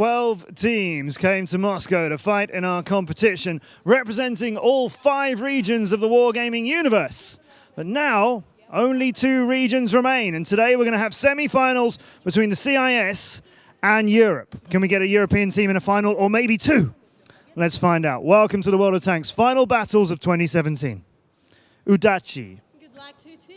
12 teams came to Moscow to fight in our competition, representing all 5 regions of the wargaming universe. But now, only 2 regions remain, and today we're going to have semi-finals between the CIS and Europe. Can we get a European team in a final, or maybe 2? Let's find out. Welcome to the World of Tanks Final Battles of 2017. Udachi. Good luck to you too.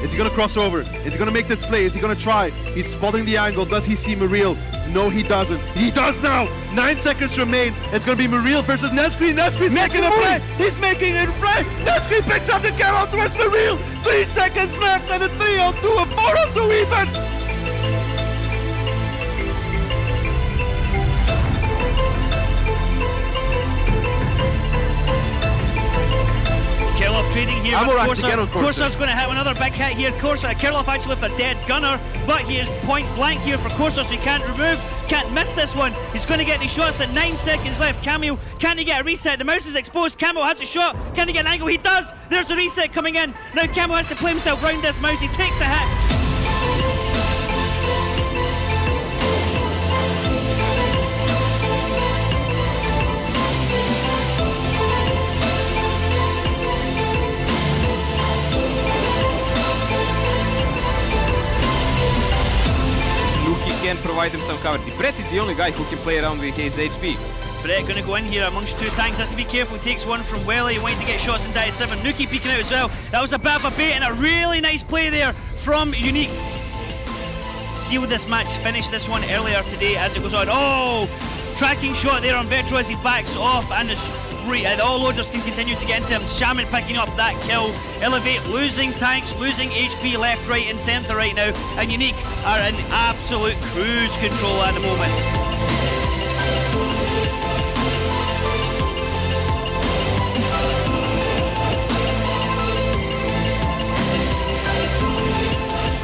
Is he going to cross over? Is he going to make this play? Is he going to try? He's spotting the angle. Does he see Muriel? No, he doesn't. He does now! 9 seconds remain. It's going to be Muriel versus Neskri. Neskri's making a play! He's making it play! Neskri picks up the carrot towards Muriel! 3 seconds left and a 3-on-2, a 4-on-2 even! Kirillov trading here I'm with alright to get on Corsair. Corsair's going to hit another big hit here. Kirillov actually with a dead gunner, but he is point blank here for Corsair, so he can't miss this one. He's going to get the shots at 9 seconds left. Camille, can he get a reset? The mouse is exposed. Camille has a shot. Can he get an angle? He does. There's a reset coming in. Now Camille has to play himself round this mouse. He takes a hit. Can provide him some cover. Brett is the only guy who can play around with his HP. Brett going to go in here amongst 2 tanks, has to be careful, he takes one from Welly, wanting to get shots in die 7. Nuki peeking out as well. That was a bit of a bait and a really nice play there from Unique. Sealed this match, finished this one earlier today as it goes on. Oh! Tracking shot there on Vetro as he backs off, and all loaders can continue to get into him. Shaman picking up that kill. Elevate losing tanks, losing HP left, right and centre right now, and Unique are in absolute cruise control at the moment.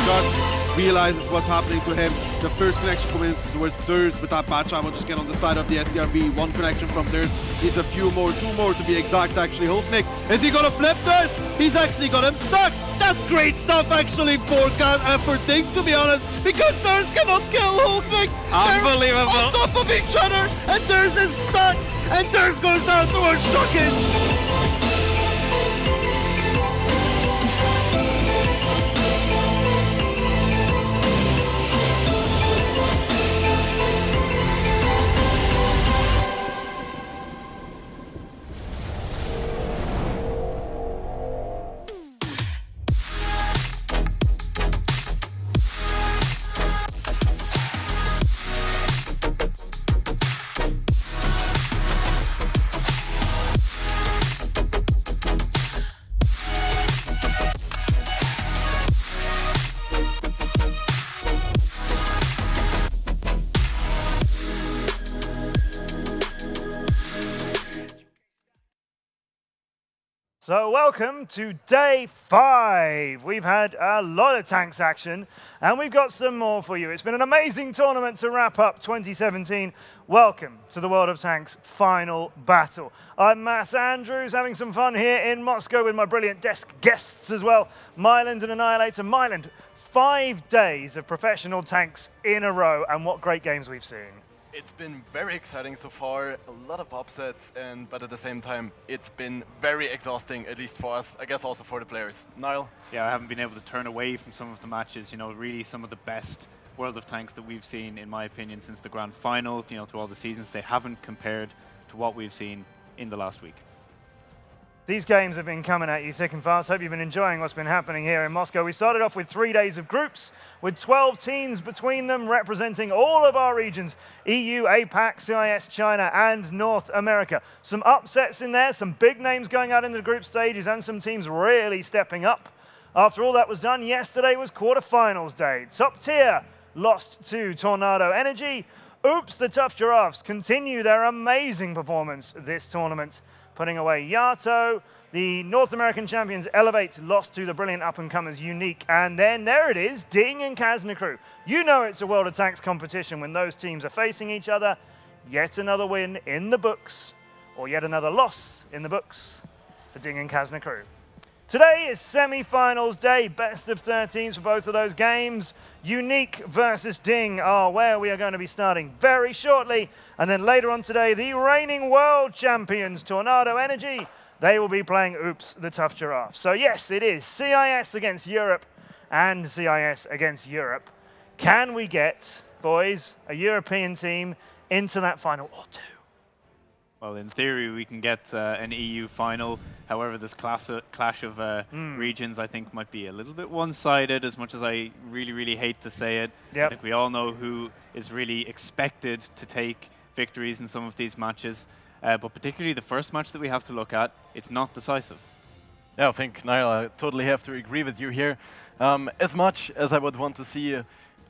Just realizes what's happening to him. The first connection coming towards Durs with that batch ammo just get on the side of the SDRV. 1 connection from Durs. Needs a few more, 2 more to be exact actually. Hulknick, is he gonna flip Durs? He's actually got him stuck. That's great stuff actually for DiNG, to be honest, because Durs cannot kill Hulknick. Unbelievable. They're on top of each other and Durs is stuck and Durs goes down towards Shukin. So welcome to day 5. We've had a lot of tanks action, and we've got some more for you. It's been an amazing tournament to wrap up 2017. Welcome to the World of Tanks Final Battle. I'm Matt Andrews, having some fun here in Moscow with my brilliant desk guests as well, Myland and Annihilator. Myland, 5 days of professional tanks in a row, and what great games we've seen. It's been very exciting so far, a lot of upsets, but at the same time, it's been very exhausting, at least for us, I guess also for the players. Niall? Yeah, I haven't been able to turn away from some of the matches, you know, really some of the best World of Tanks that we've seen, in my opinion, since the Grand Final, you know, through all the seasons. They haven't compared to what we've seen in the last week. These games have been coming at you thick and fast. Hope you've been enjoying what's been happening here in Moscow. We started off with 3 days of groups with 12 teams between them representing all of our regions, EU, APAC, CIS, China, and North America. Some upsets in there, some big names going out in the group stages, and some teams really stepping up. After all that was done, yesterday was quarterfinals day. Top tier lost to Tornado Energy. Oops, the Tough Giraffes continue their amazing performance this tournament. putting away Yato. The North American champions Elevate lost to the brilliant up-and-comers Unique. And then there it is, DiNG and Kaznakru. You know it's a World of Tanks competition when those teams are facing each other. Yet another win in the books, or yet another loss in the books for DiNG and Kaznakru. Today is semi-finals day, best of 13s for both of those games. Unique versus DiNG are where we are going to be starting very shortly. And then later on today, the reigning world champions, Tornado Energy, they will be playing Oops, the Tough Giraffe. So yes, it is CIS against Europe and CIS against Europe. Can we get, boys, a European team into that final or two? Well, in theory, we can get an EU final. However, this clash of regions, I think, might be a little bit one-sided, as much as I really, really hate to say it. Yep. I think we all know who is really expected to take victories in some of these matches. But particularly the first match that we have to look at, it's not decisive. Yeah, I think, Niall, I totally have to agree with you here. As much as I would want to see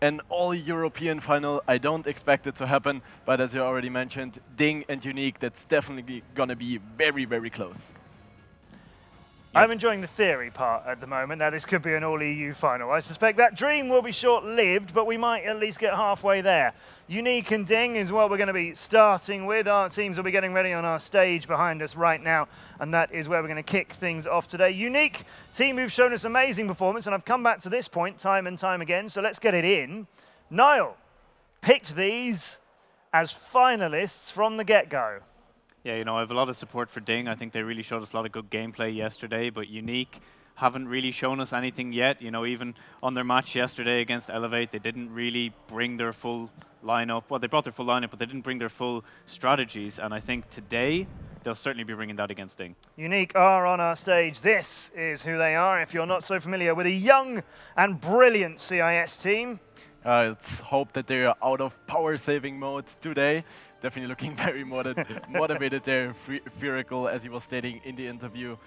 an all-European final, I don't expect it to happen, but as you already mentioned, DiNG and Unique, that's definitely gonna be very, very close. I'm enjoying the theory part at the moment, that this could be an all-EU final. I suspect that dream will be short-lived, but we might at least get halfway there. Unique and DiNG is what we're going to be starting with. Our teams will be getting ready on our stage behind us right now, and that is where we're going to kick things off today. Unique, team who've shown us amazing performance, and I've come back to this point time and time again, so let's get it in. Niall picked these as finalists from the get-go. Yeah, you know, I have a lot of support for DiNG. I think they really showed us a lot of good gameplay yesterday, but Unique haven't really shown us anything yet. You know, even on their match yesterday against Elevate, they didn't really bring their full lineup. Well, they brought their full lineup, but they didn't bring their full strategies, and I think today they'll certainly be bringing that against DiNG. Unique are on our stage. This is who they are, if you're not so familiar with a young and brilliant CIS team. Let's hope that they're out of power-saving mode today. Definitely looking very motivated there, Furical, as he was stating in the interview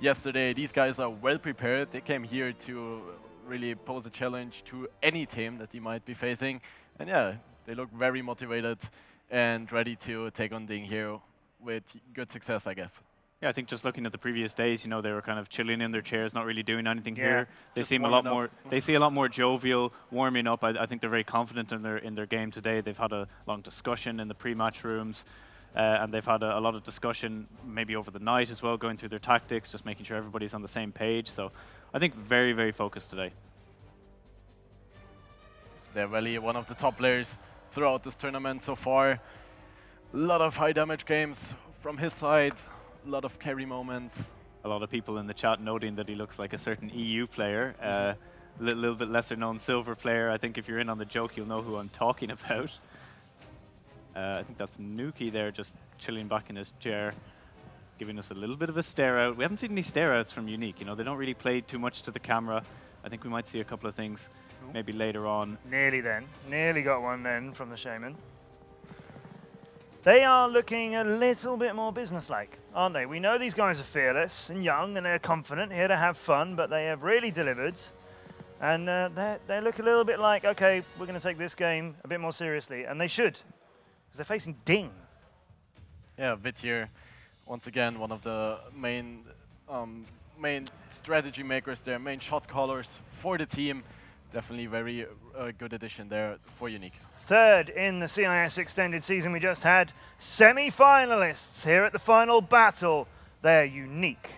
yesterday. These guys are well prepared. They came here to really pose a challenge to any team that they might be facing. And yeah, they look very motivated and ready to take on DiNG here with good success, I guess. Yeah, I think just looking at the previous days, you know, they were kind of chilling in their chairs, not really doing anything Yeah, here. They seem a lot more. They see a lot more jovial, warming up. I think they're very confident in their game today. They've had a long discussion in the pre-match rooms, and they've had a lot of discussion maybe over the night as well, going through their tactics, just making sure everybody's on the same page. So I think very, very focused today. They're really one of the top players throughout this tournament so far. A lot of high damage games from his side. A lot of carry moments. A lot of people in the chat noting that he looks like a certain EU player, a little bit lesser known silver player. I think if you're in on the joke, you'll know who I'm talking about. I think that's Nuki there, just chilling back in his chair, giving us a little bit of a stare out. We haven't seen any stare outs from Unique. You know, they don't really play too much to the camera. I think we might see a couple of things maybe later on. Nearly then. Nearly got one then from the Shaman. They are looking a little bit more businesslike, aren't they? We know these guys are fearless and young and they're confident, here to have fun, but they have really delivered. And they look a little bit like, okay, we're going to take this game a bit more seriously. And they should, because they're facing DiNG. Yeah, Vit here, once again, one of the main strategy makers there, main shot callers for the team. Definitely very good addition there for Unique. Third in the CIS extended season we just had. Semi-finalists here at the final battle. They're Unique.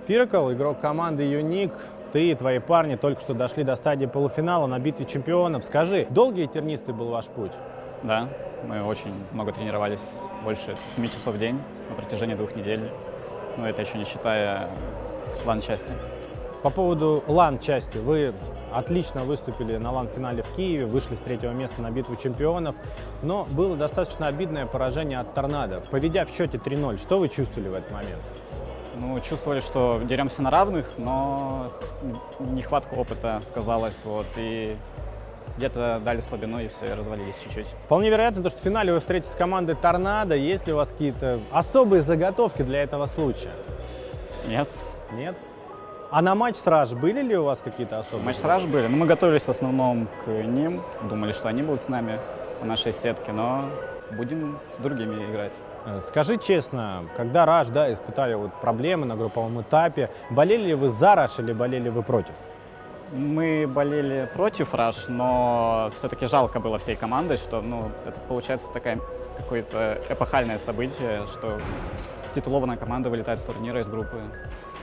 Furical, игрок команды Unique. Ты и твои парни только что дошли до стадии полуфинала на битве чемпионов. Скажи, долгий и тернистый был ваш путь? Да, мы очень много тренировались, больше 7 часов в день на протяжении 2 недель. Но это еще не считая лан-части. По поводу лан-части. Вы отлично выступили на лан-финале в Киеве, вышли с 3-го места на битву чемпионов, но было достаточно обидное поражение от Торнадо. Поведя в счете 3-0, что вы чувствовали в этот момент? Ну, чувствовали, что деремся на равных, но нехватка опыта сказалась, вот, и где-то дали слабину, и все, и развалились чуть-чуть. Вполне вероятно, что в финале вы встретитесь с командой Торнадо. Есть ли у вас какие-то особые заготовки для этого случая? Нет. Нет? А на матч с Rush были ли у вас какие-то особые? Матч с Rush были, но мы готовились в основном к ним, думали, что они будут с нами по нашей сетке, но будем с другими играть. Скажи честно, когда Rush, да, испытали вот проблемы на групповом этапе, болели ли вы за Rush или болели вы против? Мы болели против Rush, но все-таки жалко было всей командой, что это получается какое-то эпохальное событие, что титулованная команда вылетает с турнира из группы.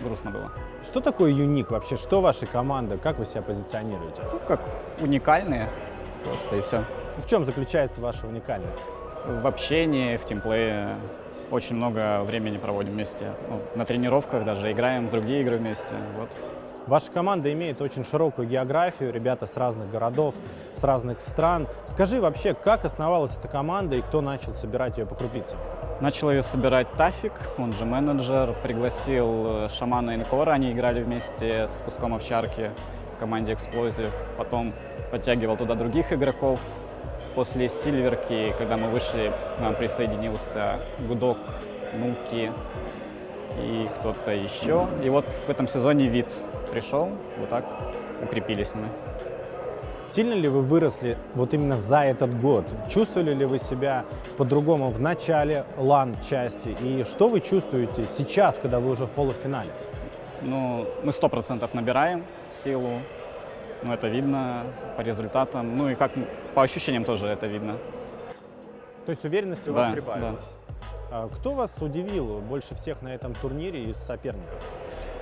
Грустно было. Что такое юник вообще? Что ваша команда? Как вы себя позиционируете? Как уникальные просто и все. В чем заключается ваша уникальность? В общении, в тимплее. Очень много времени проводим вместе. На тренировках даже играем в другие игры вместе. Вот. Ваша команда имеет очень широкую географию, ребята с разных городов, с разных стран. Скажи вообще, как основалась эта команда и кто начал собирать ее по крупицам? Начал ее собирать Тафик, он же менеджер, пригласил Шамана и Инкора, они играли вместе с Куском Овчарки в команде Explosive. Потом подтягивал туда других игроков. После Сильверки, когда мы вышли, к нам присоединился Гудок, Нуки и кто-то еще. И вот в этом сезоне Вид пришел, вот так укрепились мы. Сильно ли вы выросли вот именно за этот год? Чувствовали ли вы себя по-другому в начале LAN-части? И что вы чувствуете сейчас, когда вы уже в полуфинале? Мы 100% набираем силу. Это видно по результатам. И как по ощущениям тоже это видно. То есть уверенности у вас Да. прибавилось? Кто вас удивил больше всех на этом турнире из соперников?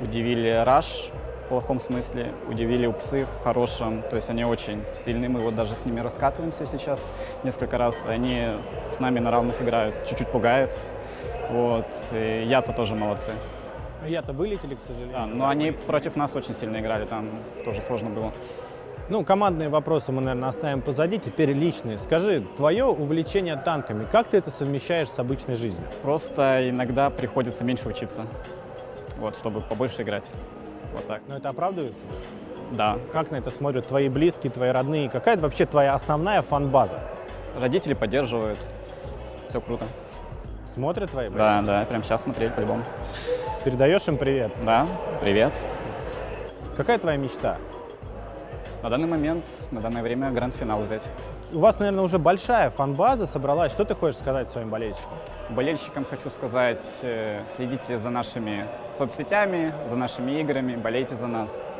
Удивили Rush в плохом смысле, удивили Упсы в хорошем. То есть они очень сильны, мы вот даже с ними раскатываемся сейчас несколько раз. Они с нами на равных играют, чуть-чуть пугает. Вот. И Я-то тоже молодцы. Я-то вылетели, к сожалению. Да, но они против нас очень сильно играли, там тоже сложно было. Командные вопросы мы, наверное, оставим позади, теперь личные. Скажи, твое увлечение танками, как ты это совмещаешь с обычной жизнью? Просто иногда приходится меньше учиться, чтобы побольше играть. Вот так. Но это оправдывается? Да. Как на это смотрят твои близкие, твои родные? Какая вообще твоя основная фан-база? Родители поддерживают, все круто. Смотрят твои? Да, прямо сейчас смотреть по-любому. Передаешь им привет? Да, привет. Какая твоя мечта? На данный момент, на данное время гранд-финал взять. У вас, наверное, уже большая фан-база собралась. Что ты хочешь сказать своим болельщикам? Болельщикам хочу сказать, следите за нашими соцсетями, за нашими играми, болейте за нас.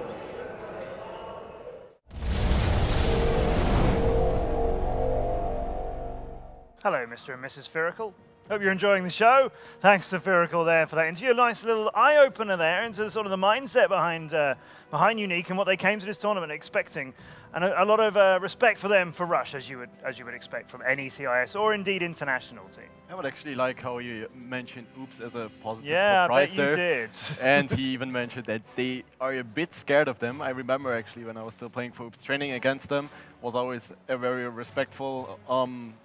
Hello, Mr. and Mrs. Firacle. Hope you're enjoying the show. Thanks to Firacle there for that interview. A nice little eye-opener there into sort of the mindset behind Unique and what they came to this tournament expecting. And a lot of respect for them for Rush, as you would expect from any CIS or indeed international team. I would actually like how you mentioned Oops as a positive Yeah, I surprise bet there. you did. And he even mentioned that they are a bit scared of them. I remember actually when I was still playing for Oops, training against them was always a very respectful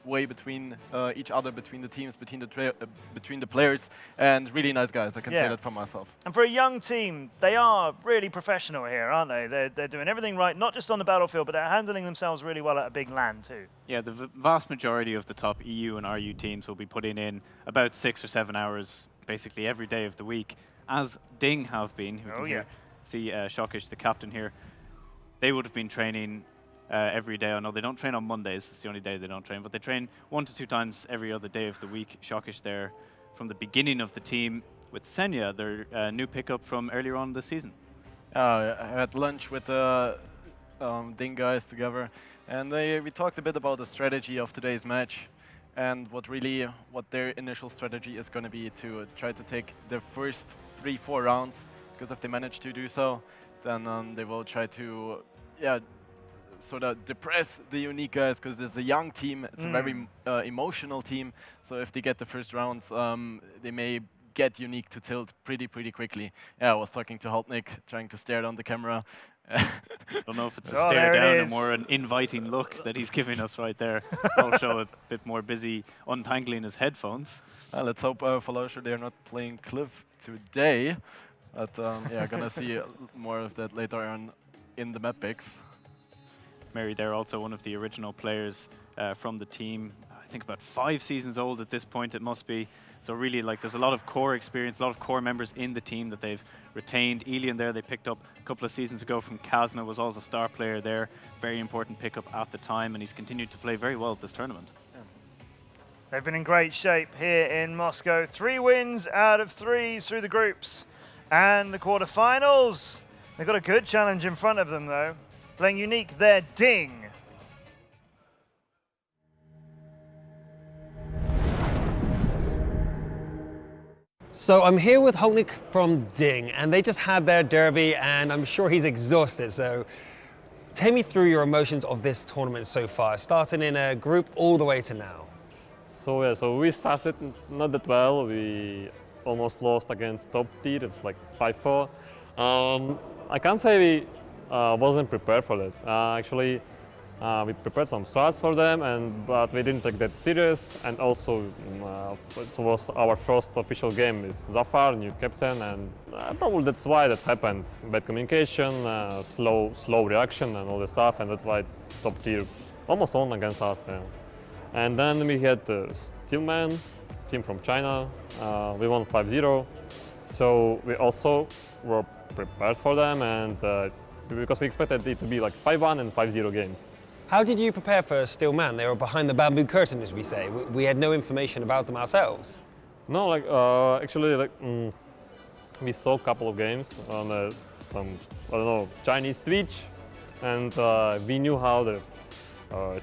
way between each other, between the teams, between the players, and really nice guys. I can say that for myself. And for a young team, they are really professional here, aren't they? They're doing everything right, not just on the battlefield, but they're handling themselves really well at a big LAN too. Yeah, the vast majority of the top EU and RU teams will be putting in about 6 or 7 hours basically every day of the week, as DiNG have been. See Shockish, the captain here. They would have been training every day. I know they don't train on Mondays, it's the only day they don't train, but they train 1 to 2 times every other day of the week. Shockish there from the beginning of the team with Senya, their new pickup from earlier on this season. I had lunch with the DiNG guys together, and we talked a bit about the strategy of today's match and what their initial strategy is going to be to try to take the first 3-4 rounds, because if they manage to do so, then they will try to sort of depress the Unique guys, because it's a young team, it's a very emotional team, so if they get the first rounds, they may get Unique to tilt pretty quickly. Yeah, I was talking to Haltnik, trying to stare down the camera. I don't know if it's a stare down or more an inviting look that he's giving us right there. Also a bit more busy untangling his headphones. Let's hope for Lauscher they're not playing Cliff today, but gonna see more of that later on in the map picks. Mary there, also one of the original players from the team. think about 5 seasons old at this point it must be. So really, like, there's a lot of core experience, a lot of core members in the team that they've retained. Elian there, they picked up a couple of seasons ago from Kazna, was also a star player there. Very important pickup at the time, and he's continued to play very well at this tournament. They've been in great shape here in Moscow. 3 wins out of 3 through the groups and the quarterfinals. They've got a good challenge in front of them, though. Playing Unique, they're DiNG. So I'm here with Hognik from DiNG, and they just had their derby, and I'm sure he's exhausted. So take me through your emotions of this tournament so far, starting in a group all the way to now. So yeah, so we started not that well. We almost lost against top tier. It's like 5-4. I can't say we wasn't prepared for that. Actually, we prepared some strats for them, but we didn't take that serious. And also, it was our first official game with Zafar, new captain, and probably that's why that happened. Bad communication, slow reaction, and all the stuff, and that's why top tier almost won against us. Yeah. And then we had Steelman, team from China. We won 5-0. So we also were prepared for them, and because we expected it to be like 5-1 and 5-0 games. How did you prepare for Steelman? They were behind the bamboo curtain, as we say. We had no information about them ourselves. No, like actually, like we saw a couple of games on some, I don't know, Chinese Twitch, and we knew how the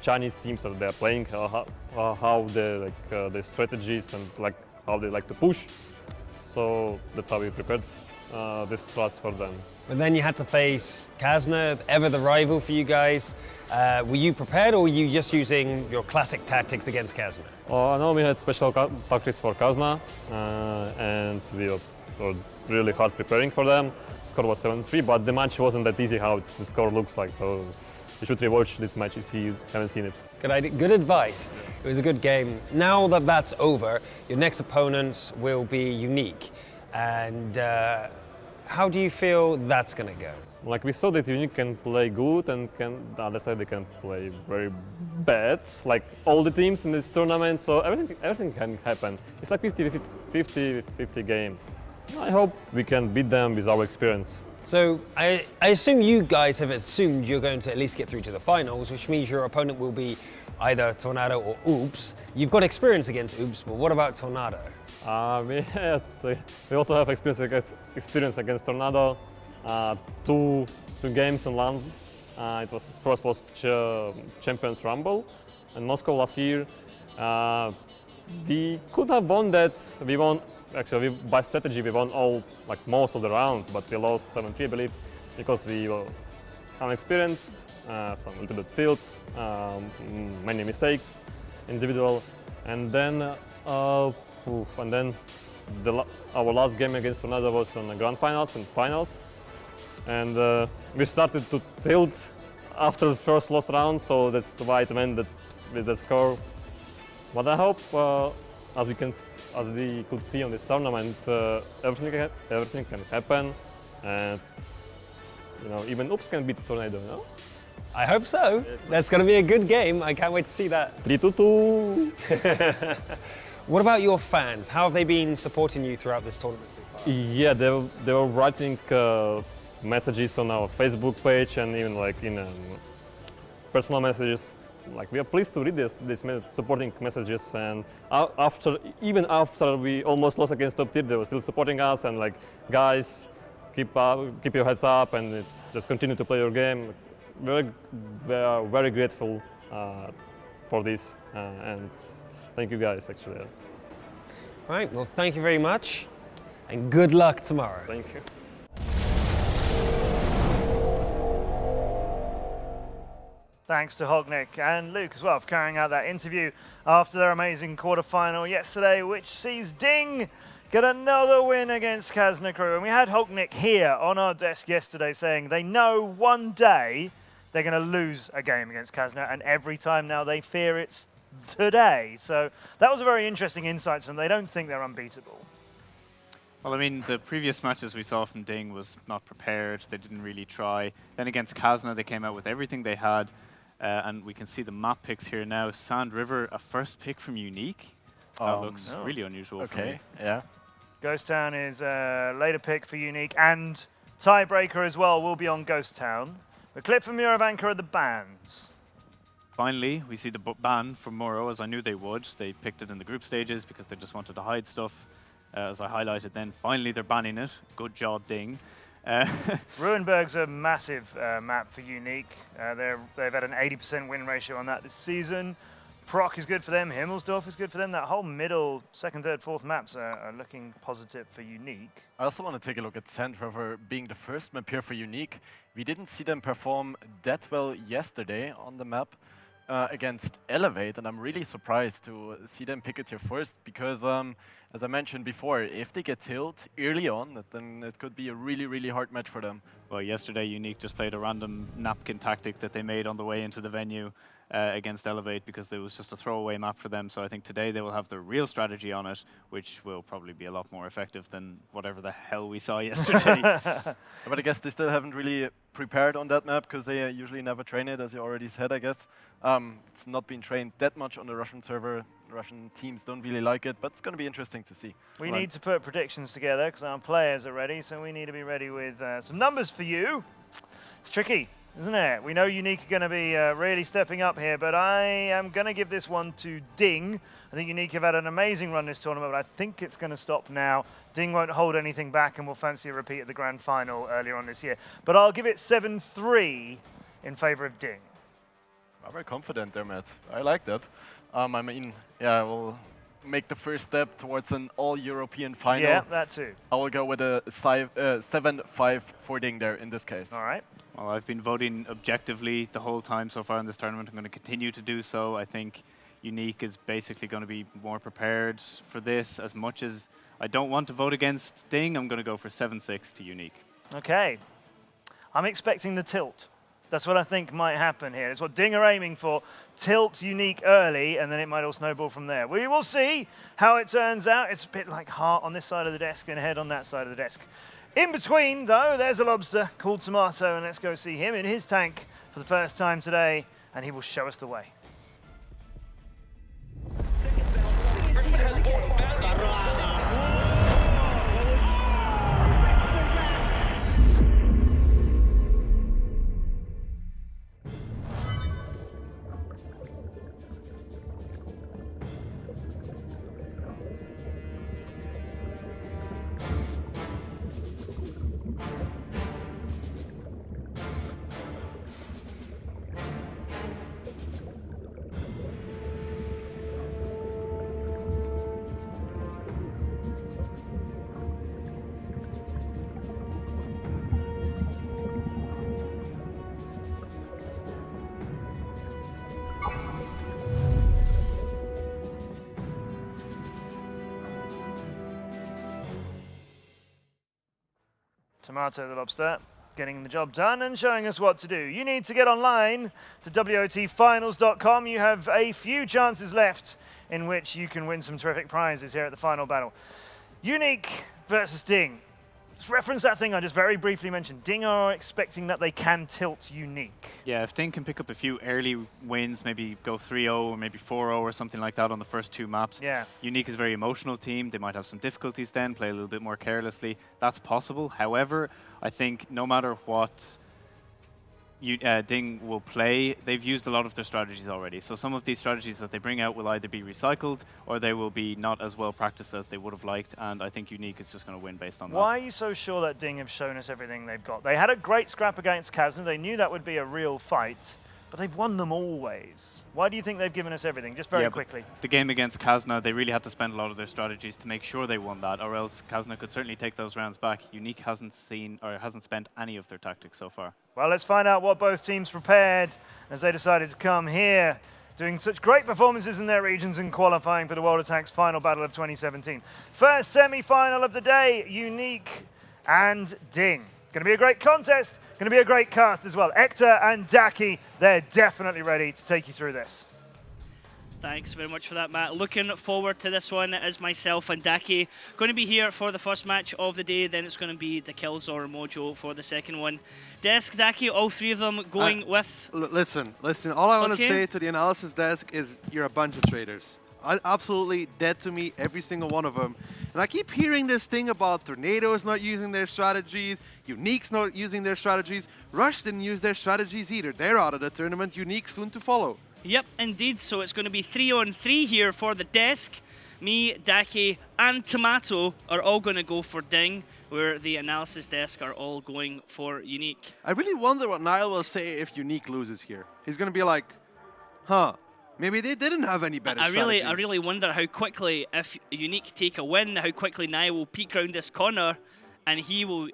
Chinese teams are they're playing, how they like their strategies and like how they like to push. So that's how we prepared this strats for them. But then you had to face Kazna, ever the rival for you guys. Were you prepared, or were you just using your classic tactics against Kazna? No, we had special tactics for Kazna, and we were really hard preparing for them. The score was 7-3, but the match wasn't that easy how the score looks like. So you should rewatch this match if you haven't seen it. Good advice. It was a good game. Now that that's over, your next opponents will be Unique. And how do you feel that's going to go? Like we saw that Unique can play good and the other side they can play very bad, like all the teams in this tournament, so everything can happen. It's like 50-50 game. I hope we can beat them with our experience. So I assume you guys have assumed you're going to at least get through to the finals, which means your opponent will be either Tornado or Oops. You've got experience against Oops, but what about Tornado? We also have experience against Tornado. Two games on LAN. First was Champions Rumble in Moscow last year. We could have won that. We won. Actually, by strategy, we won most of the rounds, but we lost 7-3, I believe, because we were unexperienced, some little bit tilt, many mistakes, individual, and then our last game against Tornado was on the grand finals and finals, and we started to tilt after the first lost round, so that's why it went with that score. But I hope, as we could see on this tournament, everything can happen, and even Oops can beat Tornado. No? I hope so. That's going to be a good game. I can't wait to see that. 3-2. What about your fans? How have they been supporting you throughout this tournament so far? Yeah, they were writing messages on our Facebook page and even like in personal messages. Like we are pleased to read these supporting messages, and even after we almost lost against top tier, they were still supporting us and like, guys, keep your heads up and just continue to play your game. We are very grateful for this, and thank you guys actually. Right, well thank you very much and good luck tomorrow. Thank you. Thanks to Hognik and Luke as well for carrying out that interview after their amazing quarterfinal yesterday, which sees DiNG get another win against Kazna Crew. And we had Hognik here on our desk yesterday saying they know one day they're going to lose a game against Kazna, and every time now they fear it's today. So that was a very interesting insight from them. They don't think they're unbeatable. Well, I mean, the previous matches we saw from DiNG was not prepared. They didn't really try. Then against Kazna, they came out with everything they had. And we can see the map picks here now. Sand River, a first pick from Unique. That looks really unusual for me. Yeah. Ghost Town is a later pick for Unique, and Tiebreaker as well will be on Ghost Town. The clip from Muravanka are the bans. Finally, we see the ban from Moro, as I knew they would. They picked it in the group stages because they just wanted to hide stuff. As I highlighted then, finally they're banning it. Good job, DiNG. Ruinberg's a massive map for Unique. They've had an 80% win ratio on that this season. Proc is good for them, Himmelsdorf is good for them. That whole middle, second, third, fourth maps are looking positive for Unique. I also want to take a look at Sand River being the first map here for Unique. We didn't see them perform that well yesterday on the map against Elevate, and I'm really surprised to see them pick it here first because, as I mentioned before, if they get killed early on, then it could be a really, really hard match for them. Well, yesterday Unique just played a random napkin tactic that they made on the way into the venue against Elevate because it was just a throwaway map for them. So I think today they will have their real strategy on it, which will probably be a lot more effective than whatever the hell we saw yesterday. But I guess they still haven't really prepared on that map because they usually never train it, as you already said, I guess. It's not been trained that much on the Russian server. Russian teams don't really like it, but it's going to be interesting to see. We need to put predictions together because our players are ready, so we need to be ready with some numbers for you. It's tricky, isn't it? We know Unique are going to be really stepping up here, but I am going to give this one to DiNG. I think Unique have had an amazing run this tournament, but I think it's going to stop now. DiNG won't hold anything back and will fancy a repeat at the grand final earlier on this year. But I'll give it 7-3 in favor of DiNG. I'm very confident there, Matt. I like that. I mean, yeah, we'll make the first step towards an all-European final. Yeah, that too. I will go with a 7-5 for DiNG there in this case. All right. Well, I've been voting objectively the whole time so far in this tournament. I'm going to continue to do so. I think Unique is basically going to be more prepared for this. As much as I don't want to vote against DiNG, I'm going to go for 7-6 to Unique. Okay. I'm expecting the tilt. That's what I think might happen here. It's what DiNG are aiming for. Tilt Unique early, and then it might all snowball from there. We will see how it turns out. It's a bit like heart on this side of the desk and head on that side of the desk. In between, though, there's a lobster called Tomato, and let's go see him in his tank for the first time today, and he will show us the way. Tomato the lobster, getting the job done and showing us what to do. You need to get online to WOTfinals.com. You have a few chances left in which you can win some terrific prizes here at the final battle. Unique versus DiNG. Just reference that thing I just very briefly mentioned. DiNG are expecting that they can tilt Unique. Yeah, if DiNG can pick up a few early wins, maybe go 3-0 or maybe 4-0 or something like that on the first two maps. Yeah. Unique is a very emotional team. They might have some difficulties then, play a little bit more carelessly. That's possible. However, I think no matter what DiNG will play, they've used a lot of their strategies already. So some of these strategies that they bring out will either be recycled or they will be not as well practiced as they would have liked. And I think Unique is just going to win based on that. Why are you so sure that DiNG have shown us everything they've got? They had a great scrap against Kazna. They knew that would be a real fight, but they've won them always. Why do you think they've given us everything? Just very quickly. The game against Kazna, they really had to spend a lot of their strategies to make sure they won that, or else Kazna could certainly take those rounds back. Unique hasn't spent any of their tactics so far. Well, let's find out what both teams prepared as they decided to come here, doing such great performances in their regions and qualifying for the World Attack's final battle of 2017. First semi-final of the day, Unique and DiNG. Going to be a great contest, going to be a great cast as well. Hector and Daki, they're definitely ready to take you through this. Thanks very much for that, Matt. Looking forward to this one as myself and Daki going to be here for the first match of the day. Then it's going to be the Kills or Mojo for the second one. Desk, Daki, all three of them going with... Listen. All I want to Okay. say to the analysis desk is you're a bunch of traitors. Absolutely dead to me, every single one of them. And I keep hearing this thing about Tornadoes not using their strategies, Unique's not using their strategies. Rush didn't use their strategies either. They're out of the tournament. Unique soon to follow. Yep, indeed. So it's going to be 3-on-3 here for the desk. Me, Daki, and Tomato are all going to go for DiNG, where the analysis desk are all going for Unique. I really wonder what Niall will say if Unique loses here. He's going to be like, huh, maybe they didn't have any better I strategies. really wonder how quickly, if Unique take a win, how quickly Niall will peek round this corner and he will,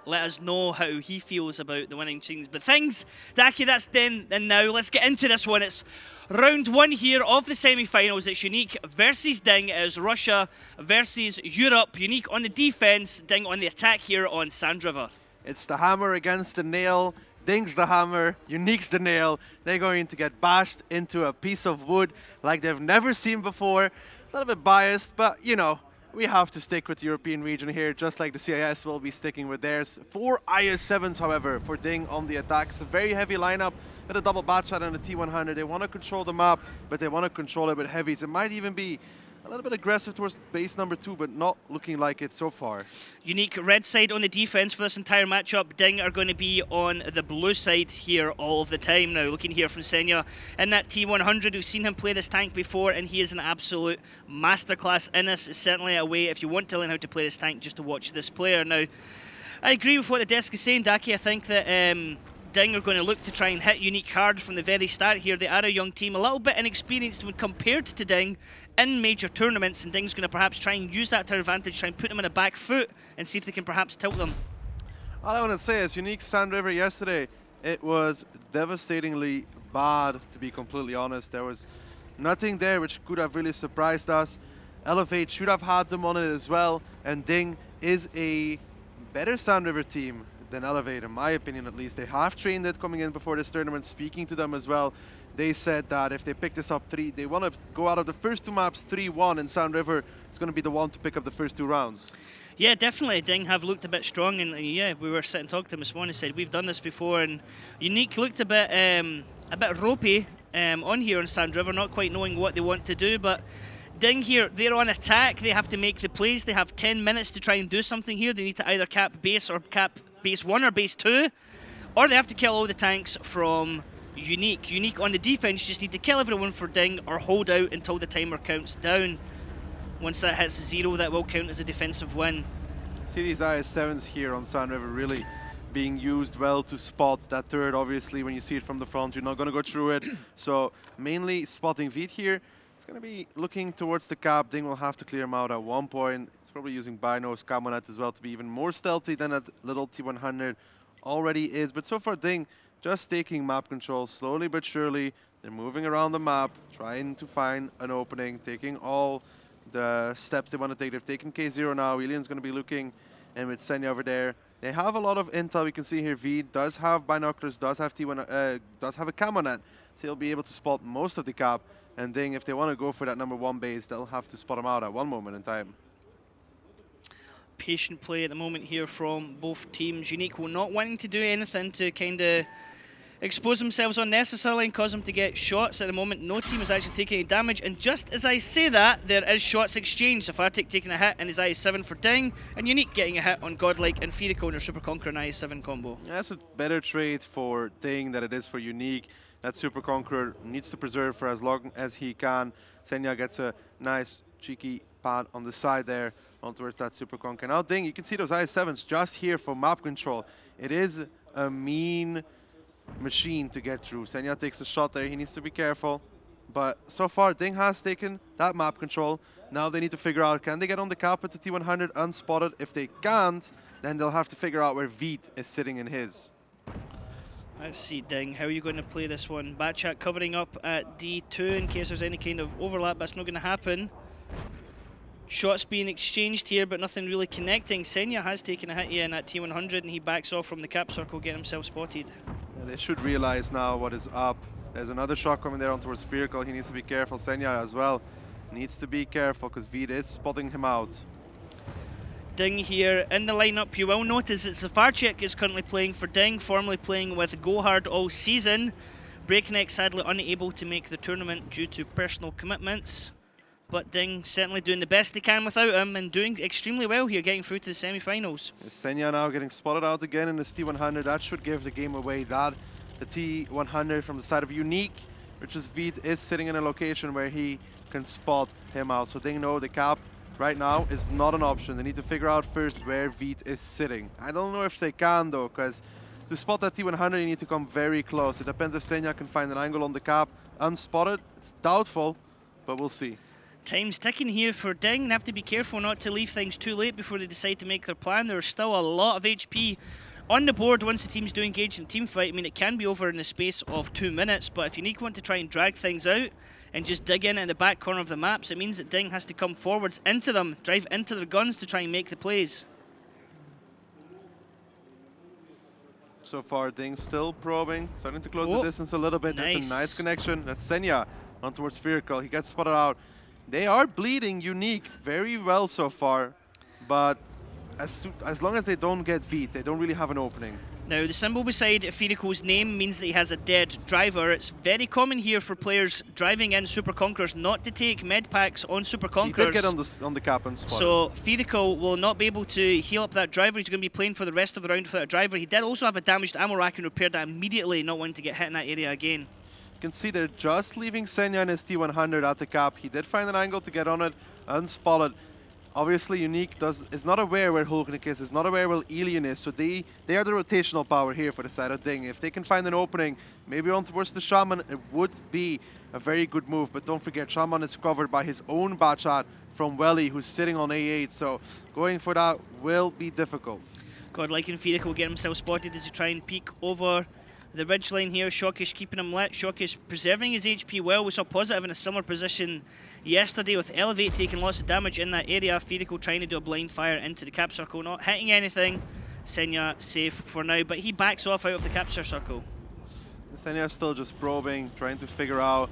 let us know how he feels about the winning things. But things, Daki, that's then and now. Let's get into this one. It's round one here of the semi-finals. It's Unique versus DiNG. It is Russia versus Europe. Unique on the defense, DiNG on the attack here on Sand River. It's the hammer against the nail. DiNG's the hammer, Unique's the nail. They're going to get bashed into a piece of wood like they've never seen before. A little bit biased, but we have to stick with the European region here, just like the CIS will be sticking with theirs. 4 IS-7s, however, for DiNG on the attack. It's a very heavy lineup with a double bat shot on the T100. They want to control the map, but they want to control it with heavies. It might even be a little bit aggressive towards base number 2, but not looking like it so far. Unique red side on the defense for this entire matchup. DiNG are going to be on the blue side here all of the time now. Looking here from Senya in that T100. We've seen him play this tank before, and he is an absolute masterclass in this. It's certainly a way, if you want to learn how to play this tank, just to watch this player. Now, I agree with what the desk is saying, Daki. I think that DiNG are going to look to try and hit Unique hard from the very start here. They are a young team, a little bit inexperienced when compared to DiNG in major tournaments, and DiNG's going to perhaps try and use that to their advantage, try and put them in a back foot and see if they can perhaps tilt them. All I want to say is Unique Sand River yesterday, it was devastatingly bad, to be completely honest. There was nothing there which could have really surprised us. Elevate should have had them on it as well, and DiNG is a better Sand River team than Elevate, in my opinion at least. They have trained it coming in before this tournament, speaking to them as well. They said that if they pick this up they want to go out of the first 2 maps 3-1, and Sand River is going to be the one to pick up the first 2 rounds. Yeah, definitely. DiNG have looked a bit strong, and yeah, we were sitting talking to him this morning and said we've done this before, and Unique looked a bit ropey on here on Sand River, not quite knowing what they want to do, but DiNG here, they're on attack. They have to make the plays. They have 10 minutes to try and do something here. They need to either cap base or cap base 1 or base 2, or they have to kill all the tanks from Unique. Unique on the defense just need to kill everyone for DiNG or hold out until the timer counts down. Once that hits 0, that will count as a defensive win. See these IS-7s here on Sand River really being used well to spot that turret. Obviously, when you see it from the front, you're not going to go through it. So mainly spotting Vit here. It's going to be looking towards the cap. DiNG will have to clear him out at one point. It's probably using Binos, Camonet as well to be even more stealthy than that little T100 already is. But so far, DiNG just taking map control slowly but surely. They're moving around the map, trying to find an opening, taking all the steps they want to take. They've taken K0 now. Ilian's going to be looking, and with Senya over there, they have a lot of intel. We can see here V does have binoculars, does have T1, does have a Camonet, so he'll be able to spot most of the cap. And DiNG, if they want to go for that number 1 base, they'll have to spot him out at one moment in time. Patient play at the moment here from both teams. Unique will not wanting to do anything to kind of expose themselves unnecessarily and cause them to get shots. At the moment, no team is actually taking any damage, and just as I say that, there is shots exchanged. Zafartic taking a hit in his IS-7 for DiNG, and Unique getting a hit on Godlike and Firico in their Super Conqueror and IS-7 combo. Yeah, that's a better trade for DiNG than it is for Unique. That Super Conqueror needs to preserve for as long as he can. Senya gets a nice cheeky pad on the side there on towards that Super Conqueror. Now DiNG, you can see those IS-7s just here for map control. It is a mean machine to get through. Senya takes a shot there. He needs to be careful. But so far, DiNG has taken that map control. Now they need to figure out, can they get on the cap at the T100 unspotted? If they can't, then they'll have to figure out where Vit is sitting in his. Let's see, DiNG, how are you going to play this one? Batchat covering up at D2 in case there's any kind of overlap. That's not going to happen. Shots being exchanged here, but nothing really connecting. Senya has taken a hit here in that T100, and he backs off from the cap circle, getting himself spotted. Yeah, they should realize now what is up. There's another shot coming there on towards Spherical. He needs to be careful. Senya as well needs to be careful because Veed is spotting him out. DiNG here in the lineup. You will notice that Zafarchik is currently playing for DiNG, formerly playing with Gohard all season. Breakneck sadly unable to make the tournament due to personal commitments. But DiNG certainly doing the best they can without him and doing extremely well here, getting through to the semi-finals. Senya now getting spotted out again in this T100. That should give the game away. That the T100 from the side of Unique, which is Veed, is sitting in a location where he can spot him out. So DiNG know the cap right now is not an option. They need to figure out first where Veed is sitting. I don't know if they can though, because to spot that T100 you need to come very close. It depends if Senya can find an angle on the cap unspotted. It's doubtful, but we'll see. Time's ticking here for DiNG. They have to be careful not to leave things too late before they decide to make their plan. There's still a lot of HP on the board once the teams do engage in team fight. I mean, it can be over in the space of 2 minutes, but if Unique want to try and drag things out and just dig in at the back corner of the maps, it means that DiNG has to come forwards into them, drive into their guns to try and make the plays. So far, DiNG still probing, starting to close the distance a little bit. Nice. That's a nice connection. That's Senya on towards Spherical. He gets spotted out. They are bleeding Unique very well so far, but as long as they don't get Veed, they don't really have an opening. Now, the symbol beside Firical's name means that he has a dead driver. It's very common here for players driving in Super Conquerors not to take med packs on Super Conquerors. He did get on the cap and spot. So Firical will not be able to heal up that driver. He's going to be playing for the rest of the round without a driver. He did also have a damaged ammo rack and repaired that immediately, not wanting to get hit in that area again. You can see they're just leaving Senya and his T100 at the cap. He did find an angle to get on it, unspotted. Obviously, Unique is not aware where Hulknik is not aware where Elian is, so they are the rotational power here for the side of DiNG. If they can find an opening, maybe on towards the Shaman, it would be a very good move. But don't forget, Shaman is covered by his own Batchat from Welly, who's sitting on A8, so going for that will be difficult. Godlike and Firical will get himself spotted as he try and peek over the ridgeline here. Shockish keeping him lit. Shockish preserving his HP well. We saw Positive in a similar position yesterday with Elevate taking lots of damage in that area. Firical trying to do a blind fire into the cap circle, not hitting anything. Senya safe for now, but he backs off out of the capture circle. Senya still just probing, trying to figure out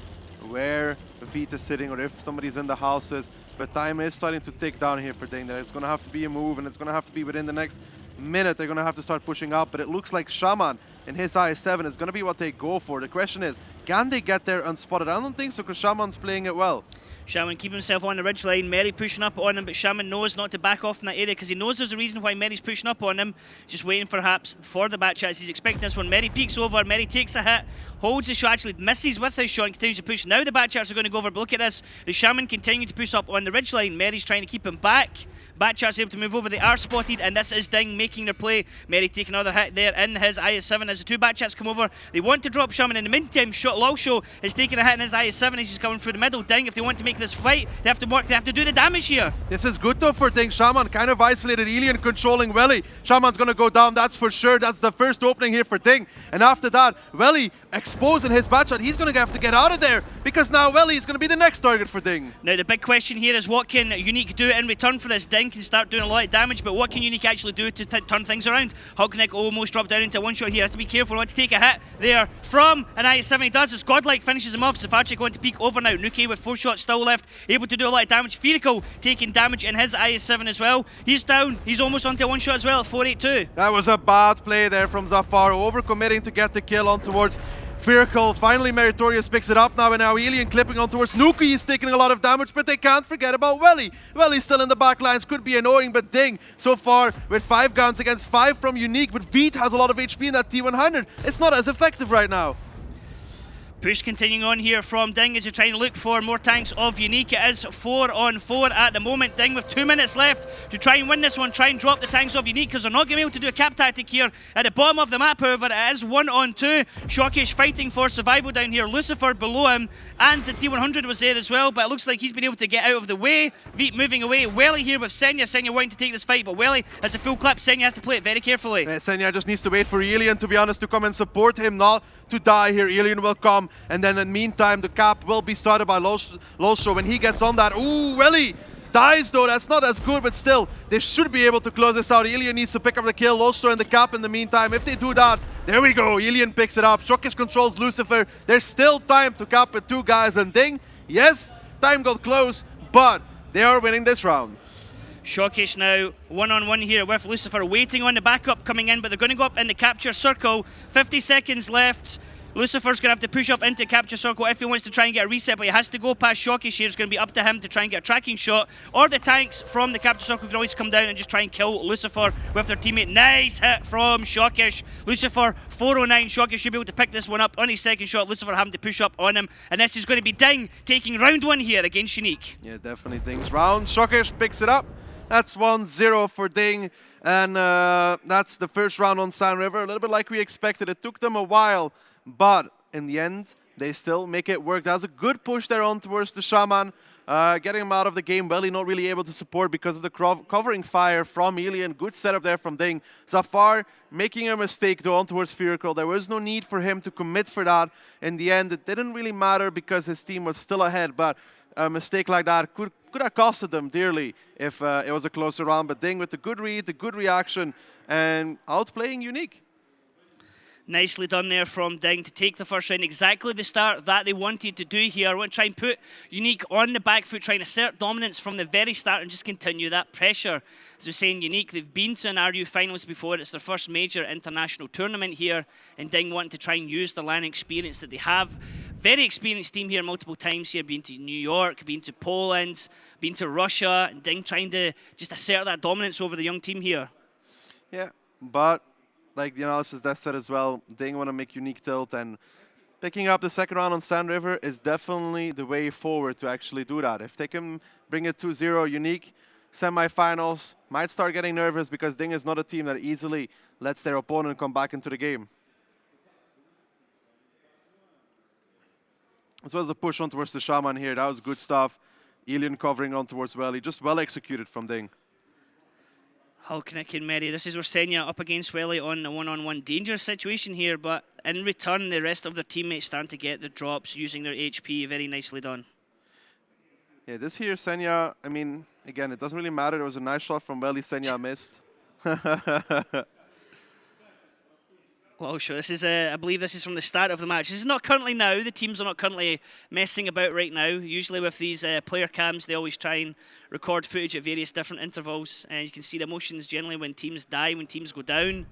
where Veed is sitting or if somebody's in the houses. But time is starting to tick down here for DiNG. There's going to have to be a move, and it's going to have to be within the next minute. They're going to have to start pushing up, but it looks like Shaman in his IS-7 is going to be what they go for. The question is, can they get there unspotted? I don't think so, because Shaman's playing it well. Shaman keeping himself on the ridgeline. Mary pushing up on him, but Shaman knows not to back off in that area because he knows there's a reason why Mary's pushing up on him. Just waiting perhaps for the back chats. He's expecting this one. Mary peeks over. Mary takes a hit, holds the shot, actually misses with his shot and continues to push. Now the back chats are going to go over, but look at this. The Shaman continue to push up on the ridgeline. Mary's trying to keep him back. Back chart's able to move over. They are spotted, and this is DiNG making their play. Mary taking another hit there in his IS-7 as the two back chats come over. They want to drop Shaman. In the meantime, Lulshow is taking a hit in his IS-7 as he's coming through the middle. DiNG, if they want to make this fight, they have to work. They have to do the damage here. This is good though for DiNG. Shaman kind of isolated Elian, controlling Welly. Shaman's going to go down, that's for sure. That's the first opening here for DiNG. And after that, Welly exposing his Batshot. He's going to have to get out of there because now Welly is going to be the next target for DiNG. Now the big question here is, what can Unique do in return for this? DiNG can start doing a lot of damage, but what can Unique actually do to turn things around? Hulknik almost dropped down into one shot here. Has to be careful not to take a hit there from an IS-7. He does. It's Godlike finishes him off. Zafarchik going to peek over now. Nuki with 4 shots still left, able to do a lot of damage. Firical taking damage in his IS-7 as well. He's down. He's almost onto a one shot as well at 482. That was a bad play there from Zafar, overcommitting to get the kill on towards Firical. Finally Meritorious picks it up now, and now Elian clipping on towards Nuki. Is taking a lot of damage, but they can't forget about Welly. Welly's still in the back lines, could be annoying, but DiNG so far with 5 guns against 5 from Unique, but Veed has a lot of HP in that T100. It's not as effective right now. Push continuing on here from DiNG as you're trying to look for more tanks of Unique. It is 4-on-4 at the moment. DiNG with 2 minutes left to try and win this one, try and drop the tanks of Unique because they're not going to be able to do a cap tactic here at the bottom of the map. However, it is 1-on-2. Shockish fighting for survival down here. Lucifer below him, and the T100 was there as well, but it looks like he's been able to get out of the way. Veet moving away. Welly here with Senya. Senya wanting to take this fight, but Welly has a full clip. Senya has to play it very carefully. Senya just needs to wait for Elian, to be honest, to come and support him, not to die here. Elian will come, and then in the meantime the cap will be started by Lulshow. When he gets on that, ooh, Welly dies though. That's not as good, but still they should be able to close this out. Elian needs to pick up the kill. Lulshow and the cap in the meantime. If they do that, There we go, Ilian picks it up, Shokish controls Lucifer. There's still time to cap with 2 guys, and DiNG, yes, time got close, but they are winning this round. Shokish now one-on-one here with Lucifer, waiting on the backup coming in, but they're going to go up in the capture circle. 50 seconds left. Lucifer's going to have to push up into capture circle if he wants to try and get a reset, but he has to go past Shokish here. It's going to be up to him to try and get a tracking shot, or the tanks from the capture circle can always come down and just try and kill Lucifer with their teammate. Nice hit from Shokish. Lucifer 409. Shokish should be able to pick this one up on his second shot. Lucifer having to push up on him, and this is going to be DiNG taking round 1 here against Unique. Yeah, definitely DiNG's round. Shokish picks it up. That's 1-0 for DiNG, and that's the first round on Sand River. A little bit like we expected. It took them a while, but in the end, they still make it work. That was a good push there on towards the Shaman, getting him out of the game. Welly not really able to support because of the covering fire from Ilian. Good setup there from DiNG. Zafar making a mistake though on towards Furical. There was no need for him to commit for that. In the end, it didn't really matter because his team was still ahead, but a mistake like that could have costed them dearly if it was a closer round. But DiNG with the good read, the good reaction, and outplaying Unique. Nicely done there from DiNG to take the first round. Exactly the start that they wanted to do here. I want to try and put Unique on the back foot, trying to assert dominance from the very start and just continue that pressure. As we're saying, Unique, they've been to an RU finals before. It's their first major international tournament here, and DiNG wanting to try and use the LAN experience that they have. Very experienced team here multiple times here, been to New York, been to Poland, been to Russia, and DiNG trying to just assert that dominance over the young team here. Yeah, but like the analysis that said as well, DiNG want to make Unique tilt, and picking up the second round on Sand River is definitely the way forward to actually do that. If they can bring it 2-0, Unique semifinals might start getting nervous because DiNG is not a team that easily lets their opponent come back into the game. As well as the push on towards the Shaman here, that was good stuff. Ilian covering on towards Welly, just well executed from DiNG. Hulknick and Mary, this is where Senya up against Welly on a one-on-one dangerous situation here, but in return, the rest of their teammates starting to get the drops using their HP. Very nicely done. Yeah, this here, Senya, I mean, again, it doesn't really matter. There was a nice shot from Welly, Senya missed. Well, sure. This is, I believe this is from the start of the match. This is not currently now. The teams are not currently messing about right now. Usually with these player cams, they always try and record footage at various different intervals. And you can see the emotions generally when teams die, when teams go down.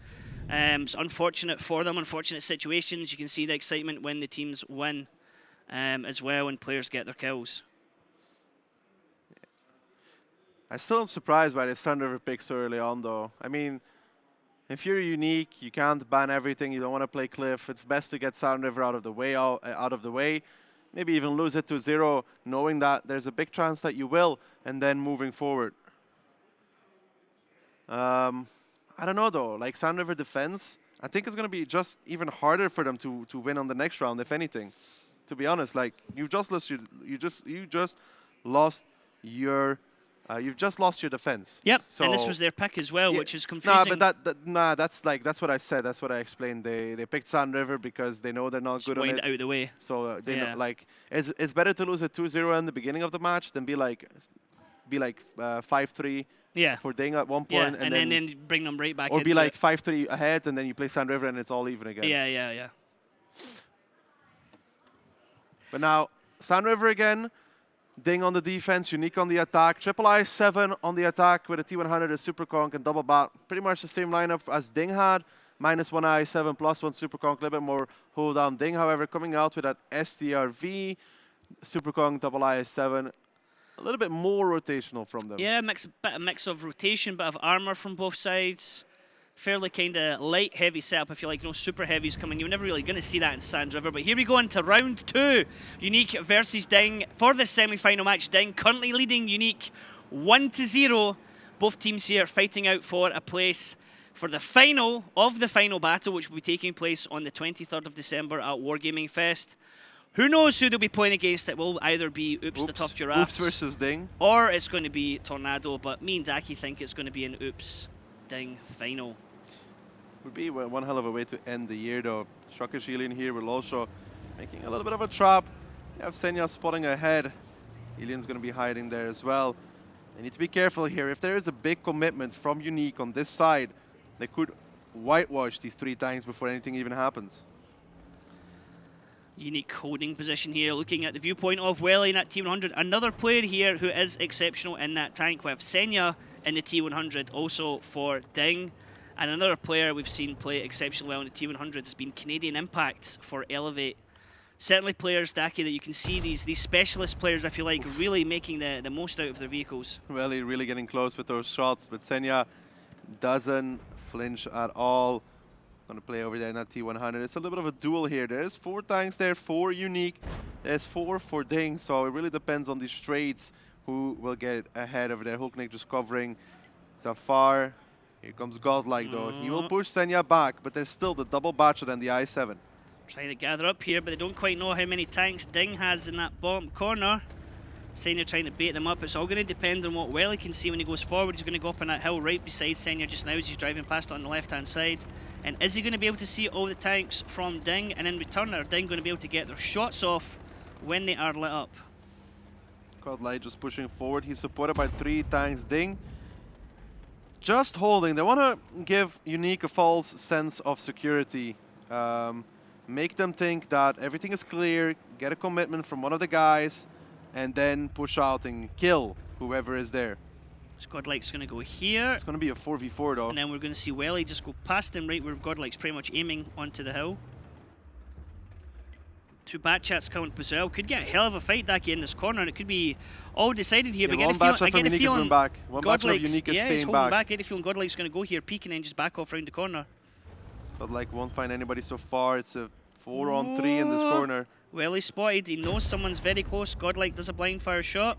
It's unfortunate for them, unfortunate situations. You can see the excitement when the teams win as well, when players get their kills. I'm still surprised by the Sand River pick so early on, though. I mean, if you're Unique, you can't ban everything. You don't want to play Cliff. It's best to get Sand River out of the way. Maybe even lose it to 0, knowing that there's a big chance that you will, and then moving forward. I don't know though. Like Sand River defense, I think it's going to be just even harder for them to win on the next round, if anything. To be honest, like you've just lost your defense. Yep, so, and this was their pick as well, which is confusing. That's what I said. That's what I explained. They picked Sand River because they know they're not good on it. Wind out of the way. So they know, like it's better to lose a 2-0 in the beginning of the match than be like 5-3 for DiNG at one point, and then bring them right back. Or be like 5-3 ahead and then you play Sand River and it's all even again. Yeah. But now Sand River again. DiNG on the defense, Unique on the attack. Triple I 7 on the attack with a T100, a Super Conk, and double bat. Pretty much the same lineup as DiNG had. -1 I7, +1 Super Conk, a little bit more hold down. DiNG, however, coming out with that STRV, Super Conk, double I7. A little bit more rotational from them. Yeah, bit of mix of rotation, bit of armor from both sides. Fairly kind of light, heavy setup, if you like. No super heavies coming. You're never really going to see that in Sand River. But here we go into round 2. Unique versus DiNG. For this semi-final match, DiNG currently leading Unique 1-0. Both teams here fighting out for a place for the final of the final battle, which will be taking place on the 23rd of December at Wargaming Fest. Who knows who they'll be playing against? It will either be Oops the Tough Giraffes. Oops versus DiNG. Or it's going to be Tornado. But me and Daki think it's going to be an Oops DiNG final. Would be one hell of a way to end the year, though. Shokish Ilian here with Losho making a little bit of a trap. You have Senya spotting ahead. Ilian's going to be hiding there as well. They need to be careful here. If there is a big commitment from Unique on this side, they could whitewash these 3 tanks before anything even happens. Unique holding position here, looking at the viewpoint of Welly in that T100. Another player here who is exceptional in that tank. We have Senya in the T100, also for DiNG. And another player we've seen play exceptionally well in the T100 has been Canadian Impact for Elevate. Certainly players, Daki, that you can see these specialist players, if you like, really making the most out of their vehicles. Welly really getting close with those shots, but Senya doesn't flinch at all. Gonna play over there in that T100. It's a little bit of a duel here. There's 4 tanks there, 4 unique. There's 4 for DiNG, so it really depends on these trades who will get ahead over there. Hulknik just covering Zafar. Here comes Godlike though. He will push Senya back, but there's still the double Batcher and the I-7. Trying to gather up here, but they don't quite know how many tanks DiNG has in that bottom corner. Senya trying to bait them up. It's all going to depend on what Welly can see when he goes forward. He's going to go up on that hill right beside Senya just now as he's driving past on the left-hand side. And is he going to be able to see all the tanks from DiNG? And in return, are DiNG going to be able to get their shots off when they are lit up? Godlike just pushing forward. He's supported by 3 tanks. DiNG just holding. They want to give Unique a false sense of security. Make them think that everything is clear, get a commitment from one of the guys, and then push out and kill whoever is there. Godlike's going to go here. It's going to be a 4v4 though. And then we're going to see Welly just go past him right where Godlike's pretty much aiming onto the hill. 2 Batchats coming as well. Could get a hell of a fight, Daki, in this corner, and it could be all decided here. Yeah, but I get a feeling back. One Godlike's, Unique is yeah, he's staying holding back. I get a feeling Godlike's going to go here, peek, and then just back off around the corner. Godlike won't find anybody so far. It's a 4-on-3 in this corner. Welly spotted. He knows someone's very close. Godlike does a blind fire shot.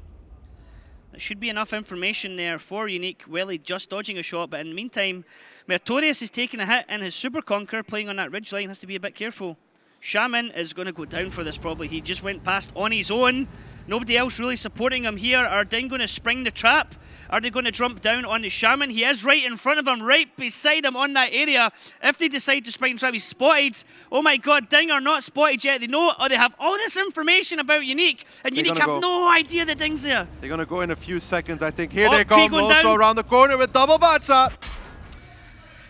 That should be enough information there for Unique. Welly just dodging a shot, but in the meantime, Mertorius is taking a hit, and his Super Conquer playing on that ridge line has to be a bit careful. Shaman is going to go down for this probably. He just went past on his own. Nobody else really supporting him here. Are DiNG going to spring the trap? Are they going to jump down on the Shaman? He is right in front of him, right beside him on that area. If they decide to spring the trap, he's spotted. Oh my god, DiNG are not spotted yet. They know, or they have all this information about Unique, and Unique have no idea that DiNG's there. They're going to go in a few seconds, I think. Here they come, also around the corner with double bat shot.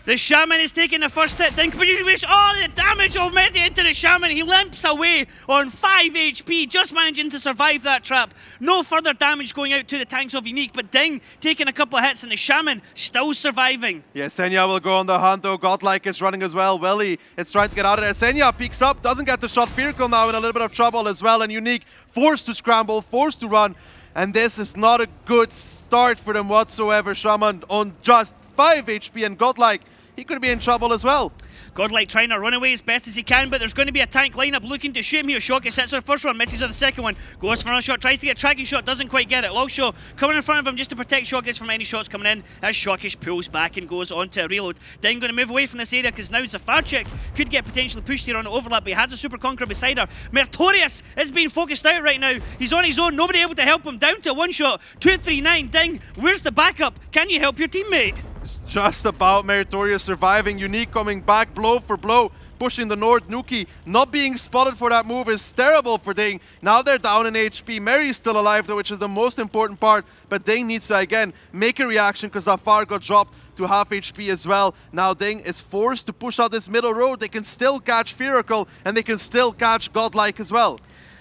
The Shaman is taking the first hit. DiNG, but oh, the damage already into the Shaman. He limps away on 5 HP, just managing to survive that trap. No further damage going out to the tanks of Unique, but DiNG taking a couple of hits, and the Shaman still surviving. Yeah, Senya will go on the hunt though. Godlike is running as well. Welly is trying to get out of there. Senya peeks up, doesn't get the shot. Firkle now in a little bit of trouble as well, and Unique forced to scramble, forced to run, and this is not a good start for them whatsoever. Shaman on just 5 HP, and Godlike, he could be in trouble as well. Godlike trying to run away as best as he can, but there's going to be a tank lineup looking to shoot him here. Shockish hits on the first one, misses on the second one, goes for another shot, tries to get a tracking shot, doesn't quite get it. Logshaw coming in front of him just to protect Shockish from any shots coming in, as Shockish pulls back and goes on to a reload. DiNG going to move away from this area because now Zafarchik could get potentially pushed here on the overlap, but he has a Super Conqueror beside her. Mertorius is being focused out right now. He's on his own, nobody able to help him. Down to 1 shot, 239. DiNG, where's the backup? Can you help your teammate? It's just about Meritorious surviving. Unique coming back blow for blow, pushing the Nord. Nuki not being spotted for that move is terrible for DiNG. Now they're down in HP. Mary's still alive though, which is the most important part, but DiNG needs to again make a reaction because Zafar got dropped to half HP as well. Now DiNG is forced to push out this middle road. They can still catch Firacle, and they can still catch Godlike as well.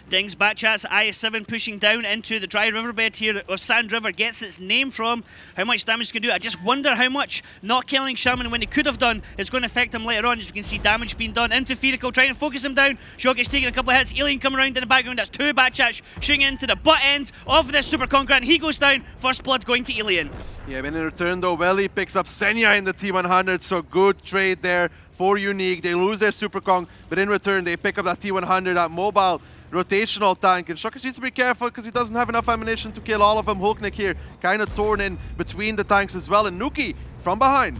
DiNG's Batchats IS-7 pushing down into the dry riverbed here, or Sand River gets its name from. How much damage it's going to do? I just wonder how much not killing Shaman when he could have done is going to affect him later on. As we can see, damage being done into Firacle, trying to focus him down. Shockish taking a couple of hits. Alien coming around in the background. That's 2 Batchats shooting into the butt end of this Super Conqueror, and he goes down. First blood going to Alien. Yeah, but in return though, Welly picks up Senya in the T100, so good trade there for Unique. They lose their Super Kong, but in return they pick up that T100, that mobile rotational tank, and Shockish needs to be careful because he doesn't have enough ammunition to kill all of them. Hulknik here kind of torn in between the tanks as well, and Nuki from behind.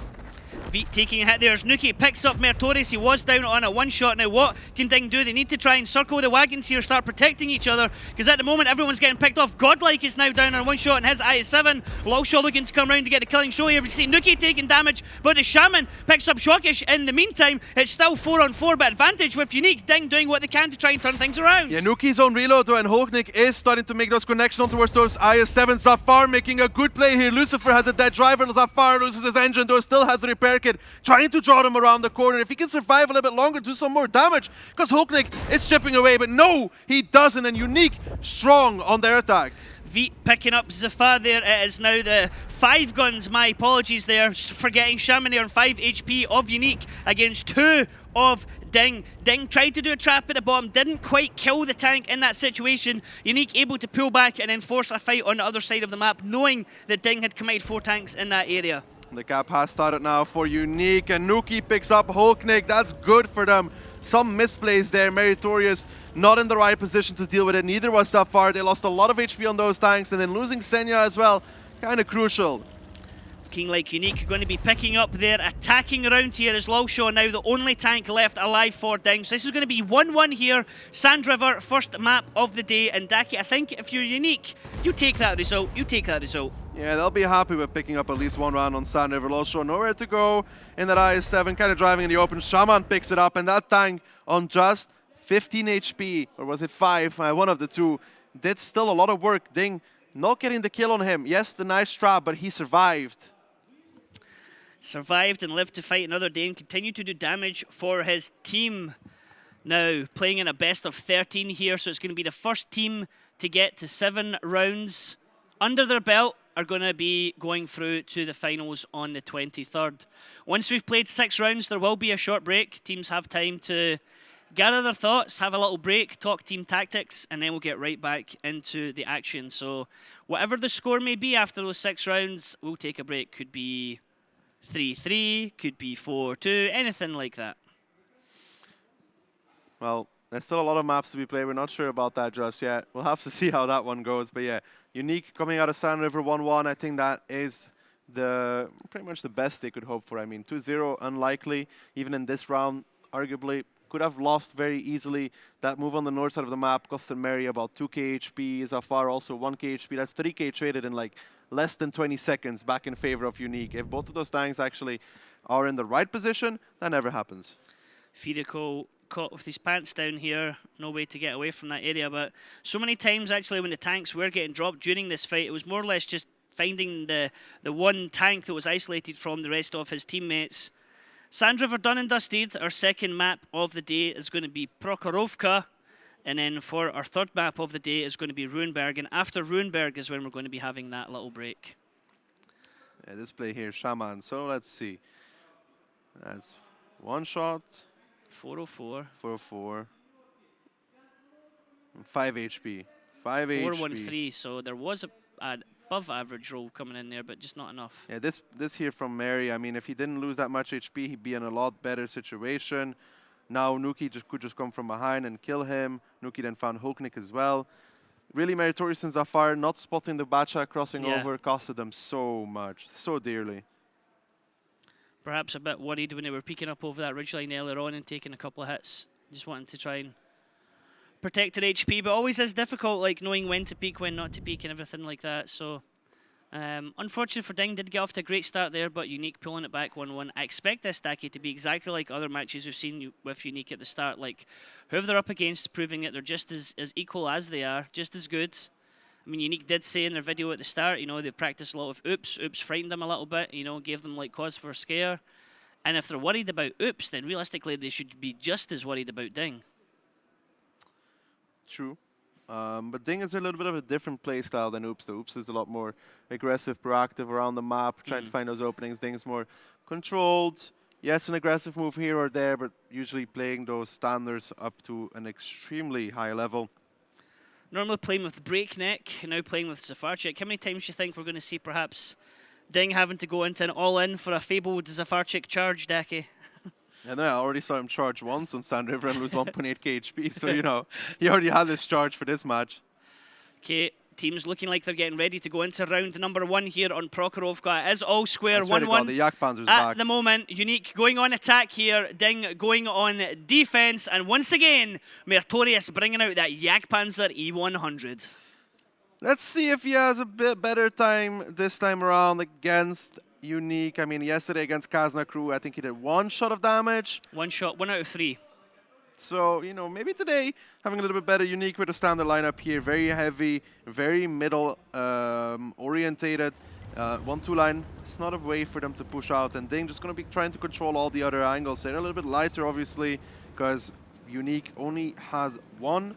Veet taking a hit there as Nuki picks up Mertorius. He was down on a 1 shot. Now what can DiNG do? They need to try and circle the wagons here, start protecting each other, because at the moment everyone's getting picked off. Godlike is now down on 1 shot in his IS-7. Logshaw looking to come around to get the killing show here. We see Nuki taking damage, but the Shaman picks up Shockish. In the meantime, it's still 4-on-4, but advantage with Unique. DiNG doing what they can to try and turn things around. Yeah, Nuki's on reload though, and Hulknik is starting to make those connections towards those IS-7. Zafar making a good play here. Lucifer has a dead driver. Zafar loses his engine though, still has the repair circuit, trying to draw them around the corner. If he can survive a little bit longer, do some more damage, because Hulknik is chipping away, but no, he doesn't, and Unique strong on their attack. Veet picking up Zafar there. It is now the 5 guns, my apologies there, forgetting Shaman there on 5 HP of Unique against 2 of DiNG. DiNG tried to do a trap at the bottom, didn't quite kill the tank in that situation. Unique able to pull back and then force a fight on the other side of the map, knowing that DiNG had committed 4 tanks in that area. The gap has started now for Unique, and Nuki picks up Hulknik. That's good for them. Some misplays there. Meritorious not in the right position to deal with it. Neither was Zafar. They lost a lot of HP on those tanks, and then losing Senya as well, kind of crucial. Looking like Unique going to be picking up their attacking round here as Lulshaw now the only tank left alive for DiNG. So this is going to be 1-1 here. Sand River, first map of the day. And Daki, I think if you're Unique, you take that result. You take that result. Yeah, they'll be happy with picking up at least 1 round on Sand River. Lulshaw nowhere to go in that IS-7, kind of driving in the open. Shaman picks it up, and that tank on just 15 HP, or was it 5, one of the two, did still a lot of work. DiNG not getting the kill on him. Yes, the nice trap, but he survived. Survived and lived to fight another day and continued to do damage for his team. Now, playing in a best of 13 here, so it's going to be the first team to get to 7 rounds under their belt are going to be going through to the finals on the 23rd. Once we've played 6 rounds, there will be a short break. Teams have time to gather their thoughts, have a little break, talk team tactics, and then we'll get right back into the action. So whatever the score may be after those 6 rounds, we'll take a break. Could be 3-3, could be 4-2, anything like that. Well, there's still a lot of maps to be played. We're not sure about that just yet. We'll have to see how that one goes. But yeah, Unique coming out of Sand River 1-1. I think that is pretty much the best they could hope for. I mean, 2-0 unlikely, even in this round, arguably. Could have lost very easily. That move on the north side of the map costed Mary about 2k HP. Zafar also 1k HP. That's 3k traded in like less than 20 seconds back in favor of Unique. If both of those tanks actually are in the right position, that never happens. Firico caught with his pants down here. No way to get away from that area. But so many times actually when the tanks were getting dropped during this fight, it was more or less just finding the one tank that was isolated from the rest of his teammates. Sand River done and dusted. Our second map of the day is going to be Prokhorovka. And then for our third map of the day is going to be Runeberg. And after Runeberg is when we're going to be having that little break. Yeah, this play here, Shaman. So let's see. That's 1 shot. 404. 404. 5 HP. 5 HP. 413. So there was a above average roll coming in there, but just not enough. Yeah, this here from Mary, I mean, if he didn't lose that much HP, he'd be in a lot better situation. Now Nuki could just come from behind and kill him. Nuki then found Hulknik as well. Really, Meritorious and Zafar not spotting the Bacha crossing over costed them so much, so dearly. Perhaps a bit worried when they were peeking up over that ridgeline earlier on and taking a couple of hits. Just wanting to try and protect their HP, but always is difficult, like knowing when to peek, when not to peek, and everything like that. So, unfortunate for DiNG, did get off to a great start there, but Unique pulling it back 1-1. I expect this Daki to be exactly like other matches we've seen with Unique at the start. Like, whoever they're up against, proving that they're just as equal as they are, just as good. I mean, Unique did say in their video at the start, you know, they practiced a lot of oops. Oops frightened them a little bit, you know, gave them like cause for a scare. And if they're worried about oops, then realistically they should be just as worried about DiNG. True. But DiNG is a little bit of a different play style than Oops. The Oops is a lot more aggressive, proactive around the map, trying to find those openings. DiNG's more controlled. Yes, an aggressive move here or there, but usually playing those standards up to an extremely high level. Normally playing with Breakneck, now playing with Zafarchik. How many times do you think we're going to see perhaps DiNG having to go into an all-in for a fabled Zafarchik charge, Daki? I know, I already saw him charge once on Sand River and lose 1.8k HP, so, you know, he already had this charge for this match. Okay, teams looking like they're getting ready to go into round number 1 here on Prokhorovka. It is all square, 1-1. The Yak Panzer's at back. the moment. Unique going on attack here, DiNG going on defense, and once again, Meritorious bringing out that Yak Panzer E100. Let's see if he has a bit better time this time around against Unique. I mean, yesterday against Kazna Crew, I think he did 1 shot of damage. 1 shot, 1 out of 3. So, you know, maybe today having a little bit better. Unique with the standard lineup here. Very heavy, very middle orientated. 1-2 line, it's not a way for them to push out, and DiNG just going to be trying to control all the other angles. They're a little bit lighter, obviously, because Unique only has one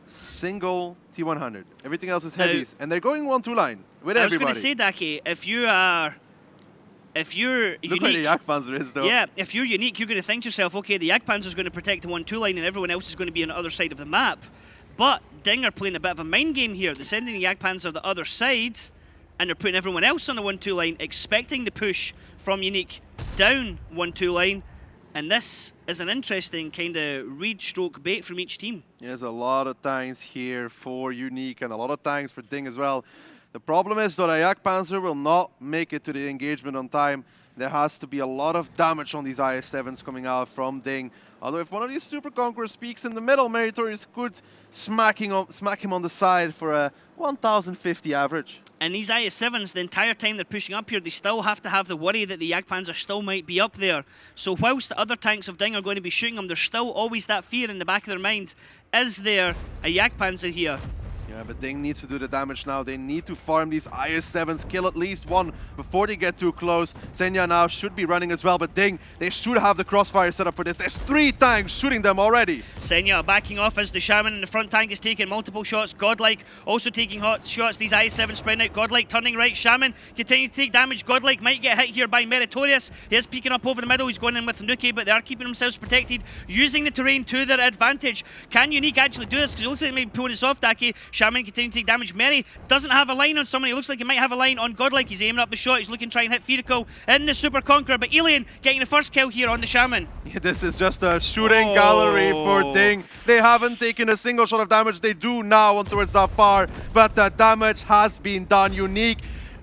single T100. Everything else is heavies, and they're going 1-2 line with everybody. I was going to say, Daki, if you're Look Unique, where the Jagdpanzer is, though. yeah, if you're Unique, you're going to think to yourself, okay, the Jagdpanzer is going to protect the 1-2 line and everyone else is going to be on the other side of the map. But DiNG are playing a bit of a mind game here. They're sending the Jagdpanzer the other side, and they're putting everyone else on the 1-2 line, expecting the push from Unique down 1-2 line. And this is an interesting kind of read stroke bait from each team. There's a lot of tanks here for Unique and a lot of tanks for DiNG as well. The problem is that a Jagdpanzer will not make it to the engagement on time. There has to be a lot of damage on these IS-7s coming out from DiNG. Although if one of these Super Conquerors peeks in the middle, Meritorious could smack him on the side for a 1050 average. And these IS-7s, the entire time they're pushing up here, they still have to have the worry that the Jagdpanzer still might be up there. So whilst the other tanks of DiNG are going to be shooting them, there's still always that fear in the back of their mind. Is there a Jagdpanzer here? Yeah, but DiNG needs to do the damage now. They need to farm these IS-7s, kill at least one before they get too close. Senya now should be running as well, but DiNG, they should have the crossfire set up for this. There's 3 tanks shooting them already. Senya backing off as the Shaman in the front tank is taking multiple shots. Godlike also taking hot shots. These IS-7 spreading out. Godlike turning right. Shaman continuing to take damage. Godlike might get hit here by Meritorious. He is peeking up over the middle. He's going in with Nuki, but they are keeping themselves protected, using the terrain to their advantage. Can Unique actually do this? Because it looks like they may be pulling this off, Daki. Shaman continuing to take damage. Meri doesn't have a line on someone. He looks like he might have a line on Godlike. He's aiming up the shot. He's looking to try and hit Firikul in the Super Conqueror, but Alien getting the first kill here on the Shaman. Yeah, this is just a shooting gallery for DiNG. They haven't taken a single shot of damage. They do now on towards that far, but the damage has been done. Unique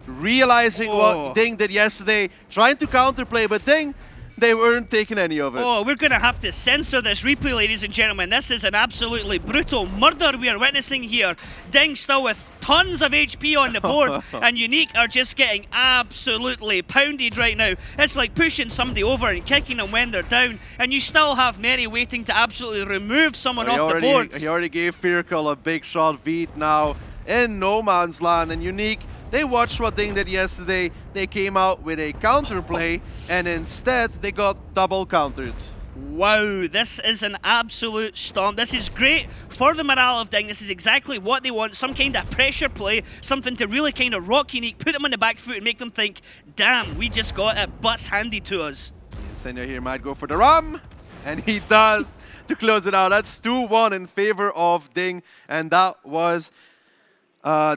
realizing what DiNG did yesterday, trying to counterplay, but DiNG, they weren't taking any of it. Oh, we're going to have to censor this replay, ladies and gentlemen. This is an absolutely brutal murder we are witnessing here. DiNG still with tons of HP on the board, and Unique are just getting absolutely pounded right now. It's like pushing somebody over and kicking them when they're down, and you still have Meri waiting to absolutely remove someone off the board. He already gave Firikul a big shot. Veed now in no man's land, and Unique, they watched what DiNG did yesterday. They came out with a counterplay, and instead they got double countered. Wow, this is an absolute stomp. This is great for the morale of DiNG. This is exactly what they want. Some kind of pressure play, something to really kind of rock Unique, put them on the back foot and make them think, damn, we just got it butts handed to us. Senya here might go for the ram, and he does to close it out. That's 2-1 in favor of DiNG, and that was...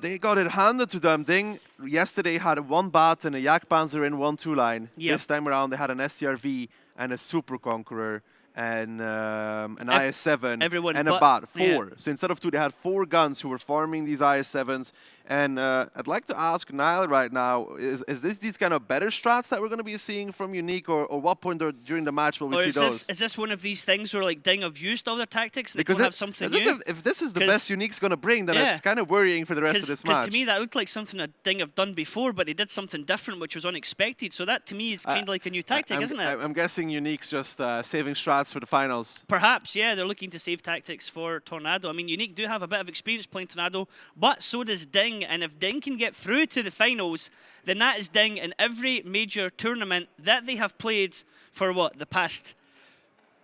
they got it handed to them. DiNG yesterday had 1 bat and a Jagdpanzer in 1-2 line. Yep. This time around they had an SCRV and a Super Conqueror and an IS-7 and a bat. 4. Yeah. So instead of 2, they had 4 guns who were farming these IS-7s. And I'd like to ask Niall right now, is this these kind of better strats that we're going to be seeing from Unique, or what point during the match will we see those? Is this one of these things where like DiNG have used all their tactics and because they don't have something new? If this is the best Unique's going to bring, then it's kind of worrying for the rest of this match. Because to me that looked like something that DiNG have done before, but they did something different which was unexpected. So that to me is kind of like a new tactic, isn't it? I'm guessing Unique's just saving strats for the finals. Perhaps, yeah, they're looking to save tactics for Tornado. I mean, Unique do have a bit of experience playing Tornado, but so does DiNG, and if DiNG can get through to the finals, then that is DiNG in every major tournament that they have played for, what, the past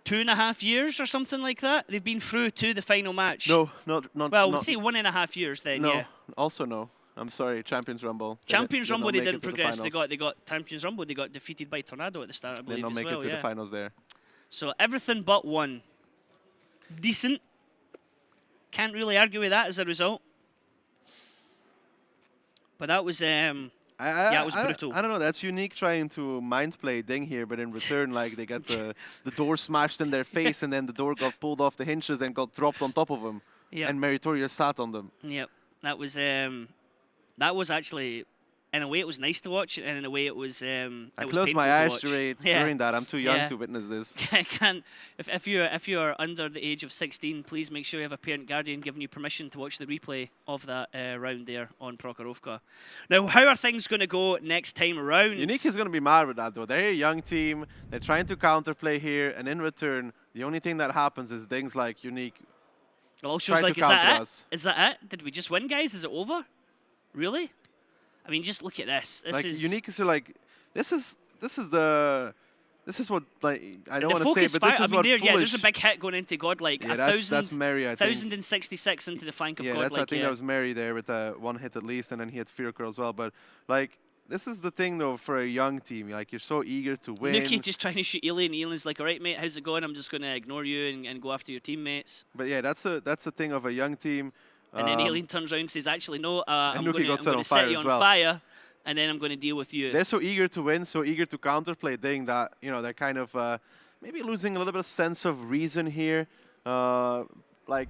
2.5 years or something like that? They've been through to the final match. No, not. Well, we'll say 1.5 years then, no, yeah. Also no. I'm sorry, Champions Rumble. Champions Rumble they didn't progress. They got Champions Rumble. They got defeated by Tornado at the start, I believe. They did not make it to the finals there. So everything but 1. Decent. Can't really argue with that as a result. But that was, yeah, it was brutal. I don't know, that's Unique trying to mind play DiNG here, but in return, like, they got the door smashed in their face, and then the door got pulled off the hinges and got dropped on top of them. Yep. And Meritorious sat on them. Yep, that was actually, in a way, it was nice to watch, and in a way, it was. I closed my eyes during that. I'm too young to witness this. If you're under the age of 16, please make sure you have a parent guardian giving you permission to watch the replay of that round there on Prokhorovka. Now, how are things going to go next time around? Unique is going to be mad with that, though. They're a young team. They're trying to counterplay here, and in return, the only thing that happens is DiNG's like, Unique. Well, also, like, is that it? Is that it? Did we just win, guys? Is it over? Really? I mean, just look at this. This like is Unique is like this is what, like, I don't want to say, focus but this fire. is I mean, what there's foolish. a big hit going into Godlike. Yeah, a that's Mary, I think. 1,066 into the flank of Yeah, Godlike. I think that was Mary there with one hit at least, and then he had Fear Curl as well. But like, this is the thing though for a young team. Like, you're so eager to win. Nuki just trying to shoot Alien. Alien's like, all right, mate, how's it going? I'm just going to ignore you and go after your teammates. But yeah, that's a thing of a young team. And then Alien turns around and says, actually, no, I'm Nuki going to set you on fire, and then I'm going to deal with you. They're so eager to win, so eager to counterplay DiNG that, you know, they're kind of maybe losing a little bit of sense of reason here. Like,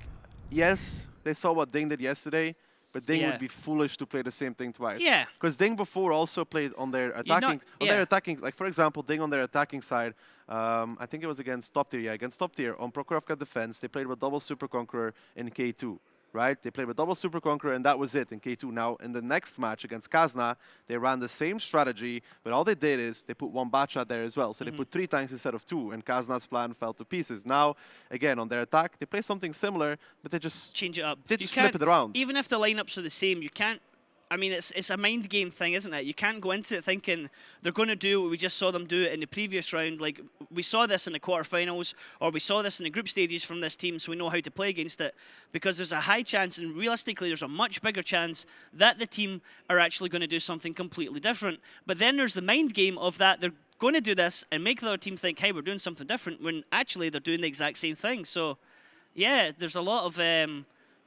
yes, they saw what DiNG did yesterday, but DiNG would be foolish to play the same thing twice. Yeah. Because DiNG before also played on their attacking, like for example, DiNG on their attacking side, I think it was against top tier, against top tier on Prokhorovka defense, they played with double Super Conqueror in K2. Right? They played with double Super Conqueror, and that was it in K2. Now, in the next match against Kazna, they ran the same strategy, but all they did is they put one Batchat there as well. So they put 3 tanks instead of 2, and Kazna's plan fell to pieces. Now, again, on their attack, they play something similar, but they just change it up. They just flip it around. Even if the lineups are the same, you can't. I mean, it's a mind game thing, isn't it? You can't go into it thinking they're going to do what we just saw them do in the previous round. Like, we saw this in the quarterfinals, or we saw this in the group stages from this team, so we know how to play against it. Because there's a high chance, and realistically, there's a much bigger chance that the team are actually going to do something completely different. But then there's the mind game of that they're going to do this and make the other team think, hey, we're doing something different, when actually they're doing the exact same thing. So, yeah, there's a lot of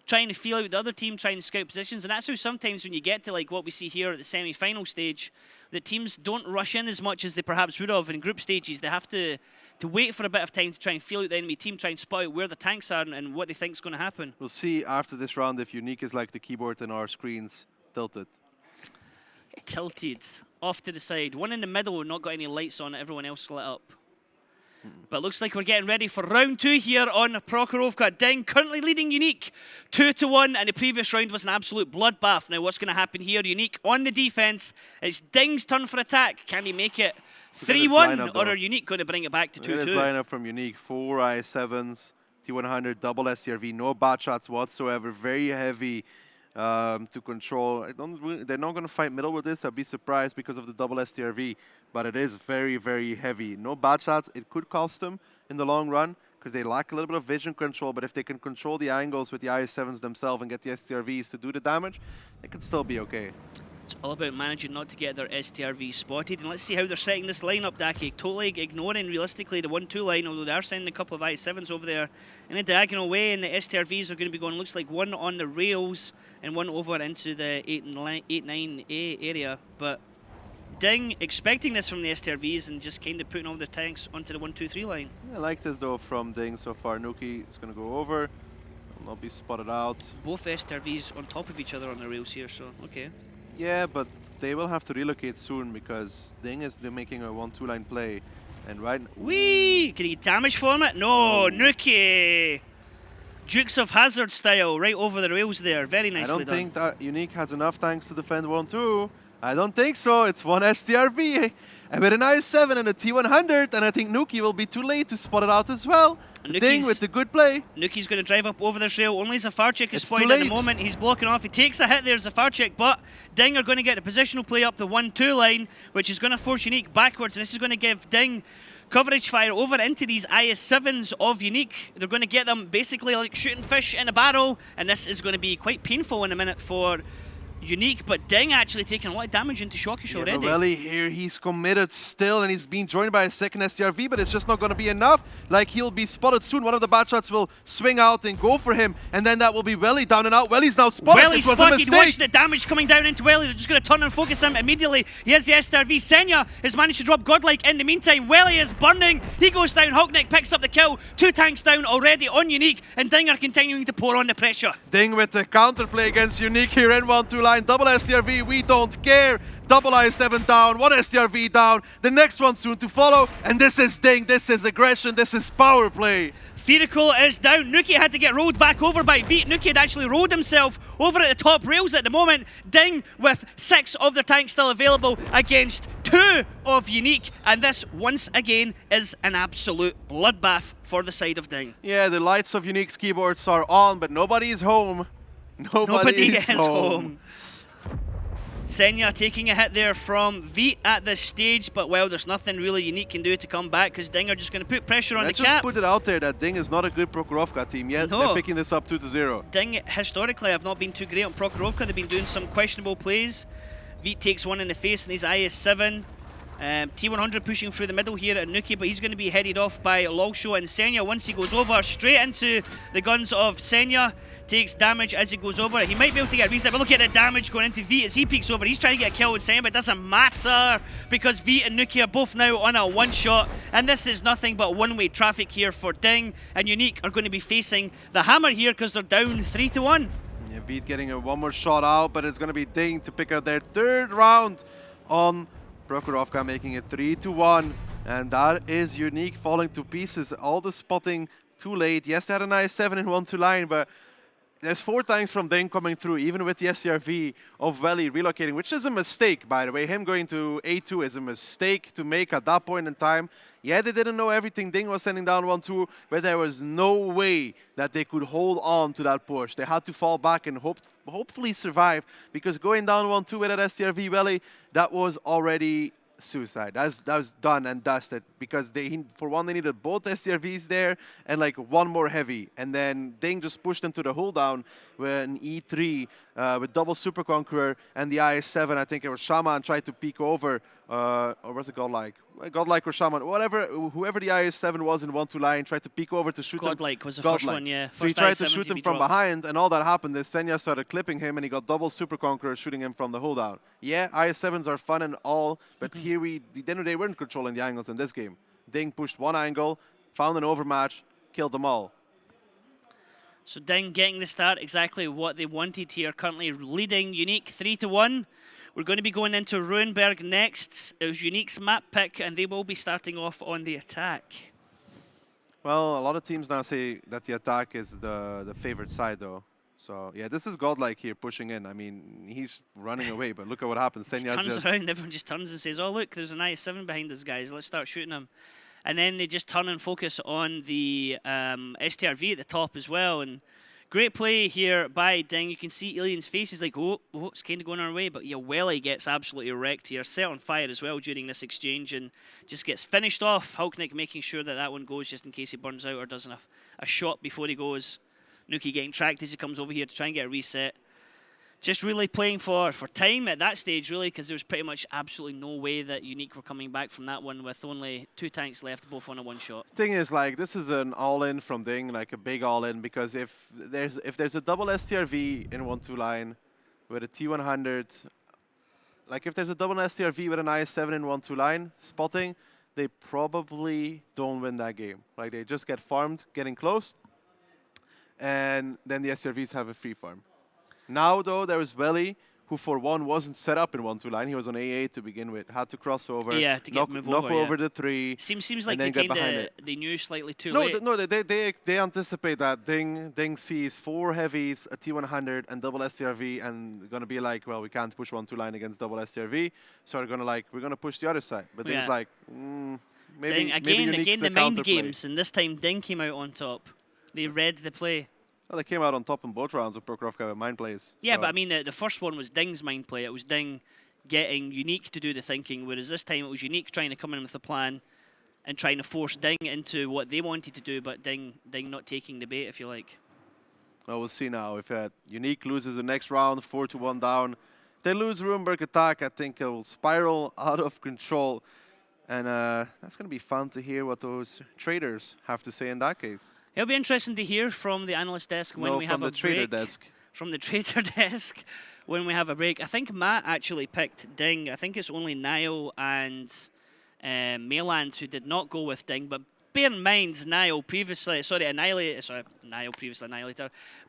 trying to feel out the other team, trying to scout positions, and that's how sometimes when you get to like what we see here at the semi-final stage, the teams don't rush in as much as they perhaps would have in group stages. They have to wait for a bit of time to try and feel out the enemy team, try and spot out where the tanks are and what they think is going to happen. We'll see after this round if Unique is like the keyboard in our screens, tilted. Tilted, off to the side. One in the middle, not got any lights on, everyone else lit up. But looks like we're getting ready for round 2 here on Prokhorovka. DiNG currently leading Unique 2-1, and the previous round was an absolute bloodbath. Now what's going to happen here? Unique on the defense. It's DiNG's turn for attack. Can he make it 3-1, or are Unique going to bring it back to 2-2? Look at this lineup from Unique. 4 IS-7s, T100, double STRV, no bot shots whatsoever. Very heavy to control. They're not going to fight middle with this. I'd be surprised because of the double STRV, but it is very, very heavy. No bad shots. It could cost them in the long run because they lack a little bit of vision control, but if they can control the angles with the IS-7s themselves and get the STRVs to do the damage, they could still be okay. It's all about managing not to get their STRV spotted. And let's see how they're setting this lineup, Daki. Totally ignoring, realistically, the 1-2 line, although they are sending a couple of IS-7s over there in a diagonal way, and the STRVs are going to be going, looks like one on the rails and one over into the 8-9A area. But DiNG expecting this from the STRVs and just kind of putting all their tanks onto the 1-2-3 line. I like this, though, from DiNG so far. Nuki is going to go over. Will not be spotted out. Both STRVs on top of each other on the rails here, so okay. Yeah, but they will have to relocate soon because DiNG is making a 1-2 line play. And right... Whee! Can he get damage from it? No, Nuki! Dukes of Hazzard style, right over the rails there. Very nicely done. done. I don't think that Unique has enough tanks to defend 1-2. I don't think so. It's one STRV. With an IS-7 and a T100, and I think Nuki will be too late to spot it out as well. DiNG with the good play. Nuki's going to drive up over this rail. Only Zafarchik is spotted at the moment. He's blocking off. He takes a hit there, Zafarchik, but DiNG are going to get the positional play up the 1-2 line, which is going to force Unique backwards, and this is going to give DiNG coverage fire over into these IS-7s of Unique. They're going to get them basically like shooting fish in a barrel, and this is going to be quite painful in a minute for Unique, but DiNG actually taking a lot of damage into Shockish already. Welly here, he's committed still, and he's being joined by a second STRV, but it's just not going to be enough. Like, he'll be spotted soon. One of the bad shots will swing out and go for him, and then that will be Welly down and out. Welly's now spotted. Welly's spotted. Watch the damage coming down into Welly. They're just going to turn and focus him immediately. He has the STRV. Senya has managed to drop Godlike in the meantime. Welly is burning. He goes down. Hulknick picks up the kill. 2 tanks down already on Unique, and DiNG are continuing to pour on the pressure. DiNG with the counterplay against Unique here in 1-2 line. Double STRV. We don't care. Double IS-7 down, 1 STRV down, the next one soon to follow, and this is DiNG, this is aggression, this is power play. Firacle is down. Nuki had to get rolled back over by Veet. Nuki had actually rolled himself over at the top rails at the moment. DiNG with 6 of their tanks still available against 2 of Unique, and this once again is an absolute bloodbath for the side of DiNG. Yeah, the lights of Unique's keyboards are on, but nobody is home. Nobody is home. Senya taking a hit there from Veet at this stage, but well, there's nothing really Unique can do to come back because DiNG are just going to put pressure on Let's the just cap. put it out there that DiNG is not a good Prokhorovka team yet. No. They're picking this up 2-0. DiNG historically have not been too great on Prokhorovka. They've been doing some questionable plays. Veet takes one in the face and he's IS-7. T100 pushing through the middle here at Nuki, but he's going to be headed off by Lolsho, and Senya, once he goes over, straight into the guns of Senya, takes damage as he goes over. He might be able to get a reset, but look at the damage going into Veet as he peeks over. He's trying to get a kill with Senya, but it doesn't matter because Veet and Nuki are both now on a one-shot, and this is nothing but one-way traffic here for DiNG, and Unique are going to be facing the hammer here because they're down 3-1. Yeah, Veet getting one more shot out, but it's going to be DiNG to pick up their third round on Prokhorovka, making it 3-1, and that is Unique falling to pieces. All the spotting too late. Yes, they had an IS-7 in 1-2 line, but there's 4 tanks from DiNG coming through, even with the SCRV of Welly relocating, which is a mistake, by the way. Him going to A2 is a mistake to make at that point in time. Yeah, they didn't know everything. DiNG was sending down 1-2, but there was no way that they could hold on to that push. They had to fall back and hopefully survive, because going down 1-2 with that SCRV Welly, that was already suicide. That was done and dusted, because for one, they needed both SCRVs there and like one more heavy, and then DiNG just pushed into the hold down with an E3 with double Super Conqueror and the IS-7. I think it was Shaman tried to peek over, or was it Godlike? Godlike or Shaman, whoever the IS-7 was in 1-2 line tried to peek over to shoot him. Godlike was the first one, yeah. So he tried to shoot him from behind, and all that happened is Senya started clipping him, and he got double Super Conqueror shooting him from the holdout. Yeah, IS-7s are fun and all, but here they weren't controlling the angles in this game. DiNG pushed one angle, found an overmatch, killed them all. So DiNG getting the start exactly what they wanted here, currently leading Unique 3-1. We're going to be going into Ruinberg next. It was Unique's map pick, and they will be starting off on the attack. Well, a lot of teams now say that the attack is the favorite side, though. So, yeah, this is Godlike here pushing in. I mean, he's running away, but look at what happens. Just turns around, everyone just turns and says, oh, look, there's an IS-7 behind us, guys. Let's start shooting him. And then they just turn and focus on the STRV at the top as well. And great play here by DiNG. You can see Alien's face. He's like, oh, it's kind of going our way. But yeah, Welly gets absolutely wrecked here. Set on fire as well during this exchange and just gets finished off. Hulknick making sure that that one goes just in case he burns out or does a shot before he goes. Nuki getting tracked as he comes over here to try and get a reset. Just really playing for time at that stage, really, because there was pretty much absolutely no way that Unique were coming back from that one with only 2 tanks left, both on a one-shot. Thing is, like, this is an all-in from DiNG, like a big all-in, because if there's a double STRV in 1-2 line with a T100, like if there's a double STRV with an IS-7 in 1-2 line, spotting, they probably don't win that game. Like, they just get farmed, getting close, and then the STRVs have a free farm. Now, though, there was Welly, who for one wasn't set up in 1-2 line. He was on A8 to begin with. Had to cross over, yeah, to move over the 3. Seems like they knew slightly too late. No, they anticipate that DiNG sees 4 heavies, a T100, and double STRV, and gonna be like, well, we can't push 1-2 line against double STRV, so we're gonna push the other side. But DiNG's like, maybe again the mind games, and this time DiNG came out on top. They read the play. Well, they came out on top in both rounds with Prokhorovka with mind plays. Yeah, so. but I mean, the first one was DiNG's mind play. It was DiNG getting Unique to do the thinking, whereas this time it was Unique trying to come in with a plan and trying to force DiNG into what they wanted to do, but DiNG not taking the bait, if you like. Well, we'll see now. If Unique loses the next round, 4-1 down, they lose Ruinberg attack, I think it will spiral out of control. And that's going to be fun to hear what those traders have to say in that case. It'll be interesting to hear from the analyst desk when we have a break. From the trader desk. From the trader desk when we have a break. I think Matt actually picked DiNG. I think it's only Niall and Mayland who did not go with DiNG. But bear in mind, Niall previously Annihilator.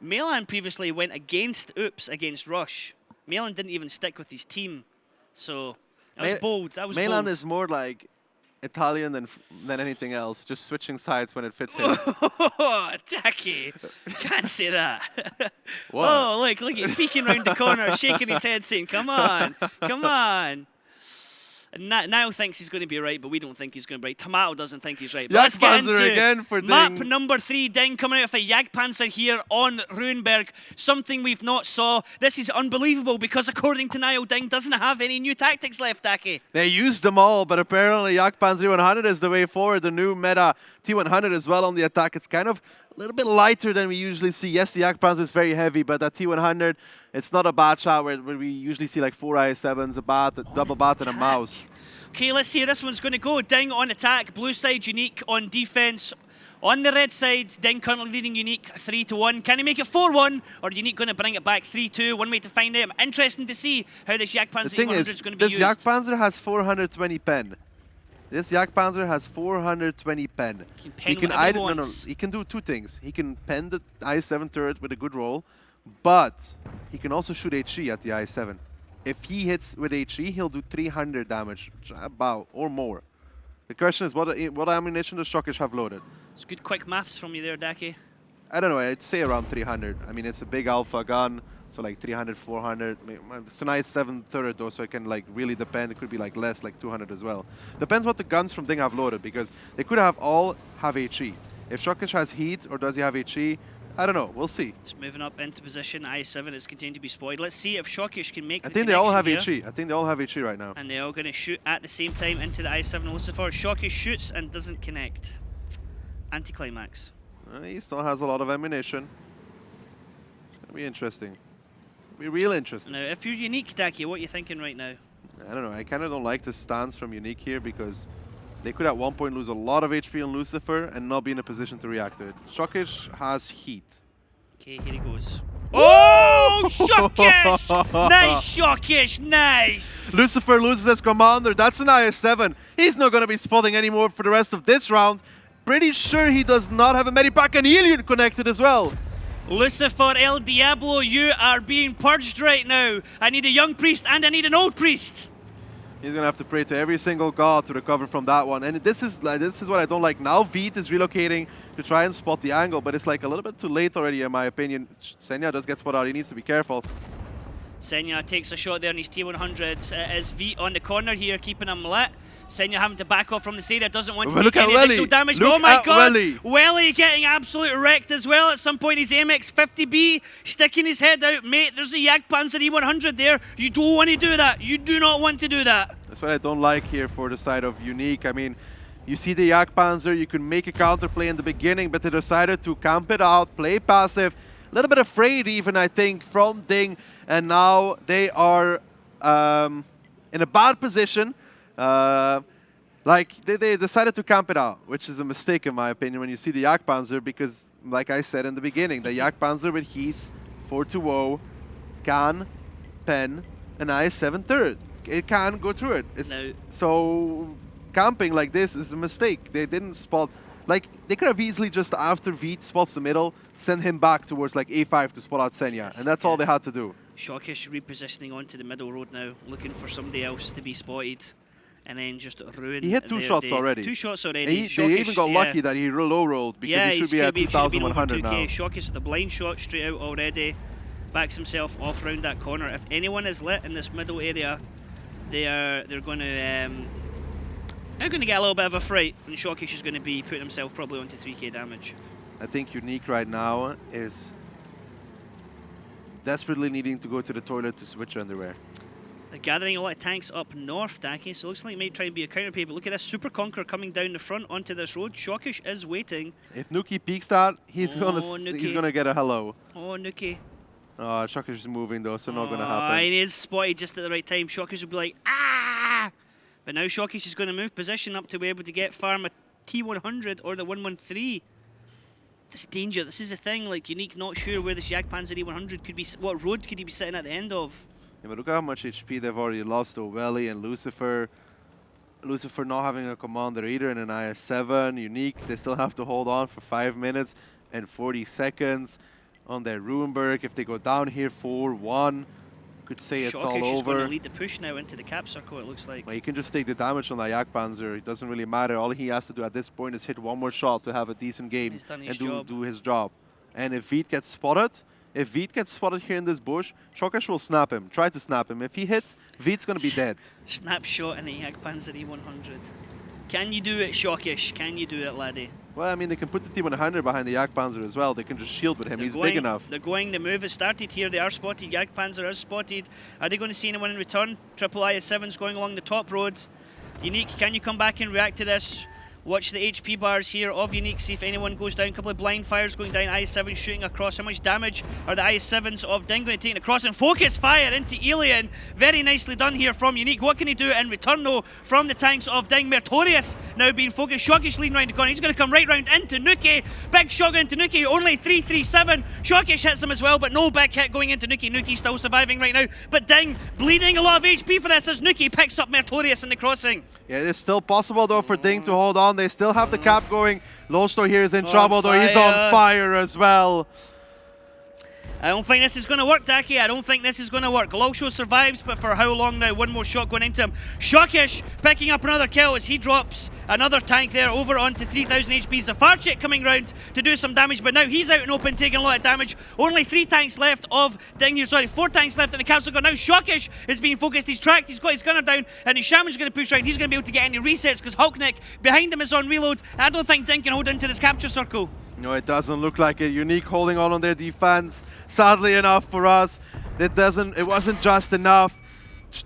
Mayland previously went against Rush. Mayland didn't even stick with his team. So that was bold. That was Mayland bold. is more like Italian than anything else, just switching sides when it fits him. Oh, tacky. Can't say that. What? Oh, look, he's peeking around the corner, shaking his head, saying, come on, come on. Niall thinks he's going to be right, but we don't think he's going to be right. Tomato doesn't think he's right. But let's get Jagdpanzer into again for map DiNG. number 3. DiNG coming out of a Jagdpanzer here on Runeberg. Something we've not saw. This is unbelievable because according to Niall, DiNG doesn't have any new tactics left, Aki. They used them all, but apparently Jagdpanzer 100 is the way forward. The new meta T100 as well on the attack. It's kind of a little bit lighter than we usually see. Yes, the Jagdpanzer is very heavy, but that T100, it's not a bad shot where we usually see like 4 IS-7s, a bat, a double bat, and a mouse. Okay, let's see how this one's going to go. DiNG on attack, blue side Unique on defense. On the red side, DiNG currently leading Unique 3-1. Can he make it 4-1, or Unique going to bring it back 3-2? One way to find out. Interesting to see how this Jagdpanzer 100 is going to be this used. Jagdpanzer has 420 pen. This Jagdpanzer has 420 pen. He can pen he can do 2 things. He can pen the IS-7 turret with a good roll, but he can also shoot HE at the IS-7. If he hits with HE, he'll do 300 damage, about, or more. The question is, what ammunition does Shokish have loaded? It's good quick maths from you there, Daki. I don't know, I'd say around 300. I mean, it's a big alpha gun, so like 300, 400. It's an IS-7 turret though, so it can like really depend. It could be like less, like 200 as well. Depends what the guns from DiNG have loaded, because they could have all have HE. If Shokish has heat, or does he have HE? I don't know. We'll see. It's moving up into position. IS-7 is continuing to be spoiled. Let's see if Shokish can make the I think they all have here. HE. I think they all have HE right now. And they're all going to shoot at the same time into the IS-7 Lucifer. Shokish shoots and doesn't connect. Anticlimax. He still has a lot of ammunition. It's going to be interesting. It'll be real interesting. Now, if you're Unique, Daki, what are you thinking right now? I don't know. I kind of don't like the stance from Unique here, because they could at one point lose a lot of HP on Lucifer and not be in a position to react to it. Shokish has heat. Okay, here he goes. Oh, Shokish! Nice, Shokish, nice! Lucifer loses his commander. That's an IS-7. He's not going to be spotting anymore for the rest of this round. Pretty sure he does not have a Medipack and Alien connected as well. Lucifer El Diablo, you are being purged right now. I need a young priest and I need an old priest. He's going to have to pray to every single god to recover from that one. And this is what I don't like. Now Veet is relocating to try and spot the angle, but it's like a little bit too late already in my opinion. Senya does get spotted out. He needs to be careful. Senya takes a shot there on his T100s. Is Veet on the corner here, keeping him lit. Senya having to back off from the side. Doesn't want to take any additional damage. Oh my god! Welly getting absolute wrecked as well. At some point, his AMX-50B sticking his head out. Mate, there's a Jagdpanzer E100 there. You don't want to do that. You do not want to do that. That's what I don't like here for the side of Unique. I mean, you see the Jagdpanzer, you can make a counterplay in the beginning, but they decided to camp it out, play passive. A little bit afraid even, I think, from DiNG. And now they are in a bad position. Like they decided to camp it out, which is a mistake in my opinion when you see the Jagdpanzer, because like I said in the beginning, the Jagdpanzer with heat 4-0 can pen an IS-7 turret. It can go through it. So camping like this is a mistake. They didn't spot, like they could have easily just after Veet spots the middle, send him back towards like A5 to spot out Senya, and that's all they had to do. Shokish repositioning onto the middle road now, looking for somebody else to be spotted, and then just ruin. He hit 2 shots already. 2 shots already. They even got lucky that he low rolled, because he should be at 2,100 now. Shokish with the blind shot straight out already, backs himself off round that corner. If anyone is lit in this middle area, they're going to get a little bit of a fright, and Shokish is going to be putting himself probably onto 3k damage. I think Unique right now is desperately needing to go to the toilet to switch underwear. They're gathering a lot of tanks up north, Daki, so it looks like it might try and be a counter play, but look at this Super Conqueror coming down the front onto this road. Shokish is waiting. If Nuki peeks that, he's gonna get a hello. Oh, Nuki. Oh, Shokish is moving though, so not gonna happen. He is spotted just at the right time. Shokish will be like, ah! But now Shokish is going to move position up to be able to get farm a T100 or the 113. This danger, this is the thing, like Unique not sure where this Jagdpanzer E100 could be, what road could he be sitting at the end of? Yeah, but look how much HP they've already lost to Welly and Lucifer. Lucifer not having a commander either in an IS-7. Unique, they still have to hold on for 5 minutes and 40 seconds on their Runeberg. If they go down here 4-1, could say it's all over. Shokish is going to lead the push now into the cap circle, it looks like. Well, you can just take the damage on that Jagdpanzer. It doesn't really matter. All he has to do at this point is hit one more shot to have a decent game and do his job. And if Veet gets spotted, if Veet gets spotted here in this bush, Shokesh will snap him, try to snap him. If he hits, Veet's going to be dead. Snapshot in the Jagdpanzer E100. Can you do it, Shokesh? Can you do it, laddie? Well, I mean, they can put the T100 behind the Jagdpanzer as well. They can just shield with him. He's big enough. They're going. The move has started here. They are spotted. Jagdpanzer is spotted. Are they going to see anyone in return? Triple IS-7s going along the top roads. Unique, can you come back and react to this? Watch the HP bars here of Unique, see if anyone goes down. A couple of blind fires going down. IS-7 shooting across. How much damage are the IS-7s of DiNG going to take across? And focus fire into Alien. Very nicely done here from Unique. What can he do in return, though, from the tanks of DiNG? Mertorius now being focused. Shokesh leading round the corner. He's going to come right round into Nuki. Big shot into Nuki. Only 337. Shokesh hits him as well, but no big hit going into Nuki. Nuki still surviving right now. But DiNG bleeding a lot of HP for this as Nuki picks up Mertorius in the crossing. Yeah, it is still possible, though, for DiNG to hold on. They still have the cap going. Losto here is in trouble, though. He's on fire as well. I don't think this is going to work, Daki. I don't think this is going to work. Lulsho survives, but for how long now? One more shot going into him. Shokesh picking up another kill as he drops another tank there over onto 3000 HP. Zafarchik coming round to do some damage, but now he's out and open, taking a lot of damage. Only 3 tanks left of DiNG here. Sorry, 4 tanks left in the capsule gun. Now Shokesh is being focused. He's tracked. He's got his gunner down, and his Shaman's going to push around. He's going to be able to get any resets because Hulknik behind him is on reload. I don't think DiNG can hold into this capture circle. No, it doesn't look like it. Unique holding on their defense. Sadly enough for us, it wasn't just enough.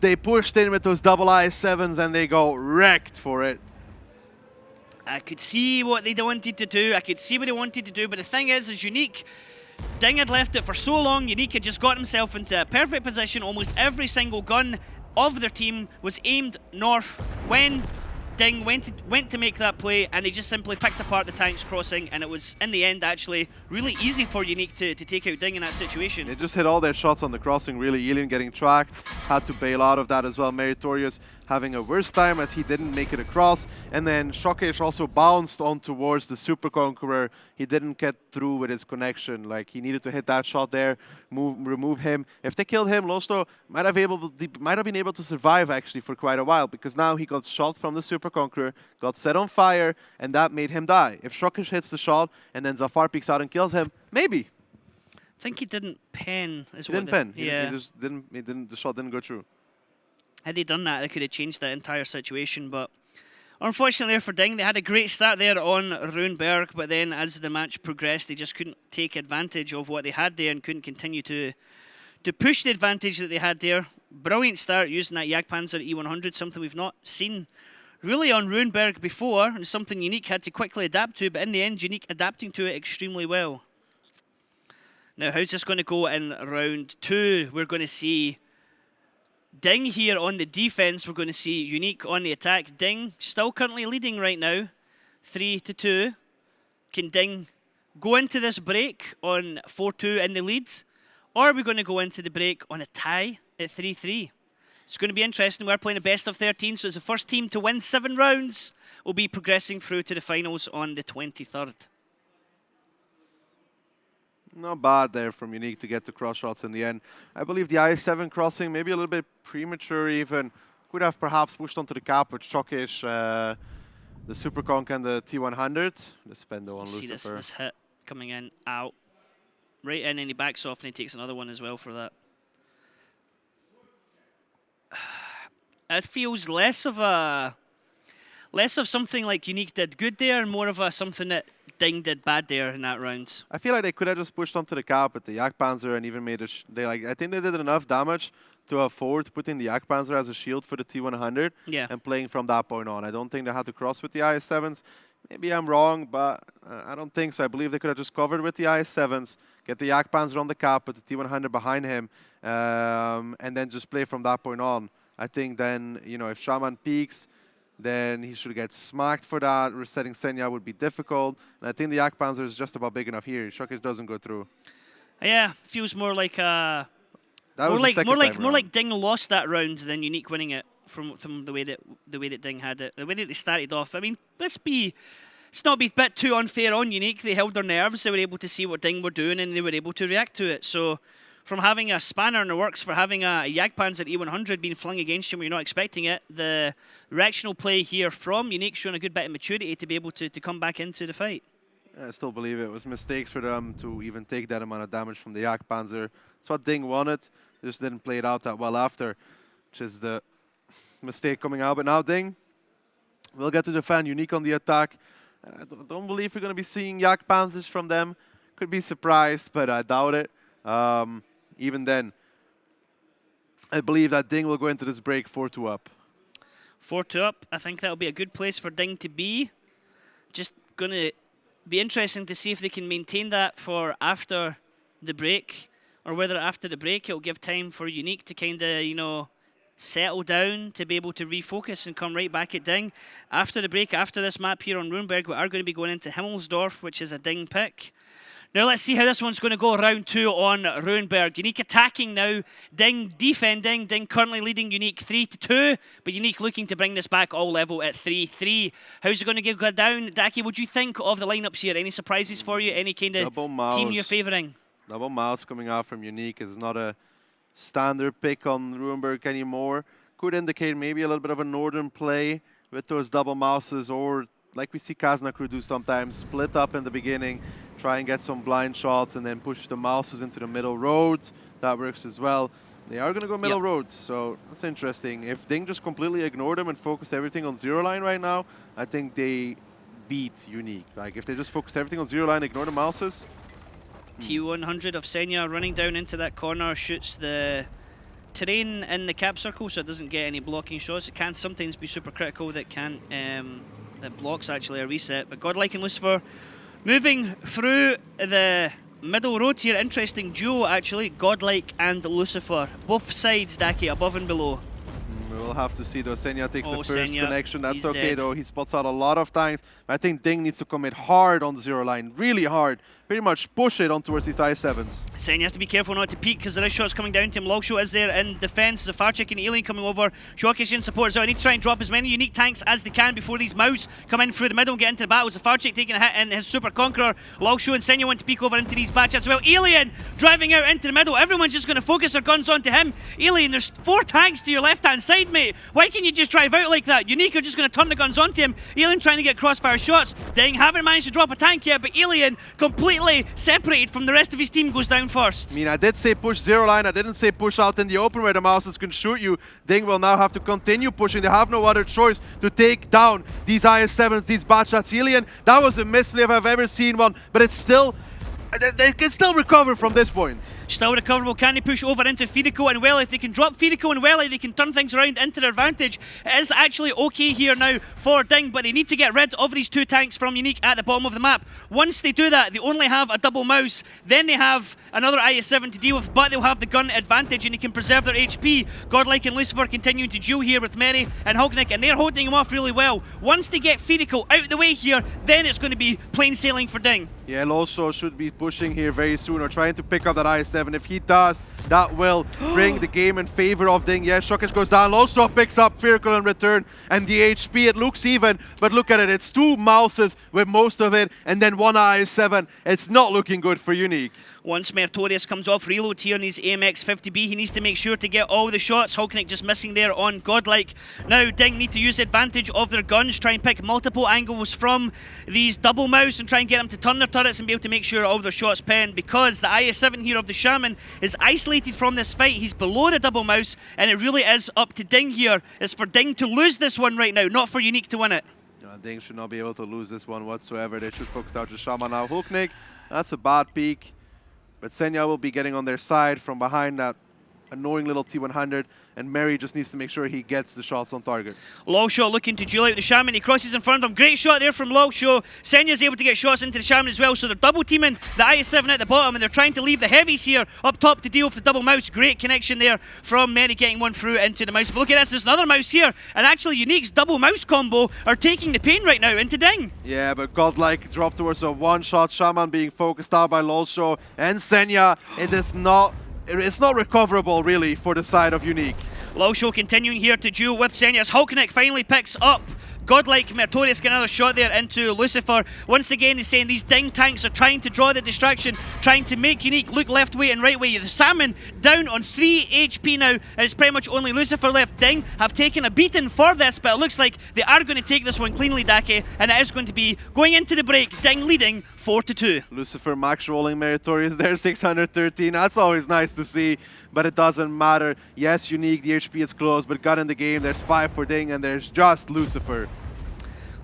They pushed in with those double IS-7s and they go wrecked for it. I could see what they wanted to do. I could see what they wanted to do, but the thing is Unique, DiNG had left it for so long. Unique had just got himself into a perfect position. Almost every single gun of their team was aimed north when DiNG went to make that play, and they just simply picked apart the tanks crossing, and it was, in the end, actually really easy for Unique to take out DiNG in that situation. They just hit all their shots on the crossing, really. Alien getting tracked, had to bail out of that as well. Meritorious having a worse time as he didn't make it across. And then Shokesh also bounced on towards the Super Conqueror. He didn't get through with his connection. Like, he needed to hit that shot there, remove him. If they killed him, Losto might have been able to survive actually for quite a while, because now he got shot from the Super Conqueror, got set on fire, and that made him die. If Shokesh hits the shot and then Zafar peeks out and kills him, maybe. I think he didn't pen. He didn't pen. Yeah. He just didn't. The shot didn't go through. Had they done that, they could have changed that entire situation, but unfortunately for DiNG, they had a great start there on Runeberg, but then as the match progressed, they just couldn't take advantage of what they had there and couldn't continue to push the advantage that they had there. Brilliant start using that Jagdpanzer E100, something we've not seen really on Runeberg before, and something Unique had to quickly adapt to, but in the end, Unique adapting to it extremely well. Now, how's this going to go in round 2? We're going to see DiNG here on the defense. We're going to see Unique on the attack. DiNG still currently leading right now, 3-2. Can DiNG go into this break on 4-2 in the lead? Or are we going to go into the break on a tie at 3-3? It's going to be interesting. We're playing a best of 13, so as the first team to win 7 rounds will be progressing through to the finals on the 23rd. Not bad there from Unique to get the cross shots in the end. I believe the IS-7 crossing, maybe a little bit premature even, could have perhaps pushed onto the cap with Shokesh, the Super Conk and the T100. The Spendo on See Lucifer. this hit coming in, out. Right in, and he backs off, and he takes another one as well for that. It feels less of something like Unique did good there, and more of something that DiNG did bad there in that round. I feel like they could have just pushed onto the cap with the Jagdpanzer and even made I think they did enough damage to afford putting the Jagdpanzer as a shield for the T100 and playing from that point on. I don't think they had to cross with the IS-7s. Maybe I'm wrong, but I don't think so. I believe they could have just covered with the IS-7s, get the Jagdpanzer on the cap with the T100 behind him, and then just play from that point on. I think then, you know, if Shaman peaks, then he should get smacked for that. Resetting Senya would be difficult. And I think the Jagdpanzer is just about big enough here. Shokesh doesn't go through. Yeah, feels more like more like DiNG lost that round than Unique winning it from the way that DiNG had it. The way that they started off. I mean, let's not be a bit too unfair on Unique. They held their nerves. They were able to see what DiNG were doing, and they were able to react to it. So, from having a spanner in the works, for having a Jagdpanzer E100 being flung against you when you're not expecting it, the reactional play here from Unique showing a good bit of maturity to be able to come back into the fight. I still believe it was mistakes for them to even take that amount of damage from the Jagdpanzer. It's what DiNG wanted, just didn't play it out that well after, which is the mistake coming out. But now DiNG will get to defend, Unique on the attack. I don't believe we're going to be seeing Jagdpanzers from them. Could be surprised, but I doubt it. Even then, I believe that DiNG will go into this break 4-2 up. 4-2 up. I think that'll be a good place for DiNG to be. Just going to be interesting to see if they can maintain that for after the break, or whether after the break it'll give time for Unique to kind of, you know, settle down to be able to refocus and come right back at DiNG. After the break, after this map here on Runeberg, we are going to be going into Himmelsdorf, which is a DiNG pick. Now let's see how this one's going to go. Round 2 on Runeberg. Unique attacking now, DiNG defending. DiNG currently leading Unique 3-2, but Unique looking to bring this back all level at 3-3. How's it going to go down? Daki, what do you think of the lineups here? Any surprises for you? Any kind of team you're favouring? Double mouse coming out from Unique is not a standard pick on Runeberg anymore. Could indicate maybe a little bit of a northern play with those double mouses, or like we see Kazna crew do sometimes, split up in the beginning, try and get some blind shots and then push the mouses into the middle road. That works as well. They are going to go middle road, so that's interesting. If DiNG just completely ignore them and focus everything on zero line right now, I think they beat Unique. Like if they just focus everything on zero line, ignore the mouses. T100 of Senya running down into that corner, shoots the terrain in the cap circle so it doesn't get any blocking shots. It can sometimes be super critical that can that blocks actually a reset. But Godlike and Lucifer moving through the middle road here. Interesting duo actually, Godlike and Lucifer. Both sides, Daki, above and below. We'll have to see though. Senya takes the first Senya, connection. That's okay dead. though. He spots out a lot of times. I think DiNG needs to commit hard on the zero line. Really hard. Pretty much push it on towards these I7s. Senya has to be careful not to peek because there is shots coming down to him. Logshow is there in defence. There's a Farchik and Alien coming over. Shockish in support as well. I need to try and drop as many Unique tanks as they can before these Mouse come in through the middle and get into the battles. The Farchik taking a hit in his Super Conqueror. Logshow and Senya want to peek over into these batches as well. Alien driving out into the middle. Everyone's just going to focus their guns onto him. Alien, there's 4 tanks to your left-hand side, mate. Why can you just drive out like that? Unique are just going to turn the guns onto him. Alien trying to get crossfire shots. DiNG haven't managed to drop a tank yet, but Alien completely separated from the rest of his team, goes down first. I mean, I did say push zero line. I didn't say push out in the open where the mouses can shoot you. DiNG will now have to continue pushing. They have no other choice to take down these IS-7s, these bad shots. Alien, that was a misplay if I've ever seen one, but it's still, they can still recover from this point. Still recoverable. Can they push over into Fideko and Welly? If they can drop Fideko and Welly, they can turn things around into their advantage. It is actually okay here now for DiNG, but they need to get rid of these 2 tanks from Unique at the bottom of the map. Once they do that, they only have a double mouse. Then they have another IS-7 to deal with, but they'll have the gun advantage and they can preserve their HP. Godlike and Lucifer continuing to duel here with Mary and Hognick, and they're holding him off really well. Once they get Fideko out of the way here, then it's going to be plain sailing for DiNG. Yeah, Loso should be pushing here very soon or trying to pick up that IS-7. If he does, that will bring the game in favor of DiNG. Yeah, Shockish goes down. Loso picks up Firkle in return, and the HP, it looks even, but look at it. It's 2 mouses with most of it, and then 1 IS-7. It's not looking good for Unique. Once Mertorius comes off reload here on his AMX 50B, he needs to make sure to get all the shots. Hulknick just missing there on Godlike. Now DiNG need to use advantage of their guns, try and pick multiple angles from these double mouse and try and get them to turn their turrets and be able to make sure all their shots pen, because the IS-7 here of the Shaman is isolated from this fight. He's below the double mouse, and it really is up to DiNG here. It's for DiNG to lose this one right now, not for Unique to win it. DiNG should not be able to lose this one whatsoever. They should focus out the Shaman now. Hulknick, that's a bad peek. But Senya will be getting on their side from behind that annoying little T100, and Mary just needs to make sure he gets the shots on target. Logshaw looking to duel out the Shaman. He crosses in front of him. Great shot there from Logshaw. Senya's able to get shots into the Shaman as well, so they're double teaming the IS-7 at the bottom, and they're trying to leave the heavies here up top to deal with the double mouse. Great connection there from Mary getting one through into the mouse. But look at this, there's another mouse here, and actually Unique's double mouse combo are taking the pain right now into DiNG. Yeah, but Godlike dropped towards a one-shot. Shaman being focused out by Logshaw and Senya. It's not recoverable, really, for the side of Unique. Logshaw continuing here to duel with Senya as Hulknick finally picks up Godlike. Mertorius get another shot there into Lucifer. Once again, he's saying these DiNG tanks are trying to draw the distraction, trying to make Unique look left way and right way. The Salmon down on 3 HP now, and it's pretty much only Lucifer left. DiNG have taken a beating for this, but it looks like they are going to take this one cleanly, Dake, and it is going to be going into the break, DiNG leading 4-2. Lucifer max rolling Meritorious there, 613. That's always nice to see, but it doesn't matter. Yes, Unique, the HP is close, but got in the game. There's 5 for DiNG, and there's just Lucifer.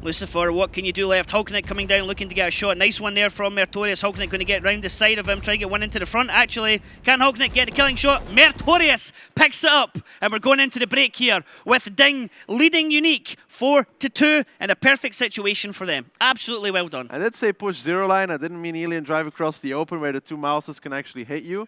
Lucifer, what can you do left? Hulknick coming down, looking to get a shot. Nice one there from Meritorious. Hulknick going to get round the side of him, try to get one into the front. Actually, can Hulknick get the killing shot? Meritorious picks it up, and we're going into the break here with DiNG leading Unique 4-2 and a perfect situation for them. Absolutely well done. I did say push zero line. I didn't mean alien drive across the open where the 2 mouses can actually hit you.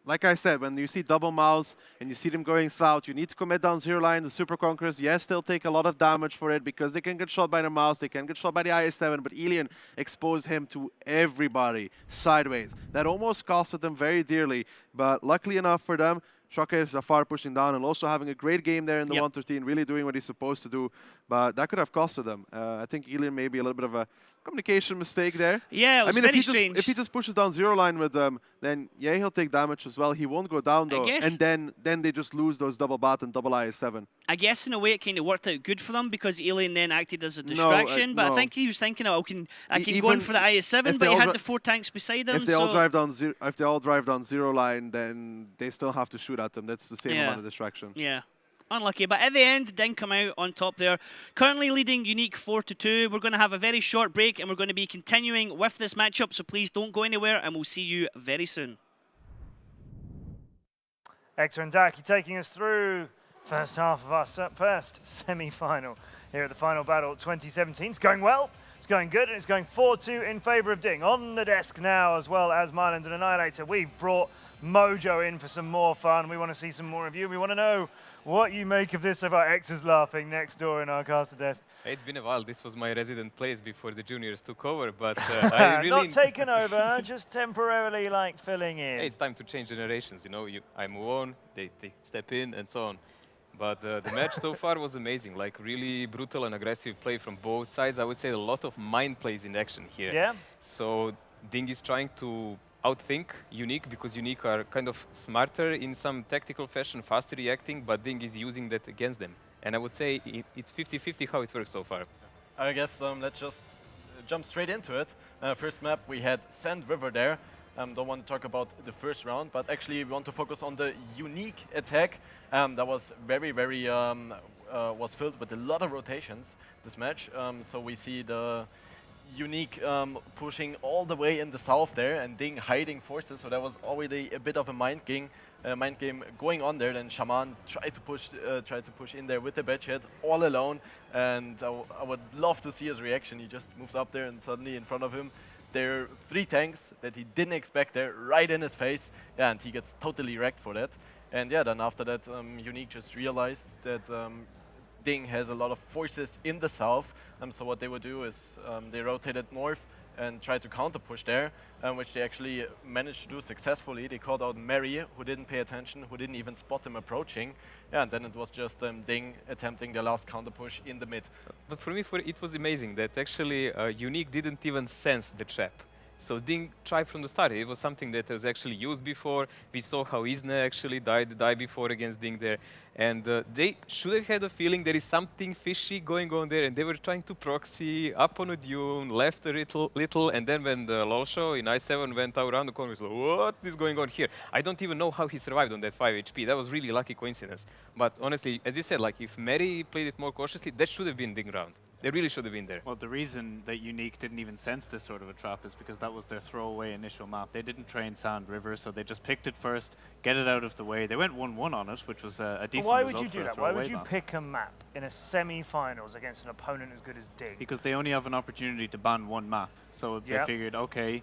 Like I said, when you see double mouse and you see them going south, you need to commit down zero line. The Super Conquerors, yes, they'll take a lot of damage for it because they can get shot by the mouse, they can get shot by the IS-7, but Alien exposed him to everybody sideways. That almost costed them very dearly, but luckily enough for them, Shocker Jafar pushing down and also having a great game there in the 113, really doing what he's supposed to do, but that could have costed them. I think Alien may be a little bit of a communication mistake there. Yeah, it was very strange. If he just pushes down zero line with them, then yeah, he'll take damage as well. He won't go down though, and then they just lose those double bat and double IS-7. I guess in a way it kind of worked out good for them because Alien then acted as a distraction. But I think he was thinking, oh, I can go in for the IS-7, but he had the 4 tanks beside him. If they all drive down zero line, then they still have to shoot at them. That's the same amount of distraction. Yeah. Unlucky, but at the end, DiNG come out on top there. Currently leading Unique 4-2. We're going to have a very short break, and we're going to be continuing with this matchup, so please don't go anywhere, and we'll see you very soon. Hector and Daki taking us through first half of our first semi-final here at the Final Battle 2017. It's going well, it's going good, and it's going 4-2 in favor of DiNG. On the desk now, as well as Myland and Annihilator, we've brought Mojo in for some more fun. We want to see some more of you. We want to know what you make of this. So far, X is laughing next door in our caster desk. It's been a while. This was my resident place before the juniors took over, but I really... Not taken over, just temporarily like filling in. Hey, it's time to change generations, you know. I move on, they step in, and so on. But the match so far was amazing, like really brutal and aggressive play from both sides. I would say a lot of mind plays in action here. Yeah. So DiNG is trying to outthink Unique because Unique are kind of smarter in some tactical fashion, faster reacting, but DiNG is using that against them. And I would say it's 50-50 how it works so far. I guess let's just jump straight into it. First map, we had Sand River there. Don't want to talk about the first round, but actually we want to focus on the Unique attack. That was very was filled with a lot of rotations, this match. So we see the Unique pushing all the way in the south there, and DiNG hiding forces. So that was already a bit of a mind game going on there. Then Shaman tried to push in there with the Bedhead all alone, and I would love to see his reaction. He just moves up there, and suddenly in front of him there are 3 tanks that he didn't expect there, right in his face, and he gets totally wrecked for that. And yeah, then after that, Unique just realized that DiNG has a lot of forces in the south, so what they would do is they rotated north and tried to counter push there, which they actually managed to do successfully. They called out Mary, who didn't pay attention, who didn't even spot him approaching. Yeah, and then it was just DiNG attempting their last counter push in the mid. But for me, it was amazing that actually Unique didn't even sense the trap. So DiNG tried from the start. It was something that was actually used before. We saw how Isna actually died before against DiNG there. And they should have had a feeling there is something fishy going on there. And they were trying to proxy up on a dune, left a little. And then when the Lolsho in I7 went out around the corner, we like, what is going on here? I don't even know how he survived on that 5 HP. That was really lucky coincidence. But honestly, as you said, like if Mary played it more cautiously, that should have been DiNG round. They really should have been there. Well, the reason that Unique didn't even sense this sort of a trap is because that was their throwaway initial map. They didn't train Sand River, so they just picked it first, get it out of the way. They went 1-1 on it, which was a decent result. Why would you do that? Why would you pick a map in a semi-finals against an opponent as good as DiNG? Because they only have an opportunity to ban 1 map. So they figured, okay,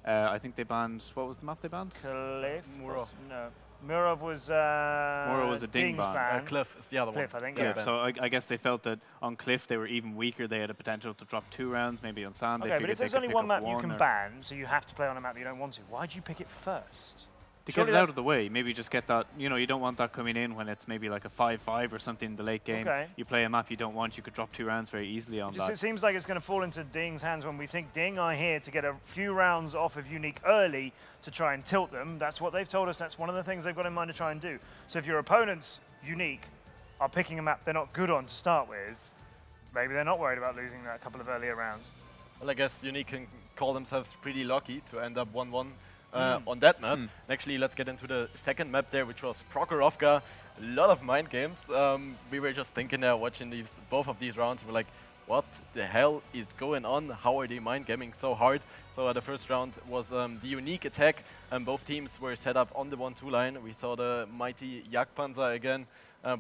I think they banned, what was the map they banned? Cliff? Murov. No. Murov was a DiNG ban. Cliff is the other Cliff, one. I think. Yeah. So I guess they felt that on Cliff they were even weaker. They had a potential to drop 2 rounds, maybe on Sand. Okay, but if there's only one map you can ban, so you have to play on a map that you don't want to, why'd you pick it first? To get it out of the way, maybe just get that, you know, you don't want that coming in when it's maybe like a 5-5 or something in the late game. Okay. You play a map you don't want, you could drop 2 rounds very easily on that. It seems like it's going to fall into DiNG's hands when we think DiNG are here to get a few rounds off of Unique early to try and tilt them. That's what they've told us. That's one of the things they've got in mind to try and do. So if your opponents, Unique, are picking a map they're not good on to start with, maybe they're not worried about losing a couple of earlier rounds. Well, I guess Unique can call themselves pretty lucky to end up 1-1 on that map. Actually, let's get into the second map there, which was Prokhorovka. A lot of mind games. We were just thinking there, watching both of these rounds. We're like, what the hell is going on? How are they mind gaming so hard? So the first round was the Unique attack, and both teams were set up on the 1-2 line. We saw the mighty Jagdpanzer again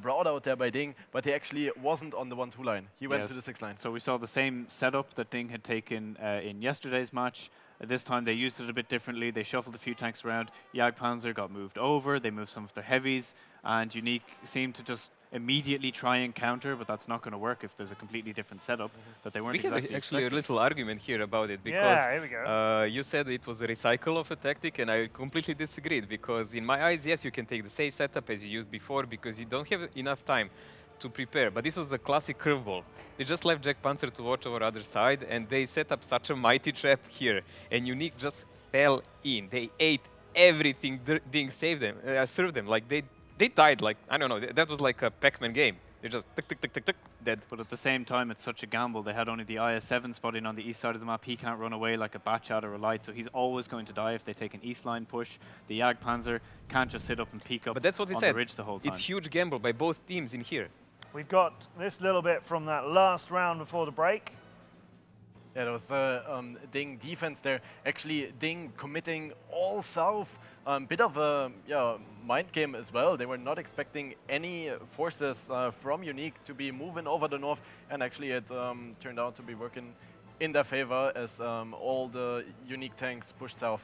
brought out there by DiNG, but he actually wasn't on the 1-2 line. He went to the 6 line. So we saw the same setup that DiNG had taken in yesterday's match. This time they used it a bit differently. They shuffled a few tanks around. Jagdpanzer got moved over. They moved some of their heavies, and Unique seemed to just immediately try and counter, but that's not going to work if there's a completely different setup that they weren't We exactly had actually expecting. a little argument here about it because Yeah, here we go. you said it was a recycle of a tactic, and I completely disagreed because in my eyes, yes, you can take the same setup as you used before because you don't have enough time to prepare. But this was a classic curveball. They just left Jagdpanzer to watch over other side, and they set up such a mighty trap here, and Unique just fell in. They ate everything. DiNG saved them, served them. Like they died. Like I don't know. That was like a Pac-Man game. They just tick tick tick tick tick dead. But at the same time, it's such a gamble. They had only the IS-7 spotting on the east side of the map. He can't run away like a Batchat or a Light, so he's always going to die if they take an east line push. The Jagdpanzer can't just sit up and peek up But that's what we on said. the ridge the whole time. It's huge gamble by both teams in here. We've got this little bit from that last round before the break. Yeah, that was the DiNG defense there. Actually, DiNG committing all south. Bit of a mind game as well. They were not expecting any forces from Unique to be moving over the north, and actually it turned out to be working in their favor as all the Unique tanks pushed south.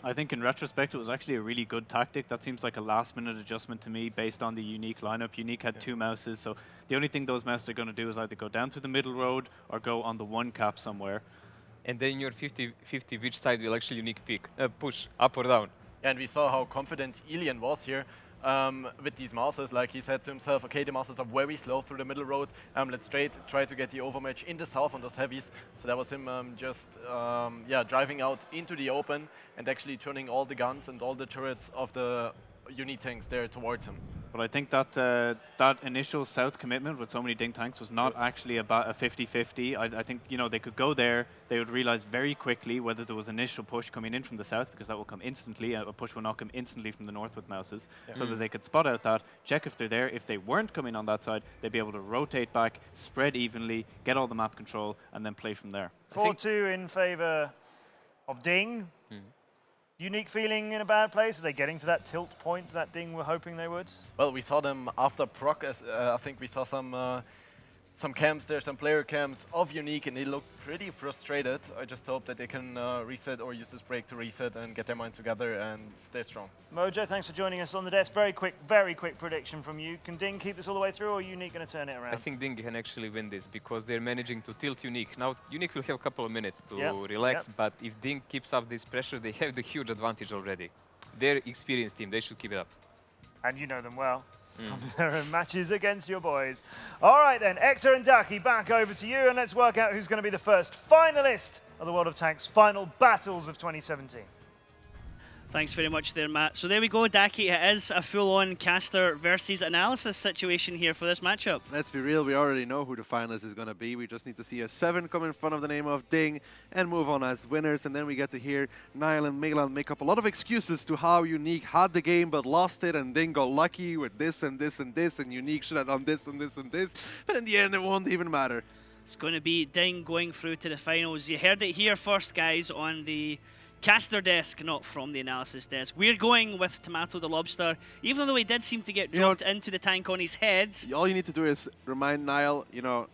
I think in retrospect, it was actually a really good tactic. That seems like a last-minute adjustment to me based on the Unique lineup. Unique had 2 mouses, so the only thing those mouses are going to do is either go down through the middle road or go on the 1 cap somewhere. And then you're 50-50 which side will actually Unique pick, push, up or down. And we saw how confident Ilian was here with these mouses. Like he said to himself, okay, the mouses are very slow through the middle road. Let's try to get the overmatch in the south on those heavies. So that was him just driving out into the open and actually turning all the guns and all the turrets of the Unique tanks there towards him. But I think that that initial south commitment with so many DiNG tanks was not actually about a 50-50. I think they could go there. They would realize very quickly whether there was an initial push coming in from the south, because that will come instantly. A push will not come instantly from the north with mouses, so that they could spot out that, check if they're there. If they weren't coming on that side, they'd be able to rotate back, spread evenly, get all the map control, and then play from there. 4-2 in favor of DiNG. Unique feeling in a bad place? Are they getting to that tilt point that DiNG were hoping they would? Well, we saw them after proc. I think we saw some camps there, some player camps of Unique, and they look pretty frustrated. I just hope that they can reset or use this break to reset and get their minds together and stay strong. Mojo, thanks for joining us on the desk. Very quick prediction from you. Can DiNG keep this all the way through, or are Unique going to turn it around? I think DiNG can actually win this because they're managing to tilt Unique. Now, Unique will have a couple of minutes to relax, but if DiNG keeps up this pressure, they have the huge advantage already. They're experienced team, they should keep it up. And you know them well. There are matches against your boys. All right then, Hector and Daki, back over to you, and let's work out who's going to be the first finalist of the World of Tanks Final Battles of 2017. Thanks very much there, Matt. So there we go, Daki. It is a full-on caster versus analysis situation here for this matchup. Let's be real, we already know who the finalist is going to be. We just need to see a 7 come in front of the name of DiNG and move on as winners. And then we get to hear Niall and Milan make up a lot of excuses to how Unique had the game but lost it, and DiNG got lucky with this and this and this, and Unique should have done this and this and this. But in the end, it won't even matter. It's going to be DiNG going through to the finals. You heard it here first, guys, on the caster desk, not from the analysis desk. We're going with Tomato the Lobster, even though he did seem to get dropped into the tank on his head. All you need to do is remind Niall,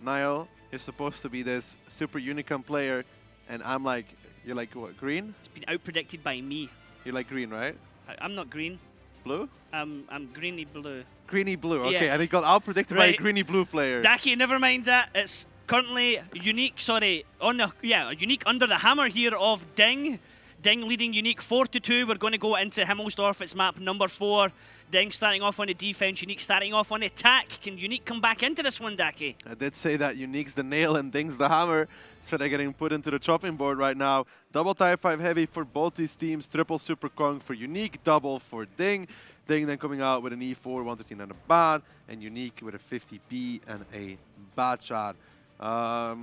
Niall is supposed to be this super unicorn player, and I'm like, you're like, what, green? It's been out-predicted by me. You're like green, right? I'm not green. Blue? I'm greeny blue. Greeny blue, okay, Yes. and he got out-predicted by a greeny blue player. Daki, never mind that. It's currently Unique, Unique under the hammer here of DiNG. DiNG leading Unique 4-2. We're going to go into Himmelsdorf. It's map number 4. DiNG starting off on the defense. Unique starting off on the attack. Can Unique come back into this one, Daki? I did say that Unique's the nail and DiNG's the hammer, so they're getting put into the chopping board right now. Double Type 5 heavy for both these teams. Triple Super Kong for Unique, double for DiNG. DiNG then coming out with an E4, 113 and a bad, and Unique with a 50B and a bad shot. I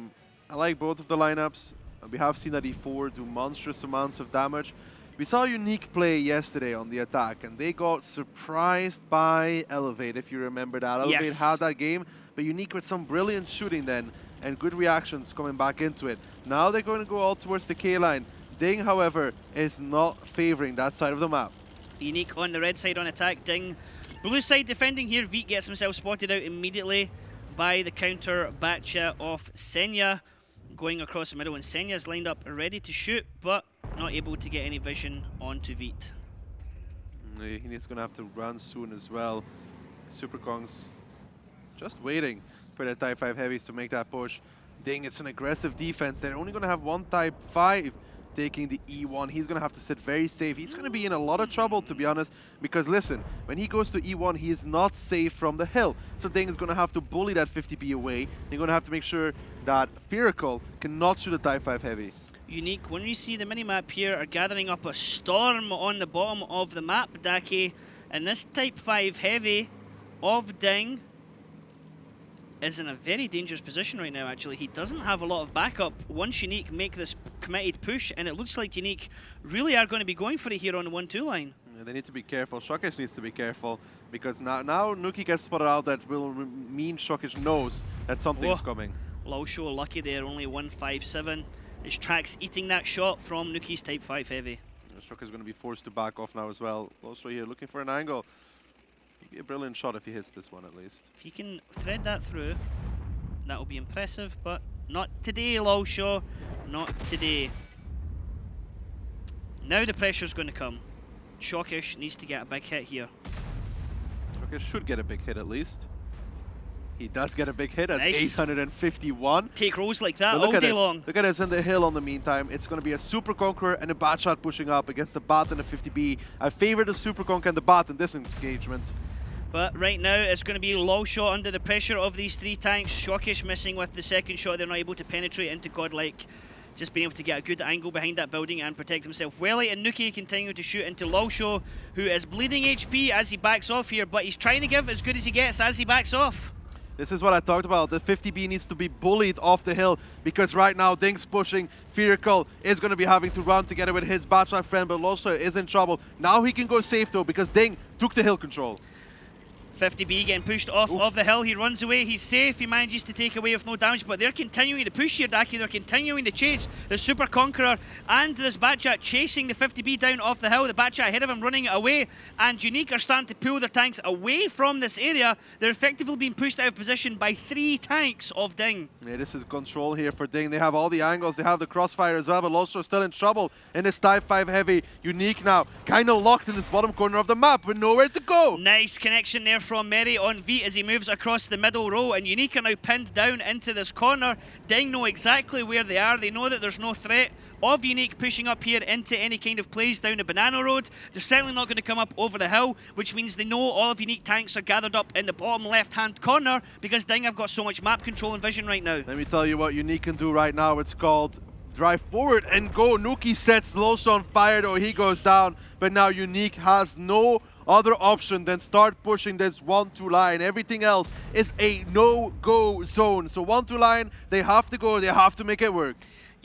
like both of the lineups. We have seen that E4 do monstrous amounts of damage. We saw Unique play yesterday on the attack, and they got surprised by Elevate, if you remember that. Elevate had that game, but Unique with some brilliant shooting then, and good reactions coming back into it. Now they're going to go all towards the K line. DiNG, however, is not favoring that side of the map. Unique on the red side on attack, DiNG blue side defending here. Veet gets himself spotted out immediately by the counter Batcha of Senya. Going across the middle, and Senya's lined up ready to shoot, but not able to get any vision onto Veet. He's going to have to run soon as well. Super Kongs just waiting for the Type 5 heavies to make that push. DiNG, it's an aggressive defense. They're only going to have one Type 5 taking the E1. He's going to have to sit very safe. He's going to be in a lot of trouble, to be honest, because listen, when he goes to E1, he is not safe from the hill. So DiNG is going to have to bully that 50B away. They're going to have to make sure that Firacle cannot shoot a Type 5 heavy. Unique, when we see the minimap here, are gathering up a storm on the bottom of the map, Dake, and this Type 5 heavy of DiNG is in a very dangerous position right now, actually. He doesn't have a lot of backup once Unique make this committed push, and it looks like Unique really are going to be going for it here on the 1-2 line. Yeah, they need to be careful. Shokish needs to be careful, because now Nuki gets spotted out. That will mean Shokish knows that something's coming. Laosho lucky there, only 157. His Trax eating that shot from Nuki's Type 5 heavy. Shokish is going to be forced to back off now as well. Laosho here looking for an angle. Be a brilliant shot if he hits this one at least. If he can thread that through, that will be impressive, but not today, Laosho. Not today. Now the pressure's going to come. Shokish needs to get a big hit here. Shokish should get a big hit at least. He does get a big hit. That's Nice. 851. Take rolls like that But all day long. Look at us in the hill on the meantime. It's going to be a Super Conqueror and a Bat Shot pushing up against the Bat and the 50B. I favor the Super Conqueror and the Bat in this engagement. But right now, it's going to be Laosho under the pressure of these three tanks. Shokish missing with the second shot. They're not able to penetrate into Godlike. Just being able to get a good angle behind that building and protect himself. Welly and Nuki continue to shoot into Laosho, who is bleeding HP as he backs off here, but he's trying to give as good as he gets as he backs off. This is what I talked about. The 50B needs to be bullied off the hill, because right now DiNG's pushing. Firacle is going to be having to run together with his Bat Shot friend, but Laosho is in trouble. Now he can go safe though, because DiNG took the hill control. 50B getting pushed off of the hill. He runs away. He's safe. He manages to take away with no damage, but they're continuing to push here, Daki. They're continuing to chase the Super Conqueror and this Batchat chasing the 50B down off the hill. The Batchat ahead of him running away, and Unique are starting to pull their tanks away from this area. They're effectively being pushed out of position by 3 tanks of DiNG. Yeah, this is control here for DiNG. They have all the angles. They have the crossfire as well, but Laosho still in trouble in this Type 5 heavy. Unique now kind of locked in this bottom corner of the map with nowhere to go. Nice connection there from Mary on Veet as he moves across the middle row, and Unique are now pinned down into this corner. DiNG know exactly where they are. They know that there's no threat of Unique pushing up here into any kind of plays down the Banana Road. They're certainly not going to come up over the hill, which means they know all of Unique tanks are gathered up in the bottom left-hand corner, because DiNG have got so much map control and vision right now. Let me tell you what Unique can do right now. It's called drive forward and go. Nuki sets Laosho on fire though. He goes down, but now Unique has no other option than start pushing this 1-2 line. Everything else is a no-go zone. So 1-2 line, they have to go, they have to make it work.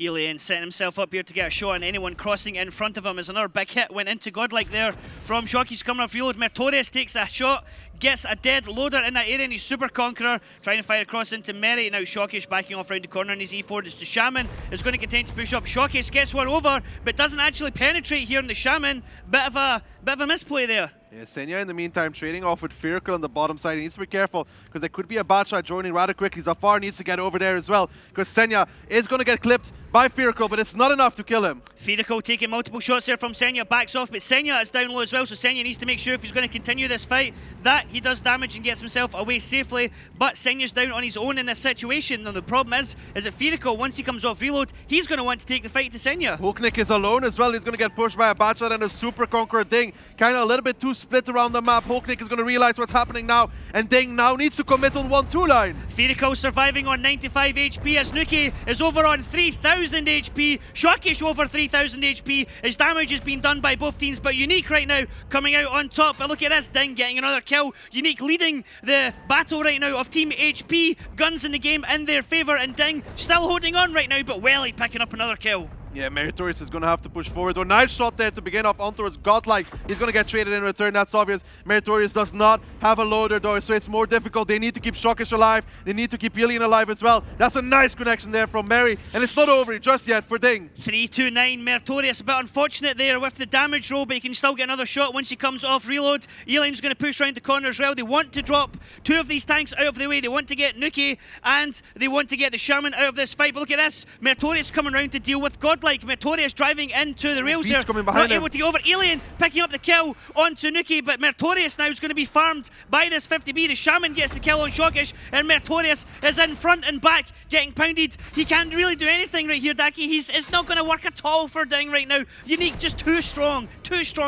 Elian setting himself up here to get a shot on anyone crossing in front of him as another big hit went into Godlike there from Shoki's coming off reload. Mertorius takes a shot, gets a dead loader in that area, and he's Super Conqueror trying to fire across into Mary. Now Shokish backing off around the corner in his E4. It's the Shaman is going to continue to push up. Shokish gets one over, but doesn't actually penetrate here in the Shaman. Bit of a misplay there. Yeah, Senya in the meantime trading off with Firacle on the bottom side. He needs to be careful because there could be a Bat Shot joining rather quickly. Zafar needs to get over there as well because Senya is going to get clipped by Firacle, but it's not enough to kill him. Firacle taking multiple shots there from Senya, backs off, but Senya is down low as well, so Senya needs to make sure if he's going to continue this fight that he does damage and gets himself away safely, but Senya's down on his own in this situation, and the problem is that Firacle, once he comes off reload, he's going to want to take the fight to Senya. Hulknik is alone as well. He's going to get pushed by a Bat Shot and a Super Conqueror. DiNG kind of a little bit too split around the map. Hulknik is going to realize what's happening now, and DiNG now needs to commit on 1-2 line. Firacle surviving on 95 HP as Nuki is over on 3000 3,000 HP. Shockish over 3,000 HP. His damage has been done by both teams, but Unique right now coming out on top. But look at this, DiNG getting another kill. Unique leading the battle right now of Team HP. Guns in the game in their favour, and DiNG still holding on right now, but Welly picking up another kill. Yeah, Meritorious is going to have to push forward. Nice shot there to begin off on towards Godlike. He's going to get traded in return, that's obvious. Meritorious does not have a loader though, so it's more difficult. They need to keep Shockish alive. They need to keep Yillian alive as well. That's a nice connection there from Mary, and it's not over just yet for DiNG. 3-2-9, Meritorious a bit unfortunate there with the damage roll, but he can still get another shot once he comes off reload. Yillian's going to push around the corner as well. They want to drop two of these tanks out of the way. They want to get Nuki and they want to get the Shaman out of this fight. But look at this, Meritorious coming around to deal with Godlike. Meritorious driving into the rails here, not able to get over. Alien picking up the kill onto Nuki, but Meritorious now is going to be farmed by this 50B. The Shaman gets the kill on Shockish, and Meritorious is in front and back, getting pounded. He can't really do anything right here, Daki. It's not going to work at all for DiNG right now. Unique just too strong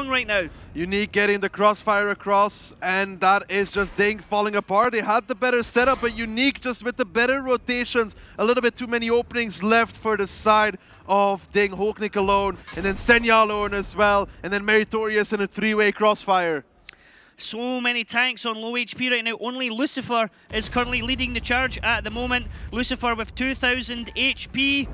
right now. Unique getting the crossfire across, and that is just DiNG falling apart. They had the better setup, but Unique just with the better rotations. A little bit too many openings left for the side of DiNG. Hulknik alone, and then Senya alone as well, and then Meritorious in a three-way crossfire. So many tanks on low HP right now. Only Lucifer is currently leading the charge at the moment. Lucifer with 2,000 HP.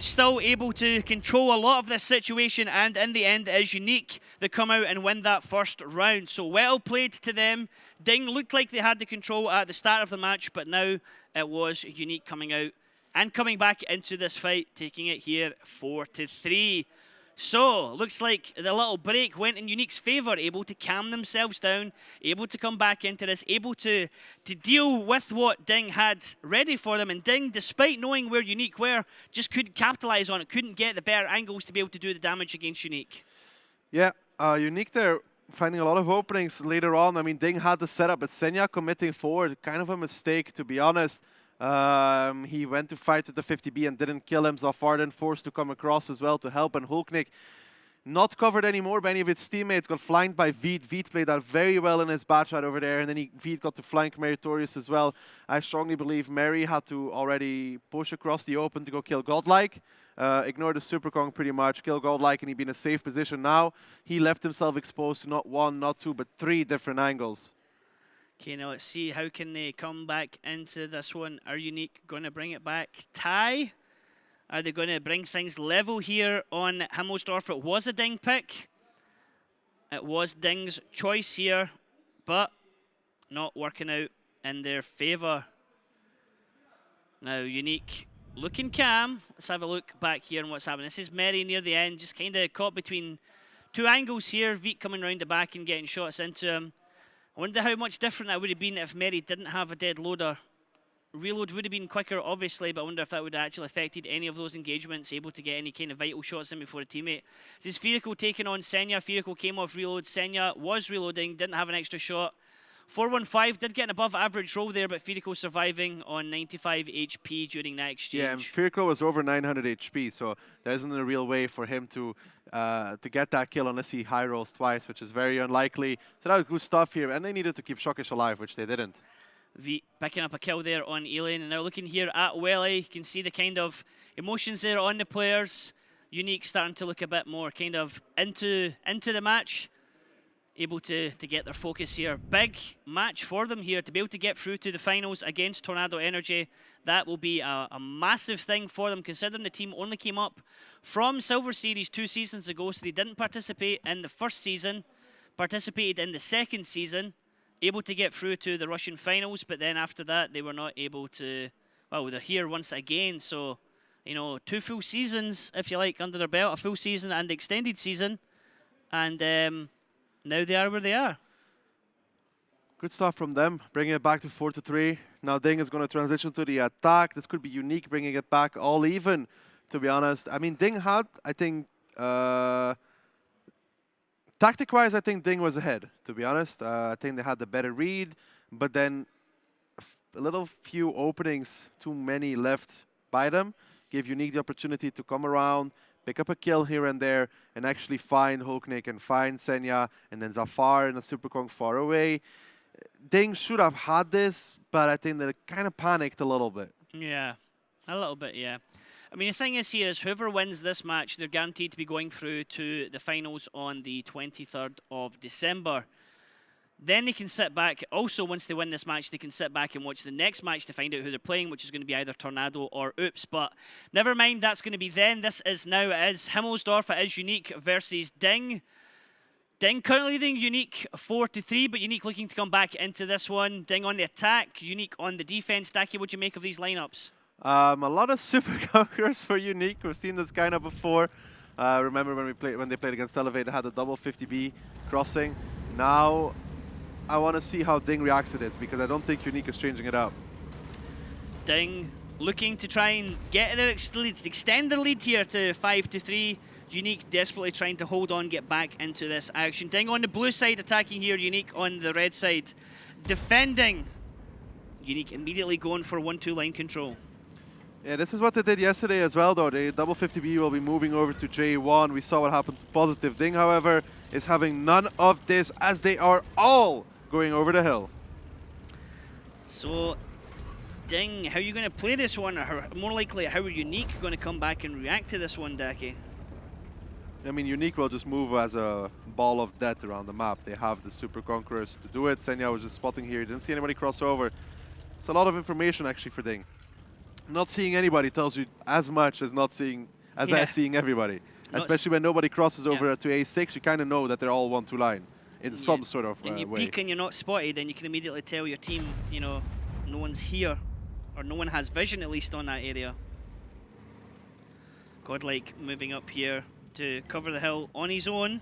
Still able to control a lot of this situation, and in the end it is Unique that come out and win that first round. So well played to them. DiNG looked like they had the control at the start of the match, but now it was Unique coming out and coming back into this fight, taking it here 4-3. So, looks like the little break went in Unique's favour, able to calm themselves down, able to come back into this, able to deal with what DiNG had ready for them. And DiNG, despite knowing where Unique were, just couldn't capitalise on it, couldn't get the better angles to be able to do the damage against Unique. Yeah, Unique there finding a lot of openings later on. I mean, DiNG had the setup, but Senya committing forward, kind of a mistake, to be honest. He went to fight with the 50B and didn't kill him. Zafarden forced to come across as well to help, and Hulknik not covered anymore by any of its teammates. Got flanked by Veet. Veet played that very well in his batch right over there, and then Veet got to flank Meritorious as well. I strongly believe Mary had to already push across the open to go kill Godlike. Ignore the Super Kong pretty much, kill Godlike, and he'd be in a safe position now. He left himself exposed to not one, not two, but three different angles. Okay, now let's see, how can they come back into this one? Are Unique going to bring it back tie? Are they going to bring things level here on Himmelsdorf? It was a DiNG pick. It was DiNG's choice here, but not working out in their favour. Now, Unique looking calm. Let's have a look back here on what's happening. This is Mary near the end, just kind of caught between two angles here. Veet coming around the back and getting shots into him. I wonder how much different that would have been if Mary didn't have a dead loader. Reload would have been quicker, obviously, but I wonder if that would have actually affected any of those engagements, able to get any kind of vital shots in before a teammate. This is Firico taking on Senya. Firico came off reload. Senya was reloading, didn't have an extra shot. 415 did get an above average roll there, but Firico surviving on 95 HP during that exchange. Yeah, and Firico was over 900 HP, so there isn't a real way for him to get that kill unless he high rolls twice, which is very unlikely. So that was good stuff here, and they needed to keep Shockish alive, which they didn't. Veet picking up a kill there on Alien, and now looking here at Welly, you can see the kind of emotions there on the players. Unique starting to look a bit more kind of into the match. Able to get their focus here. Big match for them here to be able to get through to the finals against Tornado Energy. That will be a massive thing for them, considering the team only came up from Silver Series 2 seasons ago, so they didn't participate in the first season, participated in the second season, able to get through to the Russian finals, but then after that they were not able to, well, they're here once again, so, you know, 2 full seasons, if you like, under their belt, a full season and extended season, and now they are where they are. Good stuff from them, bringing it back to 4-3. Now DiNG is going to transition to the attack. This could be Unique, bringing it back all even, to be honest. I mean, DiNG had, I think, tactic-wise, I think DiNG was ahead, to be honest. I think they had the better read, but then a little few openings, too many left by them, gave Unique the opportunity to come around, pick up a kill here and there, and actually find Hulknik and find Senya, and then Zafar and a Super Kong far away. DiNG should have had this, but I think they kind of panicked a little bit. Yeah, a little bit, yeah. I mean, the thing is here is whoever wins this match, they're guaranteed to be going through to the finals on the 23rd of December. Then they can sit back. Also, once they win this match, they can sit back and watch the next match to find out who they're playing, which is going to be either Tornado or Oops. But never mind, that's going to be then. This is now, it is Himmelsdorf, it is Unique versus DiNG. DiNG currently leading Unique 4-3, but Unique looking to come back into this one. DiNG on the attack, Unique on the defense. Daki, what do you make of these lineups? A lot of super conquerors for Unique. We've seen this kind of before. Remember when they played against Elevate, they had the double 50B crossing. Now, I want to see how DiNG reacts to this, because I don't think Unique is changing it up. DiNG looking to try and get their extend their lead here to 5-3. Unique desperately trying to hold on, get back into this action. DiNG on the blue side attacking here, Unique on the red side. Defending, Unique immediately going for 1-2 line control. Yeah, this is what they did yesterday as well, though. The double 50B will be moving over to J1. We saw what happened to Positive. DiNG, however, is having none of this, as they are all going over the hill. So, DiNG, how are you going to play this one? Or more likely, how are Unique going to come back and react to this one, Daki? I mean, Unique will just move as a ball of death around the map. They have the Super Conquerors to do it. Senya was just spotting here. Didn't see anybody cross over. It's a lot of information, actually, for DiNG. Not seeing anybody tells you as much as not seeing, as seeing everybody. Especially when nobody crosses over to A6, you kind of know that they're all 1-2 line in some sort of and you way. peek and you're not spotted, then you can immediately tell your team, you know, no one's here, or no one has vision at least on that area. Godlike moving up here to cover the hill on his own.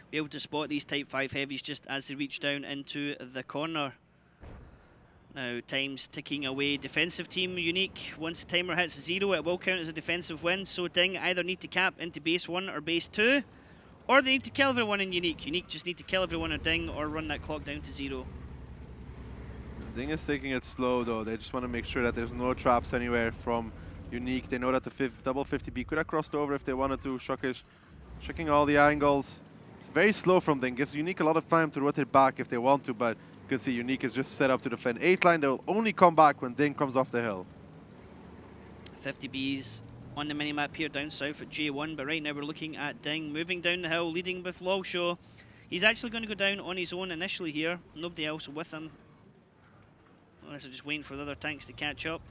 Be able to spot these Type 5 heavies just as they reach down into the corner. Now, time's ticking away. Defensive team Unique. Once the timer hits 0, it will count as a defensive win. So DiNG either need to cap into base 1 or base 2, or they need to kill everyone in Unique. Unique just need to kill everyone in DiNG or run that clock down to 0. DiNG is taking it slow, though. They just want to make sure that there's no traps anywhere from Unique. They know that the double 50B could have crossed over if they wanted to. Shockish checking all the angles. It's very slow from DiNG. Gives Unique a lot of time to rotate back if they want to, but you can see Unique is just set up to defend 8 line. They'll only come back when DiNG comes off the hill. 50Bs on the minimap here down south at J1, but right now we're looking at DiNG moving down the hill, leading with Lawshaw. He's actually going to go down on his own initially here. Nobody else with him. Unless they're just waiting for the other tanks to catch up.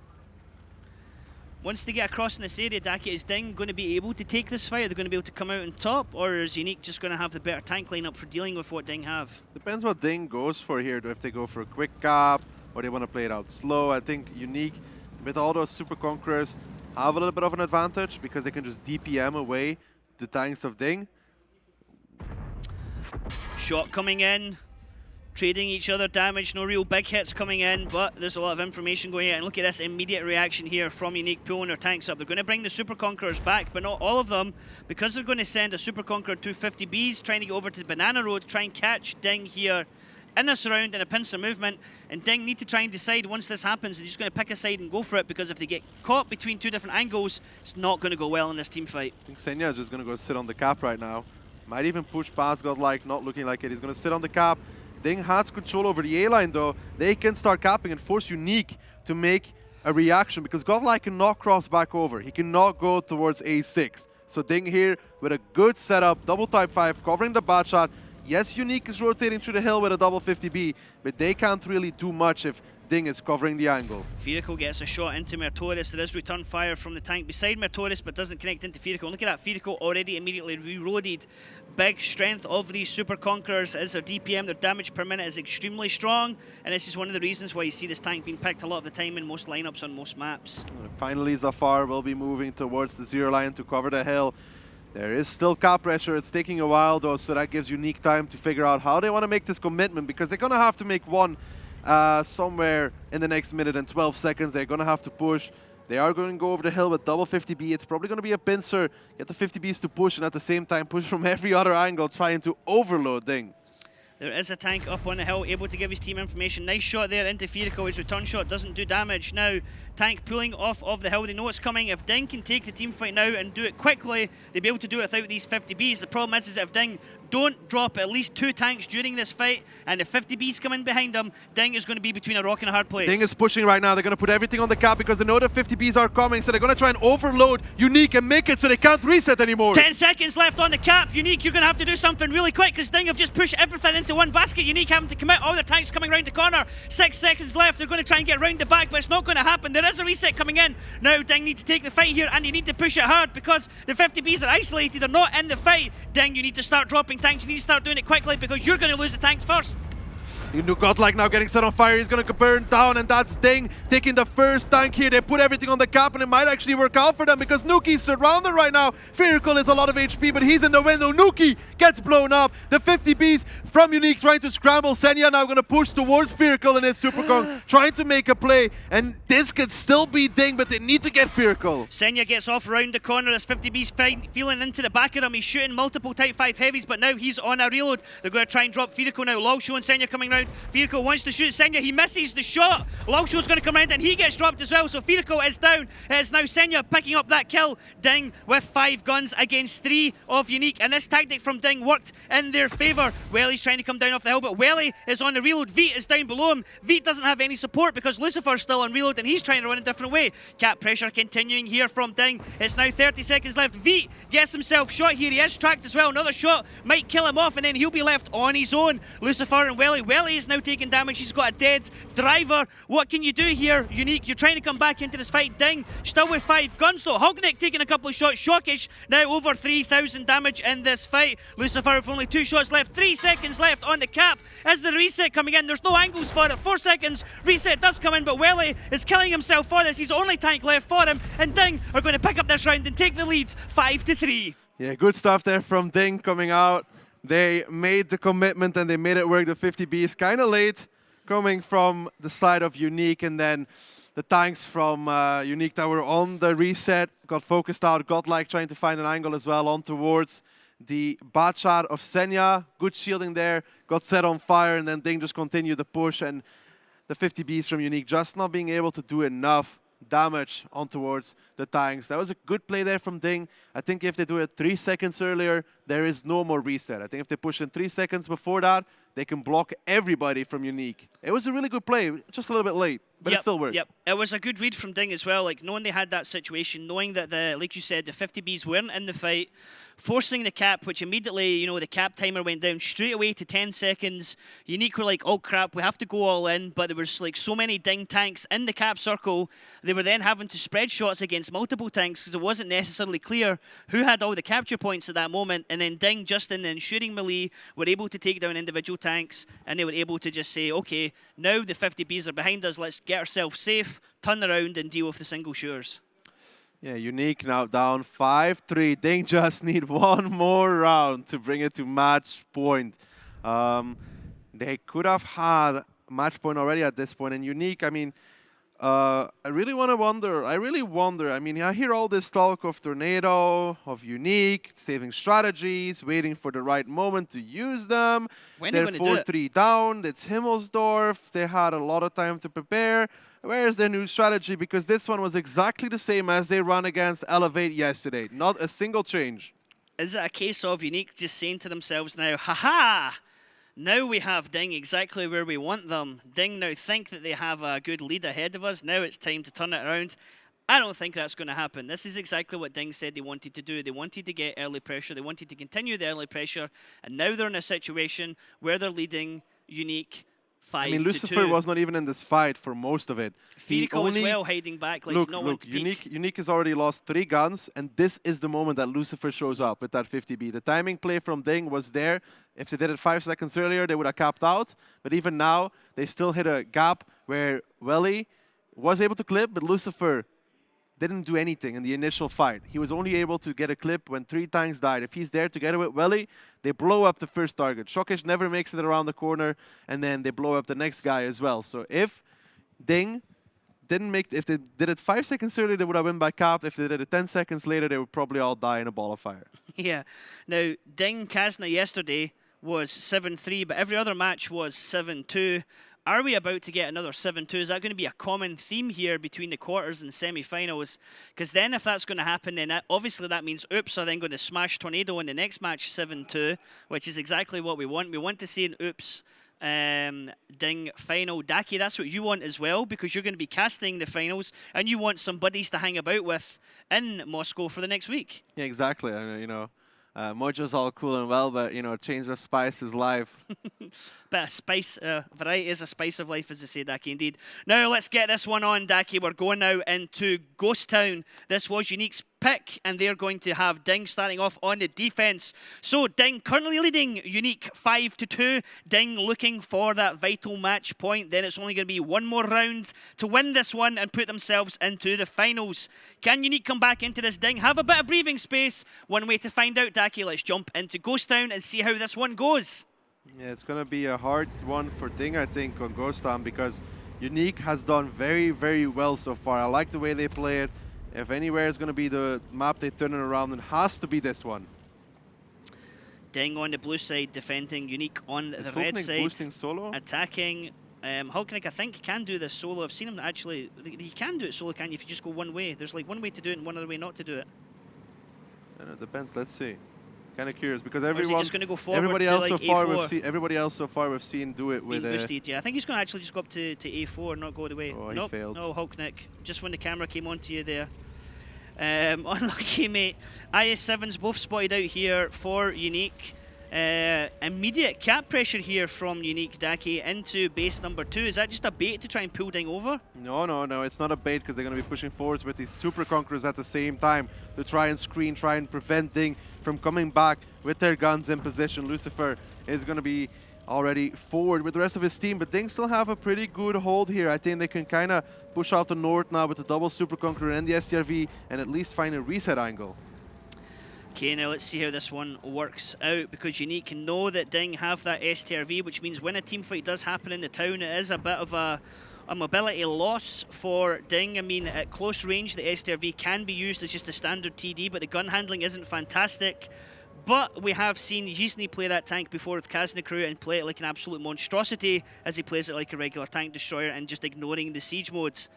Once they get across in this area, Daki, is DiNG going to be able to take this fight? Are they going to be able to come out on top? Or is Unique just going to have the better tank lineup for dealing with what DiNG have? Depends what DiNG goes for here. If they go for a quick cap or they want to play it out slow. I think Unique, with all those Super Conquerors, have a little bit of an advantage because they can just DPM away the tanks of DiNG. Shot coming in. Trading each other damage, no real big hits coming in, but there's a lot of information going in. And look at this immediate reaction here from Unique pulling their tanks up. They're going to bring the Super Conquerors back, but not all of them, because they're going to send a Super Conqueror 250Bs, trying to get over to the Banana Road, try and catch DiNG here in this round in a pincer movement. And DiNG need to try and decide once this happens, they're just going to pick a side and go for it, because if they get caught between 2 different angles, it's not going to go well in this team fight. I think Senya is just going to go sit on the cap right now. Might even push past Godlike, not looking like it. He's going to sit on the cap. DiNG has control over the A-line, though. They can start capping and force Unique to make a reaction, because Godlike cannot cross back over. He cannot go towards A6. So DiNG here with a good setup, double Type 5, covering the bad shot. Yes, Unique is rotating through the hill with a double 50B, but they can't really do much if DiNG is covering the angle. Firico gets a shot into Mertoris. There is return fire from the tank beside Mertoris, but doesn't connect into Firico. Look at that, Firico already immediately reloaded. Big strength of these Super Conquerors is their DPM, their damage per minute is extremely strong, and this is one of the reasons why you see this tank being picked a lot of the time in most lineups on most maps. Finally, Zafar will be moving towards the 0 line to cover the hill. There is still cap pressure. It's taking a while, though, so that gives Unique time to figure out how they want to make this commitment, because they're going to have to make one somewhere in the next minute and 12 seconds. They're going to have to push. They are going to go over the hill with double 50B. It's probably going to be a pincer. Get the 50Bs to push, and at the same time push from every other angle, trying to overload DiNG. There is a tank up on the hill, able to give his team information. Nice shot there into Firico. His return shot doesn't do damage. Now, tank pulling off of the hill. They know it's coming. If DiNG can take the team fight now and do it quickly, they'll be able to do it without these 50Bs. The problem is that if DiNG don't drop at least 2 tanks during this fight, and if 50Bs come in behind him, DiNG is going to be between a rock and a hard place. DiNG is pushing right now. They're going to put everything on the cap because they know the 50Bs are coming, so they're going to try and overload Unique and make it so they can't reset anymore. 10 seconds left on the cap. Unique, you're going to have to do something really quick because DiNG have just pushed everything into one basket. Unique having to commit. All their tanks coming around the corner. 6 seconds left. They're going to try and get round the back, but it's not going to happen. There is a reset coming in. Now DiNG need to take the fight here, and they need to push it hard because the 50Bs are isolated. They're not in the fight. DiNG, you need to start dropping tanks. You need to start doing it quickly because you're going to lose the tanks first. You know, Godlike now getting set on fire. He's going to burn down, and that's DiNG taking the first tank here. They put everything on the cap, and it might actually work out for them because Nuki's surrounded right now. Firacle is a lot of HP, but he's in the window. Nuki gets blown up. The 50Bs from Unique trying to scramble. Senya now going to push towards Firacle in his Super Kong, trying to make a play, and this could still be DiNG, but they need to get Firacle. Senya gets off around the corner as 50B's feeling into the back of him. He's shooting multiple Type 5 heavies, but now he's on a reload. They're going to try and drop Firacle now. Laosho and Senya coming round. Firacle wants to shoot Senya. He misses the shot. Laosho's going to come round and he gets dropped as well. So Firacle is down. It's now Senya picking up that kill. DiNG with 5 guns against 3 of Unique. And this tactic from DiNG worked in their favour. Welly's trying to come down off the hill, but Welly is on the reload. Veet is down below him. Veet doesn't have any support because Lucifer's still on reload and he's trying to run a different way. Cap pressure continuing here from DiNG. It's now 30 seconds left. Veet gets himself shot here. He is tracked as well. Another shot might kill him off and then he'll be left on his own. Lucifer and Welly. Welly is now taking damage. He's got a dead driver. What can you do here, Unique? You're trying to come back into this fight. DiNG still with 5 guns though. Hognick taking a couple of shots. Shockish now over 3,000 damage in this fight. Lucifer with only 2 shots left. 3 seconds left on the cap. As the reset coming in, there's no angles for it. 4 seconds. Reset does come in, but Welly is killing himself for this. He's the only tank left for him, and DiNG are going to pick up this round and take the lead 5-3. Yeah, good stuff there from DiNG coming out. They made the commitment and they made it work. The 50Bs kind of late coming from the side of Unique, and then the tanks from Unique that were on the reset got focused out. Godlike trying to find an angle as well on towards the Bachar of Senya. Good shielding there, got set on fire, and then DiNG just continued the push, and the 50Bs from Unique just not being able to do enough damage on towards the tanks. That was a good play there from DiNG. I think if they do it 3 seconds earlier, there is no more reset. I think if they push in 3 seconds before that, they can block everybody from Unique. It was a really good play, just a little bit late, but it still worked. Yep, it was a good read from DiNG as well, like knowing they had that situation, knowing that, like you said, the 50Bs weren't in the fight, forcing the cap, which immediately, you know, the cap timer went down straight away to 10 seconds. Unique were like, oh crap, we have to go all in, but there was like so many DiNG tanks in the cap circle, they were then having to spread shots against multiple tanks because it wasn't necessarily clear who had all the capture points at that moment, and then DiNG, just in the ensuing melee, were able to take down individual tanks, and they were able to just say, okay, now the 50Bs are behind us, let's get ourselves safe, turn around and deal with the single shores. Yeah, Unique now down 5-3. DiNG just need one more round to bring it to match point. They could have had match point already at this point. And Unique, I mean, I really wonder. I mean, I hear all this talk of Tornado, of Unique, saving strategies, waiting for the right moment to use them. When they're are they going to do it? 4-3 down. It's Himmelsdorf. They had a lot of time to prepare. Where is their new strategy? Because this one was exactly the same as they ran against Elevate yesterday. Not a single change. Is it a case of Unique just saying to themselves now, haha, now we have DiNG exactly where we want them. DiNG now think that they have a good lead ahead of us. Now it's time to turn it around. I don't think that's going to happen. This is exactly what DiNG said they wanted to do. They wanted to get early pressure. They wanted to continue the early pressure. And now they're in a situation where they're leading Unique 5-2. I mean, Lucifer was not even in this fight for most of it. Firacle as well, hiding back, like not wanting to peek. Unique has already lost 3 guns, and this is the moment that Lucifer shows up with that 50B. The timing play from DiNG was there. If they did it 5 seconds earlier, they would have capped out. But even now, they still hit a gap where Welly was able to clip, but Lucifer didn't do anything in the initial fight. He was only able to get a clip when 3 tanks died. If he's there together with Welly, they blow up the first target. Shockish never makes it around the corner, and then they blow up the next guy as well. So if DiNG didn't make, if they did it 5 seconds earlier, they would have won by cap. If they did it 10 seconds later, they would probably all die in a ball of fire. Yeah. Now, DiNG Kazna yesterday was 7-3, but every other match was 7-2. Are we about to get another 7-2? Is that going to be a common theme here between the quarters and semi-finals? Because then if that's going to happen, then obviously that means Oops are then going to smash Tornado in the next match 7-2, which is exactly what we want. We want to see an Oops DiNG final. Daki, that's what you want as well, because you're going to be casting the finals and you want some buddies to hang about with in Moscow for the next week. Yeah, exactly. You know, Mojo's all cool and well, but you know, change of spice is life. Bit of spice, variety is a spice of life, as they say, Daki, indeed. Now let's get this one on, Daki. We're going now into Ghost Town. This was Unique's pick, and they're going to have DiNG starting off on the defense. So DiNG currently leading Unique 5-2. DiNG looking for that vital match point. Then it's only going to be one more round to win this one and put themselves into the finals. Can Unique come back into this? DiNG have a bit of breathing space. One way to find out, Daki. Let's jump into Ghost Town and see how this one goes. Yeah, it's going to be a hard one for DiNG, I think, on Ghost Town, because Unique has done very, very well so far. I like the way they play it. If anywhere is going to be the map they turn it around, it has to be this one. DiNG on the blue side, defending. Unique on the red side. Boosting solo? Attacking. Hulknick, I think, can do this solo. I've seen him actually. He can do it solo, can you, if you just go one way? There's like one way to do it and one other way not to do it. It depends. Let's see. Kind of curious, because everyone. Just going to go forward everybody to else like so far A4. everybody else so far we've seen do it with boosted. Yeah, I think he's going to actually just go up to A4 and not go the way. Oh, nope. he failed. No, Hulknick. Just when the camera came onto you there. Unlucky, mate. IS7's both spotted out here for Unique. Immediate cap pressure here from Unique, Daki, into base number 2. Is that just a bait to try and pull DiNG over? No, it's not a bait, because they're going to be pushing forwards with these Super Conquerors at the same time to try and screen, try and prevent DiNG from coming back with their guns in position. Lucifer is going to be already forward with the rest of his team, but DiNG still have a pretty good hold here. I think they can kind of push out the north now with the double Super Conqueror and the STRV and at least find a reset angle. Okay, now let's see how this one works out, because Unique know that DiNG have that STRV, which means when a team fight does happen in the town, it is a bit of a mobility loss for DiNG. I mean, at close range, the STRV can be used as just a standard TD, but the gun handling isn't fantastic. But we have seen Yizny play that tank before with Kaznikru and play it like an absolute monstrosity as he plays it like a regular tank destroyer and just ignoring the siege modes.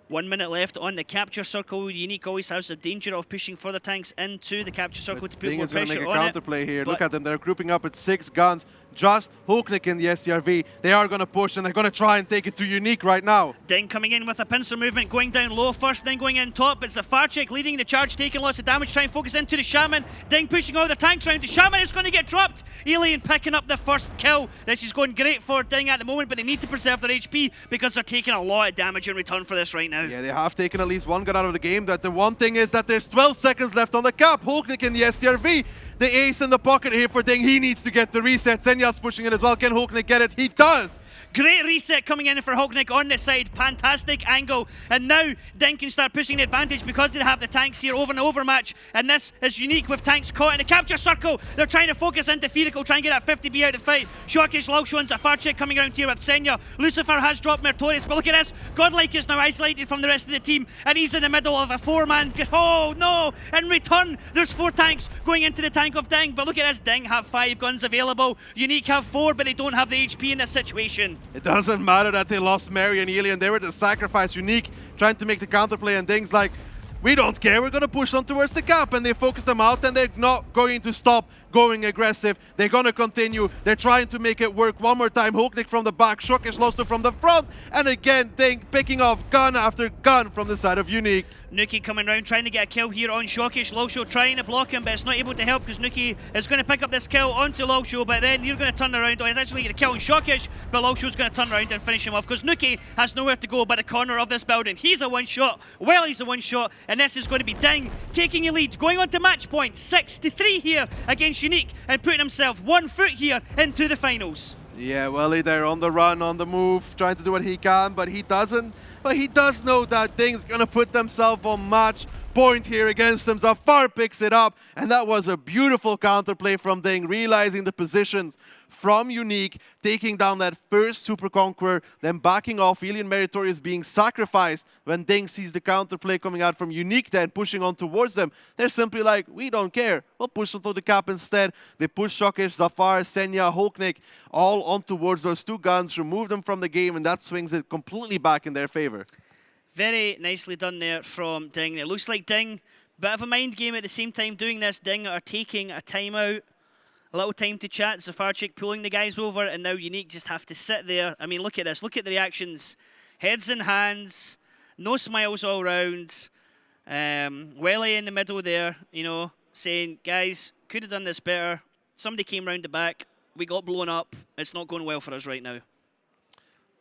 1 minute left on the capture circle. Unique always has the danger of pushing further tanks into the capture circle to put more pressure on it. Counterplay here. Look at them. They're grouping up with 6 guns. Just Hulknick in the STRV. They are going to push and they're going to try and take it to Unique right now. DiNG coming in with a pincer movement, going down low first, then going in top. It's a Farchik leading the charge, taking lots of damage, trying to focus into the Shaman. DiNG pushing all the tanks around. The Shaman is going to get dropped. Alien picking up the first kill. This is going great for DiNG at the moment, but they need to preserve their HP because they're taking a lot of damage in return for this right now. Yeah, they have taken at least one gun out of the game. But the one thing is that there's 12 seconds left on the cap. Hulknick in the STRV. The ace in the pocket here for DiNG. He needs to get the reset. Senya's pushing it as well. Can Hulknick get it? He does! Great reset coming in for Hulknick on the side. Fantastic angle. And now DiNG can start pushing the advantage because they have the tanks here over and over match. And this is Unique with tanks caught in the capture circle. They're trying to focus into Firical, try and get that 50B out of the fight. Shockish Laushwan's a far check coming around here with Senya. Lucifer has dropped Mertorius, but look at this. Godlike is now isolated from the rest of the team, and he's in the middle of a 4-man. Oh no! In return, there's 4 tanks going into the tank of DiNG. But look at this. DiNG have 5 guns available. Unique have 4, but they don't have the HP in this situation. It doesn't matter that they lost Mary and Alien. They were the sacrifice. Unique trying to make the counterplay, and DiNG's like, we don't care, we're going to push on towards the cap. And they focus them out, and they're not going to stop going aggressive. They're going to continue. They're trying to make it work one more time. Hulknick from the back, Shockish Losto from the front, and again DiNG picking off gun after gun from the side of Unique. Nuki coming round, trying to get a kill here on Shockish. Losho trying to block him, but it's not able to help because Nuki is going to pick up this kill onto Losho, but then you're going to turn around. Oh, he's actually going to get a kill on Shockish, but Losho's going to turn around and finish him off because Nuki has nowhere to go but the corner of this building. He's a one-shot. Well, he's a one-shot, and this is going to be DiNG taking a lead, going on to match point 6-3 here against Unique, and putting himself 1 foot here into the finals. Yeah, Welly there on the run, on the move, trying to do what he can, but he doesn't. But he does know that DiNG's going to put themselves on match point here against him. Zafar picks it up, and that was a beautiful counterplay from DiNG, realizing the positions from Unique, taking down that first Super Conqueror, then backing off. Alien Meritorious being sacrificed when DiNG sees the counterplay coming out from Unique, then pushing on towards them. They're simply like, we don't care. We'll push onto the cap instead. They push Shokish, Zafar, Senya, Hulknik all on towards those two guns, remove them from the game, and that swings it completely back in their favor. Very nicely done there from DiNG. It looks like DiNG, bit of a mind game at the same time doing this. DiNG are taking a timeout. A little time to chat. Zafarchik pulling the guys over, and now Unique just have to sit there. I mean, look at this. Look at the reactions. Heads in hands. No smiles all round. Welly in the middle there, you know, saying, guys, could have done this better. Somebody came round the back. We got blown up. It's not going well for us right now.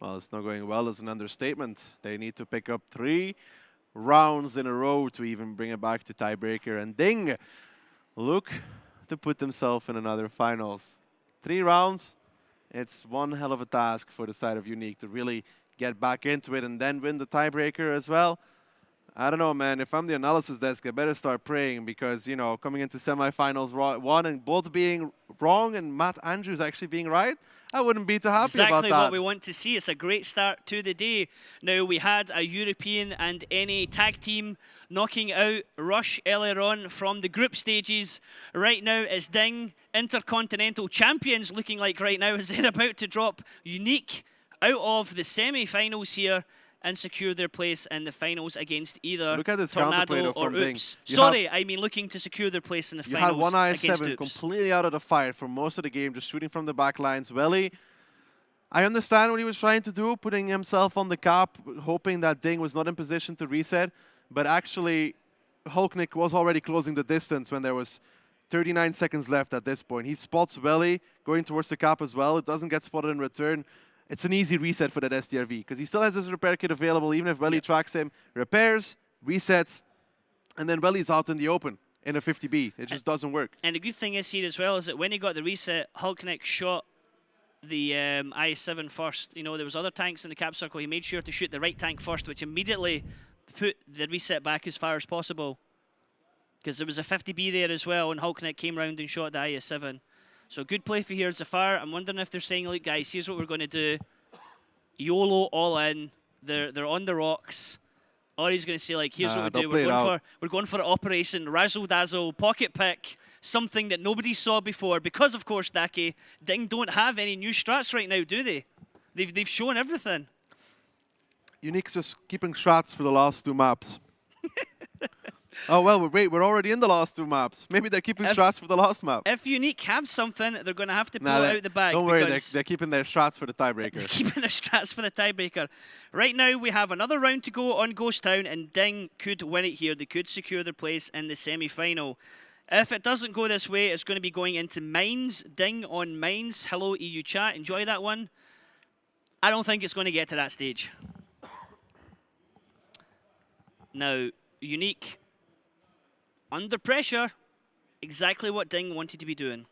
Well, it's not going well is an understatement. They need to pick up 3 rounds in a row to even bring it back to tiebreaker. And DiNG, look to put themselves in another finals. 3 rounds, it's one hell of a task for the side of Unique to really get back into it and then win the tiebreaker as well. I don't know, man. If I'm the analysis desk, I better start praying because, you know, coming into semifinals 1 and both being wrong and Matt Andrews actually being right, I wouldn't be too happy about that. Exactly what we want to see. It's a great start to the day. Now, we had a European and NA tag team knocking out Rush earlier on from the group stages. Right now, it's DiNG, Intercontinental Champions, looking like right now as they're about to drop Unique out of the semi-finals here and secure their place in the finals against either Look at this Tornado or Oops. Sorry, I mean looking to secure their place in the finals against Oops. You had one IS7 Oops. completely out of the fight for most of the game, just shooting from the back lines. Welly, I understand what he was trying to do, putting himself on the cap, hoping that DiNG was not in position to reset, but actually Hulknik was already closing the distance when there was 39 seconds left at this point. He spots Welly going towards the cap as well. It doesn't get spotted in return. It's an easy reset for that SDRV because he still has his repair kit available even if Welly tracks him, repairs, resets, and then Welly's out in the open in a 50B. It just doesn't work. And the good thing is here as well is that when he got the reset, Hulknik shot the IS-7 first. You know, there was other tanks in the cap circle. He made sure to shoot the right tank first, which immediately put the reset back as far as possible because there was a 50B there as well, and Hulknik came round and shot the IS-7. So good play for here, Zafar. I'm wondering if they're saying, look, guys, here's what we're going to do. YOLO all in. They're on the rocks. Or he's going to say, like, here's what we do. We're going for Operation Razzle Dazzle, Pocket Pick, something that nobody saw before. Because, of course, Dake, DiNG don't have any new strats right now, do they? They've shown everything. Unique's just keeping strats for the last 2 maps. Oh, well, wait, we're already in the last 2 maps. Maybe they're keeping strats for the last map. If Unique have something, they're going to have to pull it out the bag. Don't worry, they're keeping their strats for the tiebreaker. They're keeping their strats for the tiebreaker. Right now, we have another round to go on Ghost Town, and DiNG could win it here. They could secure their place in the semi-final. If it doesn't go this way, it's going to be going into Mines. DiNG on Mines. Hello, EU chat. Enjoy that one. I don't think it's going to get to that stage. Now, Unique under pressure, exactly what DiNG wanted to be doing.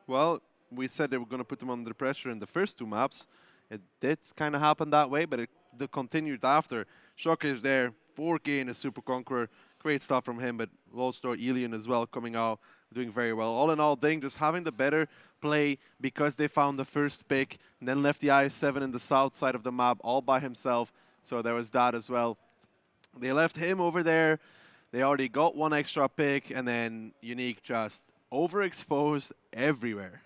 Well, we said they were going to put them under pressure in the first 2 maps. It did kind of happen that way, but it continued after. Shocker is there, 4K in a Super Conqueror. Great stuff from him, but also Alien as well coming out, doing very well. All in all, DiNG just having the better play because they found the first pick and then left the IS-7 in the south side of the map all by himself. So there was that as well. They left him over there. They already got 1 extra pick, and then Unique just overexposed everywhere.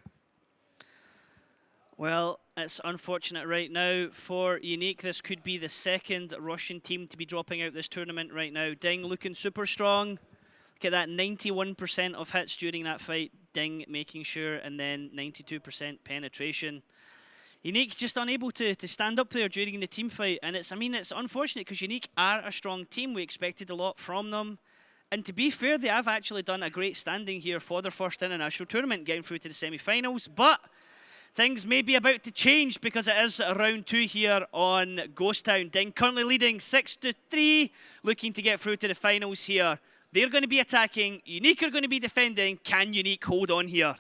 Well, it's unfortunate right now for Unique. This could be the second Russian team to be dropping out this tournament right now. DiNG looking super strong. Look at that, 91% of hits during that fight. DiNG making sure, and then 92% penetration. Unique just unable to stand up there during the team fight, and it's unfortunate because Unique are a strong team. We expected a lot from them, and to be fair, they have actually done a great standing here for their first international tournament, getting through to the semi-finals. But things may be about to change because it is round 2 here on Ghost Town. DiNG currently leading 6-3, looking to get through to the finals here. They're going to be attacking. Unique are going to be defending. Can Unique hold on here?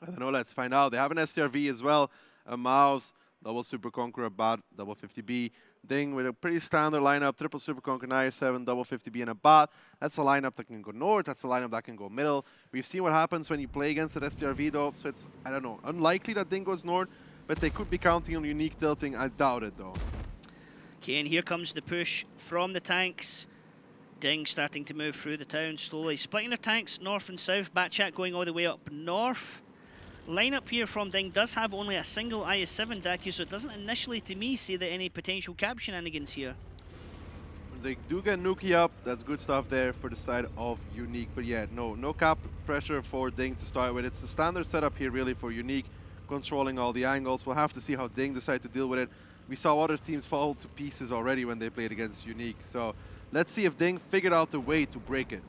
I don't know. Let's find out. They have an STRV as well. A Mouse, double Super Conqueror, Bat, double 50B, DiNG with a pretty standard lineup, triple Super Conquer, 97, double 50B and a bot. That's a lineup that can go north, that's a lineup that can go middle. We've seen what happens when you play against the STRV though, so it's, I don't know, unlikely that DiNG goes north, but they could be counting on Unique tilting. I doubt it though. Okay, and here comes the push from the tanks. DiNG starting to move through the town slowly, splitting their tanks north and south. Batchat going all the way up north. Lineup here from DiNG does have only a single IS-7 Daku, so it doesn't initially, to me, say that any potential cap shenanigans here. They do get Nuki up, that's good stuff there for the side of Unique. But yeah, no cap pressure for DiNG to start with. It's the standard setup here really for Unique, controlling all the angles. We'll have to see how DiNG decide to deal with it. We saw other teams fall to pieces already when they played against Unique. So let's see if DiNG figured out the way to break it.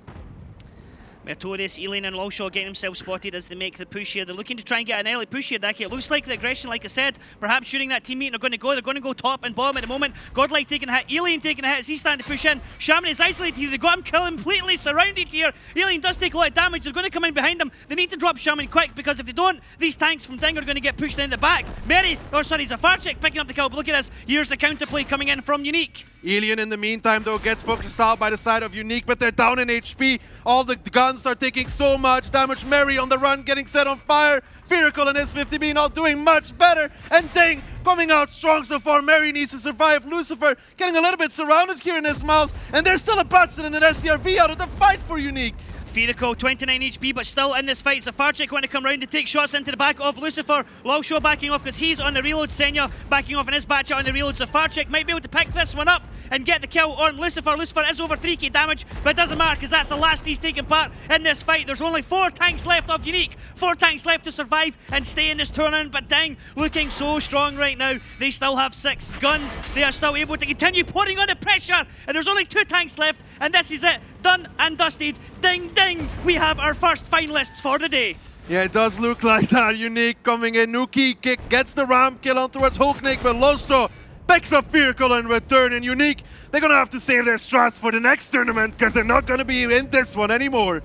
Mertorius, Elaine and Lulshaw getting themselves spotted as they make the push here. They're looking to try and get an early push here, Daki. It looks like the aggression, like I said, perhaps shooting that teammate, they're going to go top and bottom at the moment. Godlike taking a hit, Elaine taking a hit as he's starting to push in. Shaman is isolated here, they got him completely surrounded here. Elaine does take a lot of damage, they're going to come in behind them. They need to drop Shaman quick, because if they don't, these tanks from DiNG are going to get pushed in the back. Zafarczyk picking up the kill, but look at this, here's the counterplay coming in from Unique. Alien in the meantime though gets focused out by the side of Unique, but they're down in HP. All the guns are taking so much damage. Mary on the run getting set on fire. Firacle and his 50B not doing much better. And DiNG coming out strong so far. Mary needs to survive. Lucifer getting a little bit surrounded here in his mouse. And there's still a Batson and an STRV out of the fight for Unique. Firacle, 29 HP, but still in this fight. Zafarczyk going to come round to take shots into the back of Lucifer. Lulshaw backing off because he's on the reload. Senya backing off in his batch on the reload. Zafarczyk might be able to pick this one up and get the kill on Lucifer. Lucifer is over 3k damage, but it doesn't matter because that's the last he's taking part in this fight. There's only 4 tanks left of Unique. 4 tanks left to survive and stay in this tournament, but DiNG looking so strong right now. They still have 6 guns. They are still able to continue putting on the pressure, and there's only 2 tanks left, and this is it. Done and dusted. DiNG, DiNG. We have our first finalists for the day. Yeah, it does look like that. Unique coming in. Nuki kick gets the ramp kill on towards Hulknik, but Lostro picks up Firacle in return. And Unique, they're going to have to save their strats for the next tournament because they're not going to be in this one anymore.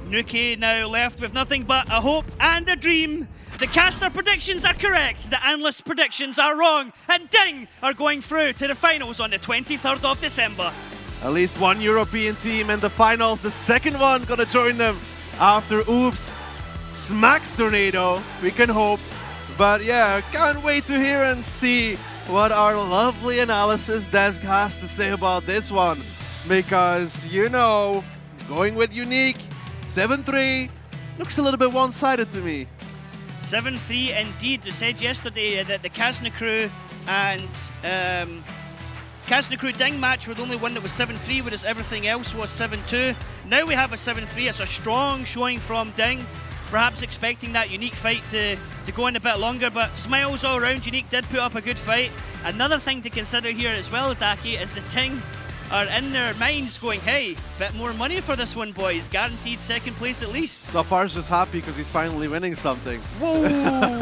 Nuki now left with nothing but a hope and a dream. The caster predictions are correct, the analyst predictions are wrong, and DiNG are going through to the finals on the 23rd of December. At least one European team in the finals. The second one gonna join them after Oops smacks Tornado. We can hope. But yeah, can't wait to hear and see what our lovely analysis desk has to say about this one. Because, you know, going with Unique, 7-3, looks a little bit one-sided to me. 7-3 indeed. We said yesterday that the Kazna crew and Kazna crew DiNG match were the only one that was 7-3, whereas everything else was 7-2. Now we have a 7-3. It's a strong showing from DiNG. Perhaps expecting that Unique fight to go in a bit longer, but smiles all around. Unique did put up a good fight. Another thing to consider here as well, Daki, is the DiNG are in their minds going, hey, bit more money for this one, boys. Guaranteed second place at least. Zafar's just happy because he's finally winning something. Whoa,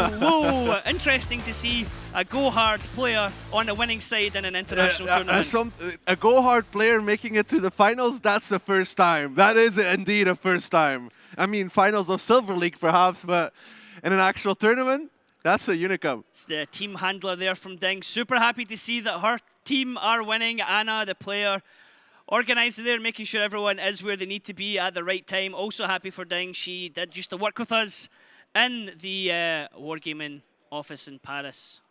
whoa. Interesting to see a go-hard player on the winning side in an international tournament. A go-hard player making it to the finals, that's the first time. That is indeed a first time. I mean, finals of Silver League perhaps, but in an actual tournament, that's a unicum. It's the team handler there from DiNG. Super happy to see that her team are winning. Anna, the player, organizer there, making sure everyone is where they need to be at the right time. Also happy for DiNG. She did used to work with us in the Wargaming office in Paris.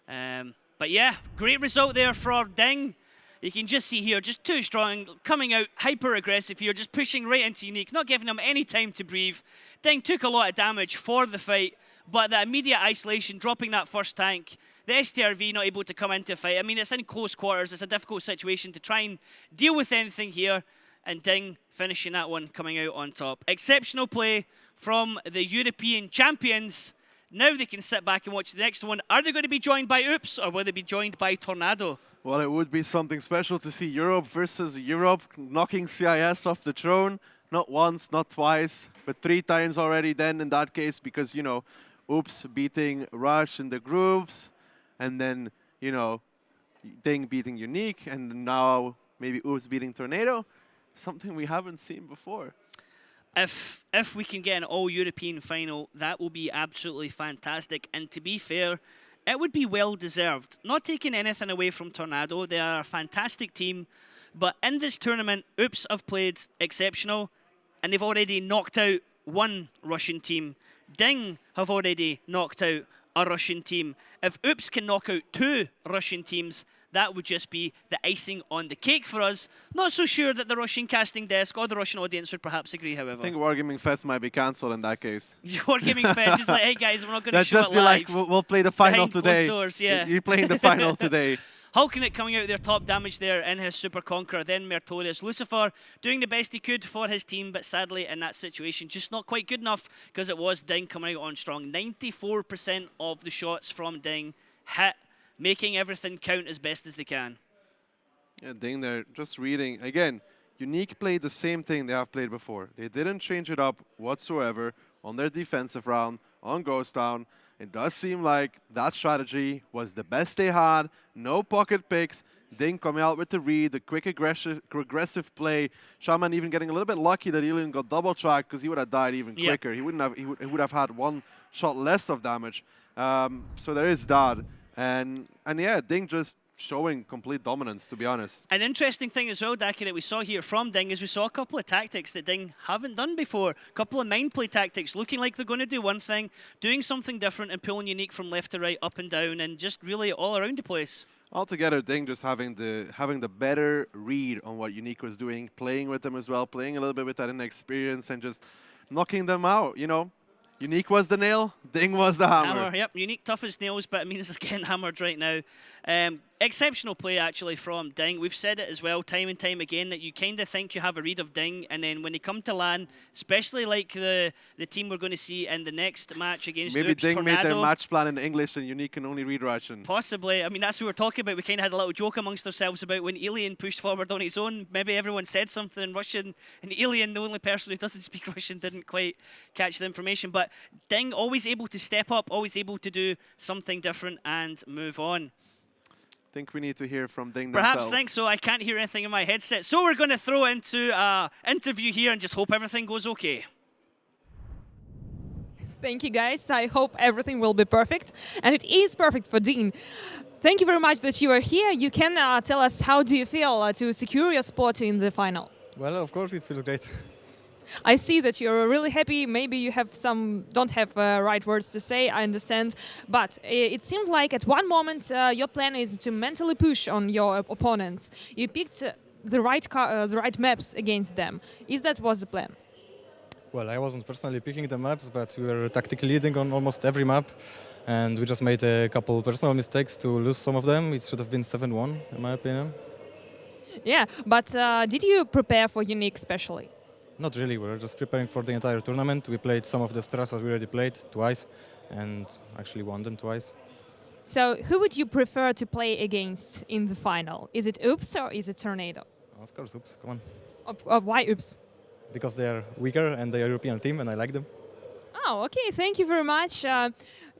But yeah, great result there for DiNG. You can just see here, just too strong, coming out hyper aggressive here, just pushing right into Unique, not giving them any time to breathe. DiNG took a lot of damage for the fight, but the immediate isolation, dropping that first tank, the STRV not able to come into fight. I mean, it's in close quarters. It's a difficult situation to try and deal with anything here. And DiNG finishing that one, coming out on top. Exceptional play from the European champions. Now they can sit back and watch the next one. Are they going to be joined by Oops, or will they be joined by Tornado? Well, it would be something special to see Europe versus Europe knocking CIS off the throne. Not once, not twice, but 3 times already then in that case, because, you know, Oops beating Rush in the groups, and then, you know, DiNG beating Unique, and now maybe Oops beating Tornado. Something we haven't seen before. If we can get an all-European final, that will be absolutely fantastic. And to be fair, it would be well deserved. Not taking anything away from Tornado, they are a fantastic team, but in this tournament, Oops have played exceptional, and they've already knocked out one Russian team. DiNG have already knocked out a Russian team. If Oops can knock out 2 Russian teams, that would just be the icing on the cake for us. Not so sure that the Russian casting desk or the Russian audience would perhaps agree, however. I think Wargaming Fest might be cancelled in that case. Wargaming Fest is like, hey guys, we're not going to Let's show just it be live. like, we'll play the final Behind closed today. doors, yeah. You're playing the final today. Hulknet coming out there, top damage there in his Super Conqueror, then Mertorius. Lucifer doing the best he could for his team, but sadly in that situation, just not quite good enough because it was DiNG coming out on strong. 94% of the shots from DiNG hit, making everything count as best as they can. Yeah, DiNG there, just reading. Again, Unique played the same thing they have played before. They didn't change it up whatsoever on their defensive round, on Ghost Town. It does seem like that strategy was the best they had. No pocket picks. DiNG coming out with the read, the quick aggressive play. Shaman even getting a little bit lucky that Alien got double tracked because he would have died even quicker. He wouldn't have. He would have had 1 shot less of damage. So there is that. And yeah, DiNG just showing complete dominance, to be honest. An interesting thing as well, Daki, that we saw here from DiNG is we saw a couple of tactics that DiNG haven't done before. A couple of mind play tactics, looking like they're going to do one thing, doing something different and pulling Unique from left to right, up and down, and just really all around the place. Altogether, DiNG just having the better read on what Unique was doing, playing with them as well, playing a little bit with that inexperience and just knocking them out, you know. Unique was the nail, DiNG was the hammer. Yep, Unique tough as nails, but it means they're getting hammered right now. Exceptional play, actually, from DiNG. We've said it as well, time and time again, that you kind of think you have a read of DiNG, and then when they come to LAN, especially like the team we're going to see in the next match against Maybe Oops, DiNG Tornado, made their match plan in English and Unique can only read Russian. Possibly. I mean, that's what we're talking about. We kind of had a little joke amongst ourselves about when Alien pushed forward on his own. Maybe everyone said something in Russian, and Alien, the only person who doesn't speak Russian, didn't quite catch the information. But DiNG always able to step up, always able to do something different and move on. I think we need to hear from DiNG Perhaps themselves. think so. I can't hear anything in my headset. So we're going to throw into an interview here and just hope everything goes okay. Thank you, guys. I hope everything will be perfect. And it is perfect for DiNG. Thank you very much that you are here. You can tell us how do you feel to secure your spot in the final? Well, of course, it feels great. I see that you're really happy. Maybe you have don't have right words to say, I understand. But it seemed like at one moment your plan is to mentally push on your opponents. You picked the right maps against them. Is that was the plan? Well, I wasn't personally picking the maps, but we were tactically leading on almost every map. And we just made a couple personal mistakes to lose some of them. It should have been 7-1, in my opinion. Yeah, but did you prepare for Unique specially? Not really. We were just preparing for the entire tournament. We played some of the Strasas we already played twice and actually won them twice. So who would you prefer to play against in the final? Is it Oops or is it Tornado? Of course, Oops. Come on. Why Oops? Because they are weaker and they are a European team and I like them. Oh, okay. Thank you very much.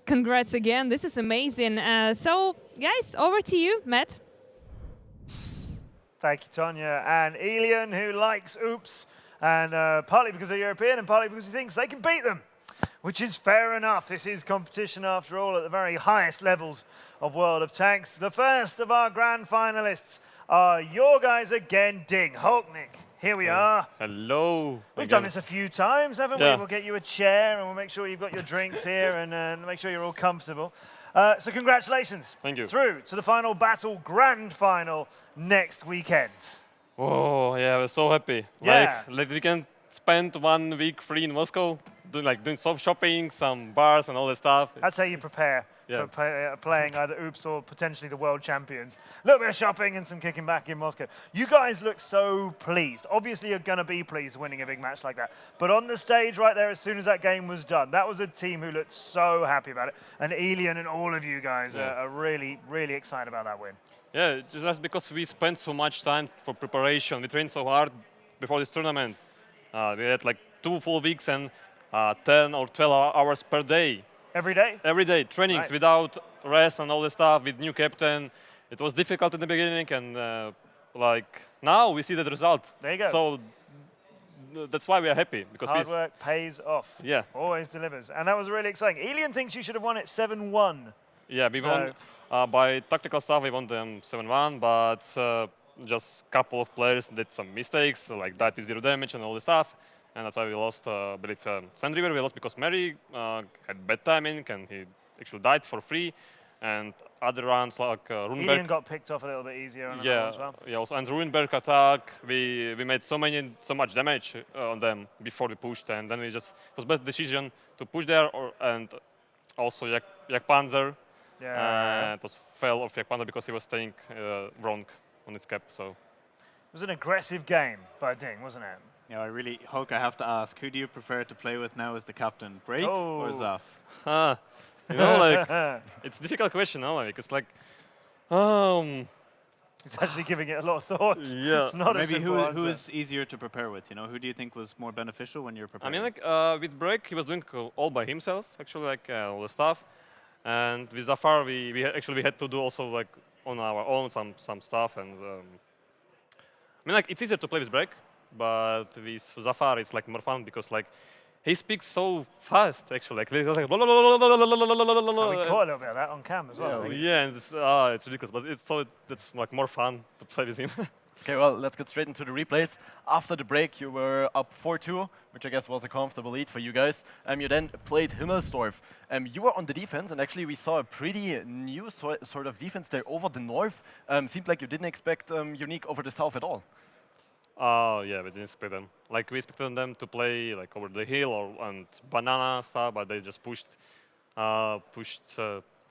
Congrats again. This is amazing. So, guys, over to you, Matt. Thank you, Tanya. And Elian, who likes Oops. And partly because they're European and partly because he thinks they can beat them, which is fair enough. This is competition, after all, at the very highest levels of World of Tanks. The first of our grand finalists are your guys again, DiNG. Hulknik, here we are. Hello. We've done this a few times, haven't we? Yeah. We'll get you a chair and we'll make sure you've got your drinks here and make sure you're all comfortable. So congratulations. Thank you. Through to the final battle, grand final, next weekend. Oh, yeah, we're so happy. Yeah. Like we can spend 1 week free in Moscow, doing some shopping, some bars and all that stuff. That's how you prepare Yeah. for playing either Oops or potentially the world champions. A little bit of shopping and some kicking back in Moscow. You guys look so pleased. Obviously, you're going to be pleased winning a big match like that. But on the stage right there, as soon as that game was done, that was a team who looked so happy about it. And Elian and all of you guys are really, really excited about that win. Yeah, just because we spent so much time for preparation. We trained so hard before this tournament. We had like 2 full weeks and 10 or 12 hours per day. Every day? Every day, trainings Right. without rest and all the stuff with new captain. It was difficult in the beginning and like now we see the result. There you go. So that's why we are happy. Because Hard work pays off. Yeah. Always delivers. And that was really exciting. Elian thinks you should have won it 7-1. Yeah, we won by tactical stuff. We won them 7-1, but just a couple of players did some mistakes, like died with 0 damage and all this stuff, and that's why we lost. I believe Sand River we lost because Mary had bad timing and he actually died for free. And other rounds like Runeberg. Elian got picked off a little bit easier on that one as well. Yeah, also, and Runeberg attack, we made so much damage on them before we pushed, and then it was best decision to push there, and also Yak Panzer. Yeah. It was fail of Yak Panzer because he was staying wrong on its cap. So it was an aggressive game by DiNG, wasn't it? Yeah, Hulk, I have to ask, who do you prefer to play with now as the captain, Break or Zaf? You know, like, it's a difficult question, no? Like, it's like, It's actually giving it a lot of thought. Yeah. It's not Maybe a simple who answer. is easier to prepare with? You know, who do you think was more beneficial when you're I preparing? mean, like, with Break, he was doing all by himself, actually, like, all the stuff. And with Zafar, we had to do also, like, on our own some stuff. And I mean, like, it's easier to play with Break, but with Zafar, it's, like, more fun because, like, he speaks so fast, actually. Like, we caught a little bit of that on cam as well. Yeah, and it's ridiculous, but it's like more fun to play with him. Okay, well, let's get straight into the replays. After the break, you were up 4-2, which I guess was a comfortable lead for you guys. You then played Himmelsdorf. You were on the defense, and actually we saw a pretty new sort of defense there over the north. Seemed like you didn't expect Unique over the south at all. Yeah, we didn't expect them. Like, we expected them to play like over the hill and banana stuff, but they just pushed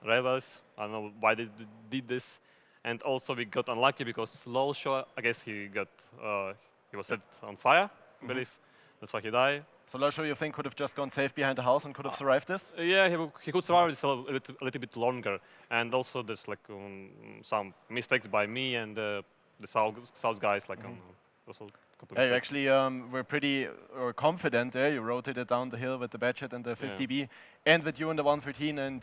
rivals. I don't know why they did this. And also we got unlucky because Lolshaw, I guess he was set on fire, I believe. That's why he died. So Lolshaw, you think, could have just gone safe behind the house and could have survived this? Yeah, he could survive this a little bit longer. And also there's like some mistakes by me and the south guys, like also a couple Yeah, you mistakes. actually were pretty confident there. You rotated down the hill with the Batchet and the 50B, and with you in the 113, and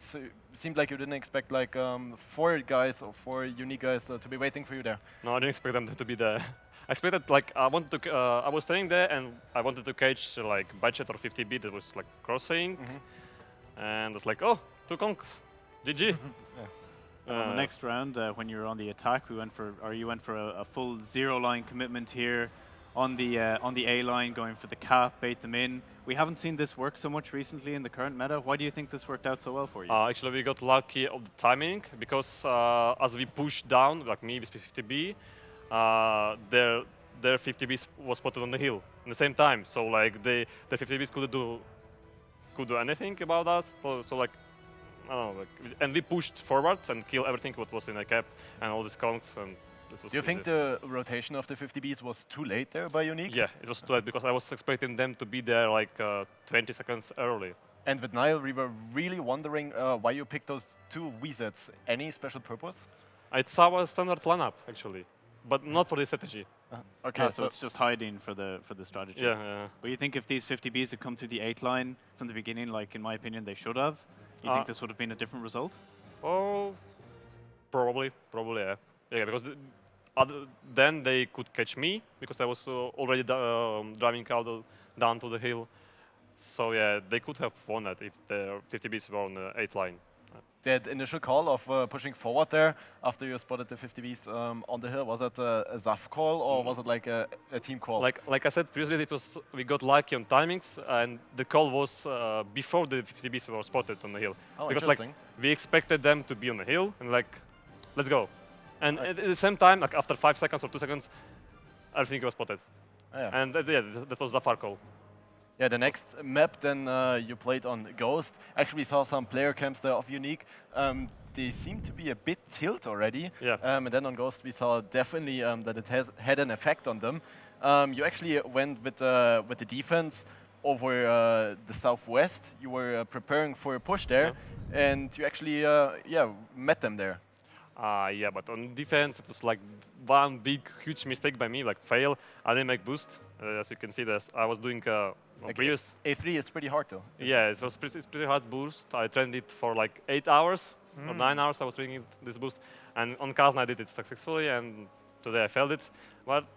seemed like you didn't expect like 4 guys or 4 unique guys to be waiting for you there. No, I didn't expect them to be there. I expected like I was staying there and I wanted to catch like Batchet or 50B that was like crossing, and it's like, oh, 2 conks, GG. On the next round, when you were on the attack, you went for a full 0-line commitment here on the A line, going for the cap, bait them in. We haven't seen this work so much recently in the current meta. Why do you think this worked out so well for you? Actually, we got lucky of the timing because as we pushed down, like me with 50B, their 50Bs was spotted on the hill at the same time. So like the 50Bs could do anything about us. So like, I don't know, like, and we pushed forward and killed everything what was in the cap and all these conks. And it was Do you think the rotation of the 50Bs was too late there by Unique? Yeah, it was too late because I was expecting them to be there like 20 seconds early. And with Nile, we were really wondering why you picked those 2 WZs. Any special purpose? It's our standard lineup actually, but not for the strategy. Okay, so it's just hiding for the strategy. Yeah. But you think if these 50Bs had come to the 8 line from the beginning, like in my opinion they should have, you think this would have been a different result? Oh, probably, yeah. Yeah, because then they could catch me because I was already driving down to the hill. So yeah, they could have won that if the 50Bs were on the 8th line. That initial call of pushing forward there after you spotted the 50Bs on the hill, was that a Zaf call or was it like a team call? Like I said previously, we got lucky on timings, and the call was before the 50Bs were spotted on the hill. Oh, because interesting. like we expected them to be on the hill and like, let's go. And at the same time, like after 5 seconds or 2 seconds, everything was spotted. Oh, yeah. And yeah, that was Zafar call. Yeah, the next map then you played on Ghost. Actually saw some player camps there of Unique. They seem to be a bit tilt already. Yeah. And then on Ghost we saw definitely that it has had an effect on them. You actually went with the defense over the southwest. You were preparing for a push there, and you actually met them there. Yeah, but on defense, it was like one big, huge mistake by me, like fail. I didn't make boost. As you can see, I was doing previous. A3 is pretty hard though. Yeah, it's pretty hard boost. I trained it for like 8 hours or 9 hours. I was training this boost, and on Kazna I did it successfully, and today I failed it. But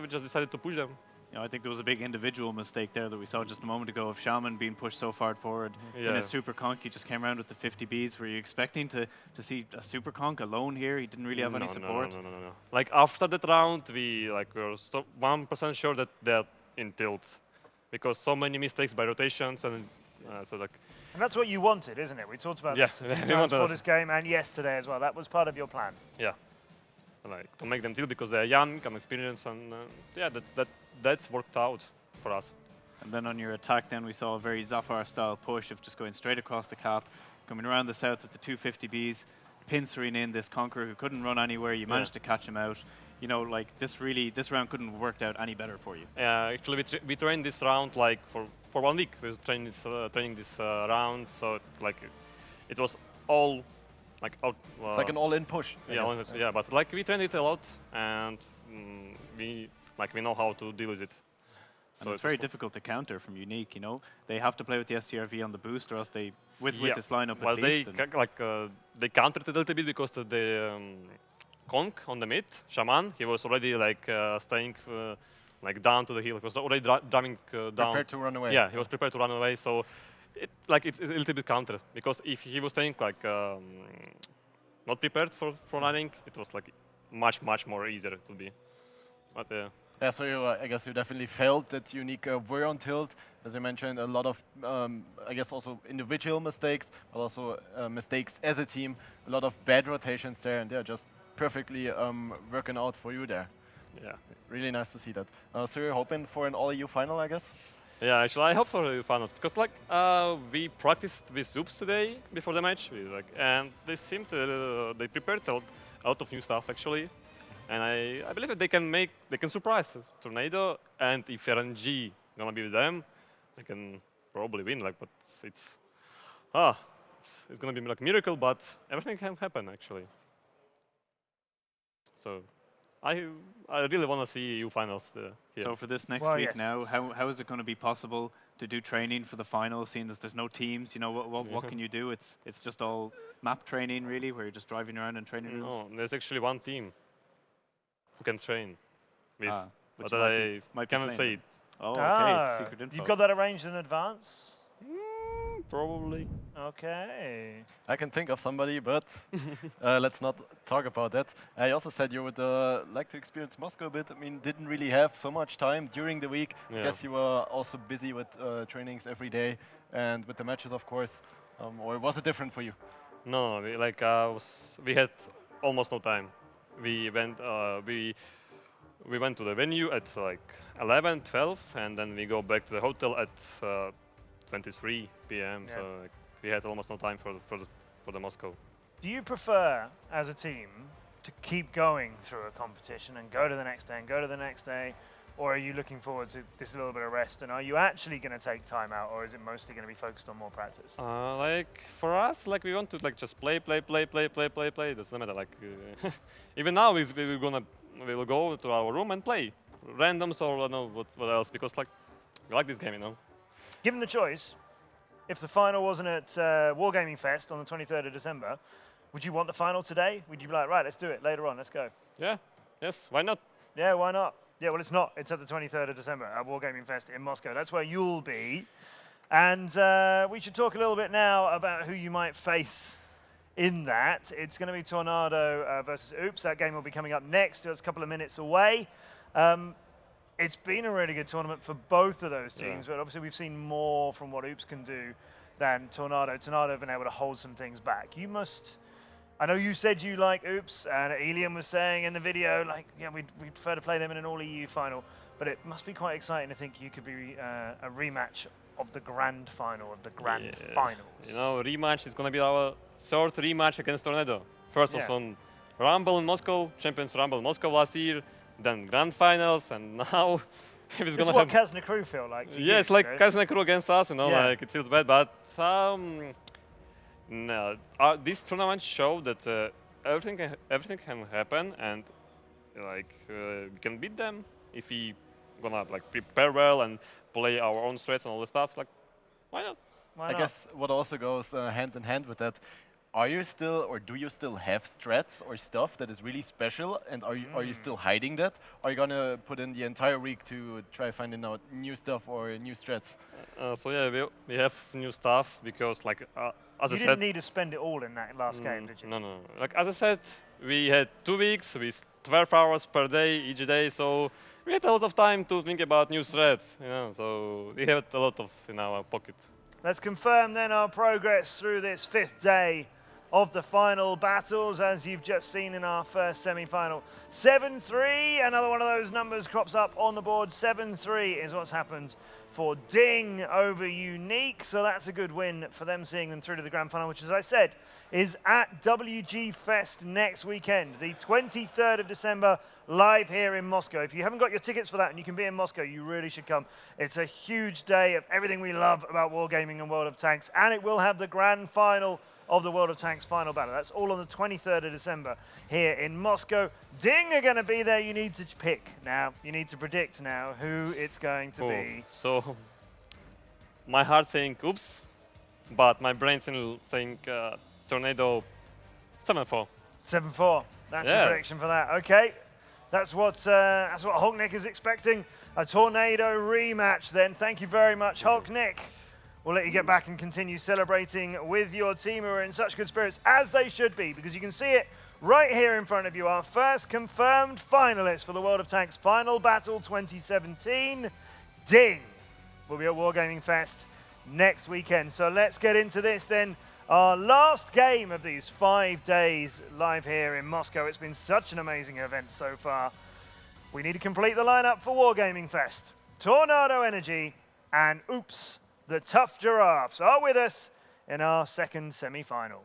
we just decided to push them. I think there was a big individual mistake there that we saw just a moment ago of Shaman being pushed so far forward in his super conk. He just came around with the 50 Bs. Were you expecting to see a super conk alone here? He didn't really have any support. No. Like after that round, we were 1% sure that they're in tilt, because so many mistakes by rotations and And that's what you wanted, isn't it? We talked about this a few times for this game and yesterday as well. That was part of your plan. Yeah, like to make them tilt because they're young and experienced, and that worked out for us. And then on your attack, then we saw a very Zafar-style push of just going straight across the cap, coming around the south with the 250 Bs, pincering in this Conqueror who couldn't run anywhere. You managed to catch him out. You know, like this round couldn't have worked out any better for you. Yeah, actually, we trained this round like for 1 week. We were training this round, so like it was all like out. It's like an all-in push. Yeah, but like we trained it a lot, and we know how to deal with it. So it's very difficult to counter from Unique. You know, they have to play with the STRV on the boost, or else they with this lineup well, at least. they countered it a little bit because the Conk on the mid, Shaman, he was already staying down to the hill. He was already driving down. Prepared to run away. Yeah, he was prepared to run away. So it's a little bit counter, because if he was staying not prepared for running, it was much more easier it would be. But yeah, so I guess you definitely felt that Unique were on tilt. As you mentioned, a lot of, I guess, also individual mistakes, but also mistakes as a team. A lot of bad rotations there, and they're just perfectly working out for you there. Yeah. Really nice to see that. So you're hoping for an all-EU final, I guess? Yeah, actually, I hope for the finals, because we practiced with Oops today before the match, and they seemed they prepared a lot of new stuff actually. And I believe that they can surprise Tornado, and if RNG gonna be with them, they can probably win. But it's gonna be like miracle, but everything can happen actually. So I really want to see EU finals here. So for this next week now, how is it going to be possible to do training for the final, seeing that there's no teams? You know, what can you do? It's just all map training really, where you're just driving around and training rooms? No, there's actually one team who can train with, but I cannot say it. Oh, okay, it's secret info. You've got that arranged in advance? Probably. Okay. I can think of somebody, but let's not talk about that. I also said you would like to experience Moscow a bit. I mean, didn't really have so much time during the week. Yeah. I guess you were also busy with trainings every day and with the matches, of course. Or was it different for you? No, we had almost no time. We went to the venue at 11, 12, and then we go back to the hotel at 23 p.m. Yeah. So we had almost no time for the Moscow. Do you prefer, as a team, to keep going through a competition and go to the next day and go to the next day, or are you looking forward to this little bit of rest? And are you actually going to take time out, or is it mostly going to be focused on more practice? For us, we want to just play. Doesn't matter. Even now, we'll go to our room and play randoms or I don't know what else, because we like this game, you know. Given the choice, if the final wasn't at Wargaming Fest on the 23rd of December, would you want the final today? Would you be like, right, let's do it later on, let's go? Yeah. Yes. Why not? Yeah. Why not? Yeah, well, it's not. It's at the 23rd of December at Wargaming Fest in Moscow. That's where you'll be. And we should talk a little bit now about who you might face in that. It's going to be Tornado versus Oops. That game will be coming up next. It's a couple of minutes away. It's been a really good tournament for both of those teams, but obviously we've seen more from what Oops can do than Tornado. Tornado have been able to hold some things back. You must... I know you said you like Oops, and Elian was saying in the video, we'd prefer to play them in an all-EU final, but it must be quite exciting to think you could be a rematch of the grand final, of the grand finals. You know, rematch is going to be our third rematch against Tornado. First was on Rumble in Moscow, Champions Rumble in Moscow last year, then grand finals, and now it's going to what Kazna Crew feel like to you, it's like Kazna Crew against us, you know, it feels bad, but no, this tournament showed that everything can happen, and we can beat them if we gonna prepare well and play our own strats and all the stuff. Why not? I guess what also goes hand in hand with that, are you still, or do you still have strats or stuff that is really special, and are you still hiding that? Are you gonna put in the entire week to try finding out new stuff or new strats? So yeah, we have new stuff because like as You I didn't said, need to spend it all in that last game, did you? no. Like as I said, we had 2 weeks with 12 hours per day each day, so we had a lot of time to think about new threads. You know, so we had a lot of in our pocket. Let's confirm then our progress through this 5th day of the final battles, as you've just seen in our first semi-final. 7-3, another one of those numbers crops up on the board. 7-3 is what's happened for DiNG over Unique, so that's a good win for them, seeing them through to the grand final, which, as I said, is at WG Fest next weekend, the 23rd of December, live here in Moscow. If you haven't got your tickets for that and you can be in Moscow, you really should come. It's a huge day of everything we love about Wargaming and World of Tanks, and it will have the grand final of the World of Tanks final battle. That's all on the 23rd of December here in Moscow. DiNG are going to be there. You need to pick now. You need to predict now who it's going to be. So my heart saying oops, but my brain still saying Tornado 7-4. 7-4. That's your prediction for that. Okay. That's what Hulknick is expecting. A Tornado rematch then. Thank you very much, Hulknick. We'll let you get back and continue celebrating with your team, who are in such good spirits, as they should be, because you can see it right here in front of you. Our first confirmed finalist for the World of Tanks Final Battle 2017, DiNG, will be at Wargaming Fest next weekend. So let's get into this then. Our last game of these 5 days live here in Moscow. It's been such an amazing event so far. We need to complete the lineup for Wargaming Fest. Tornado Energy and Oops, the Tough Giraffes are with us in our second semi-final.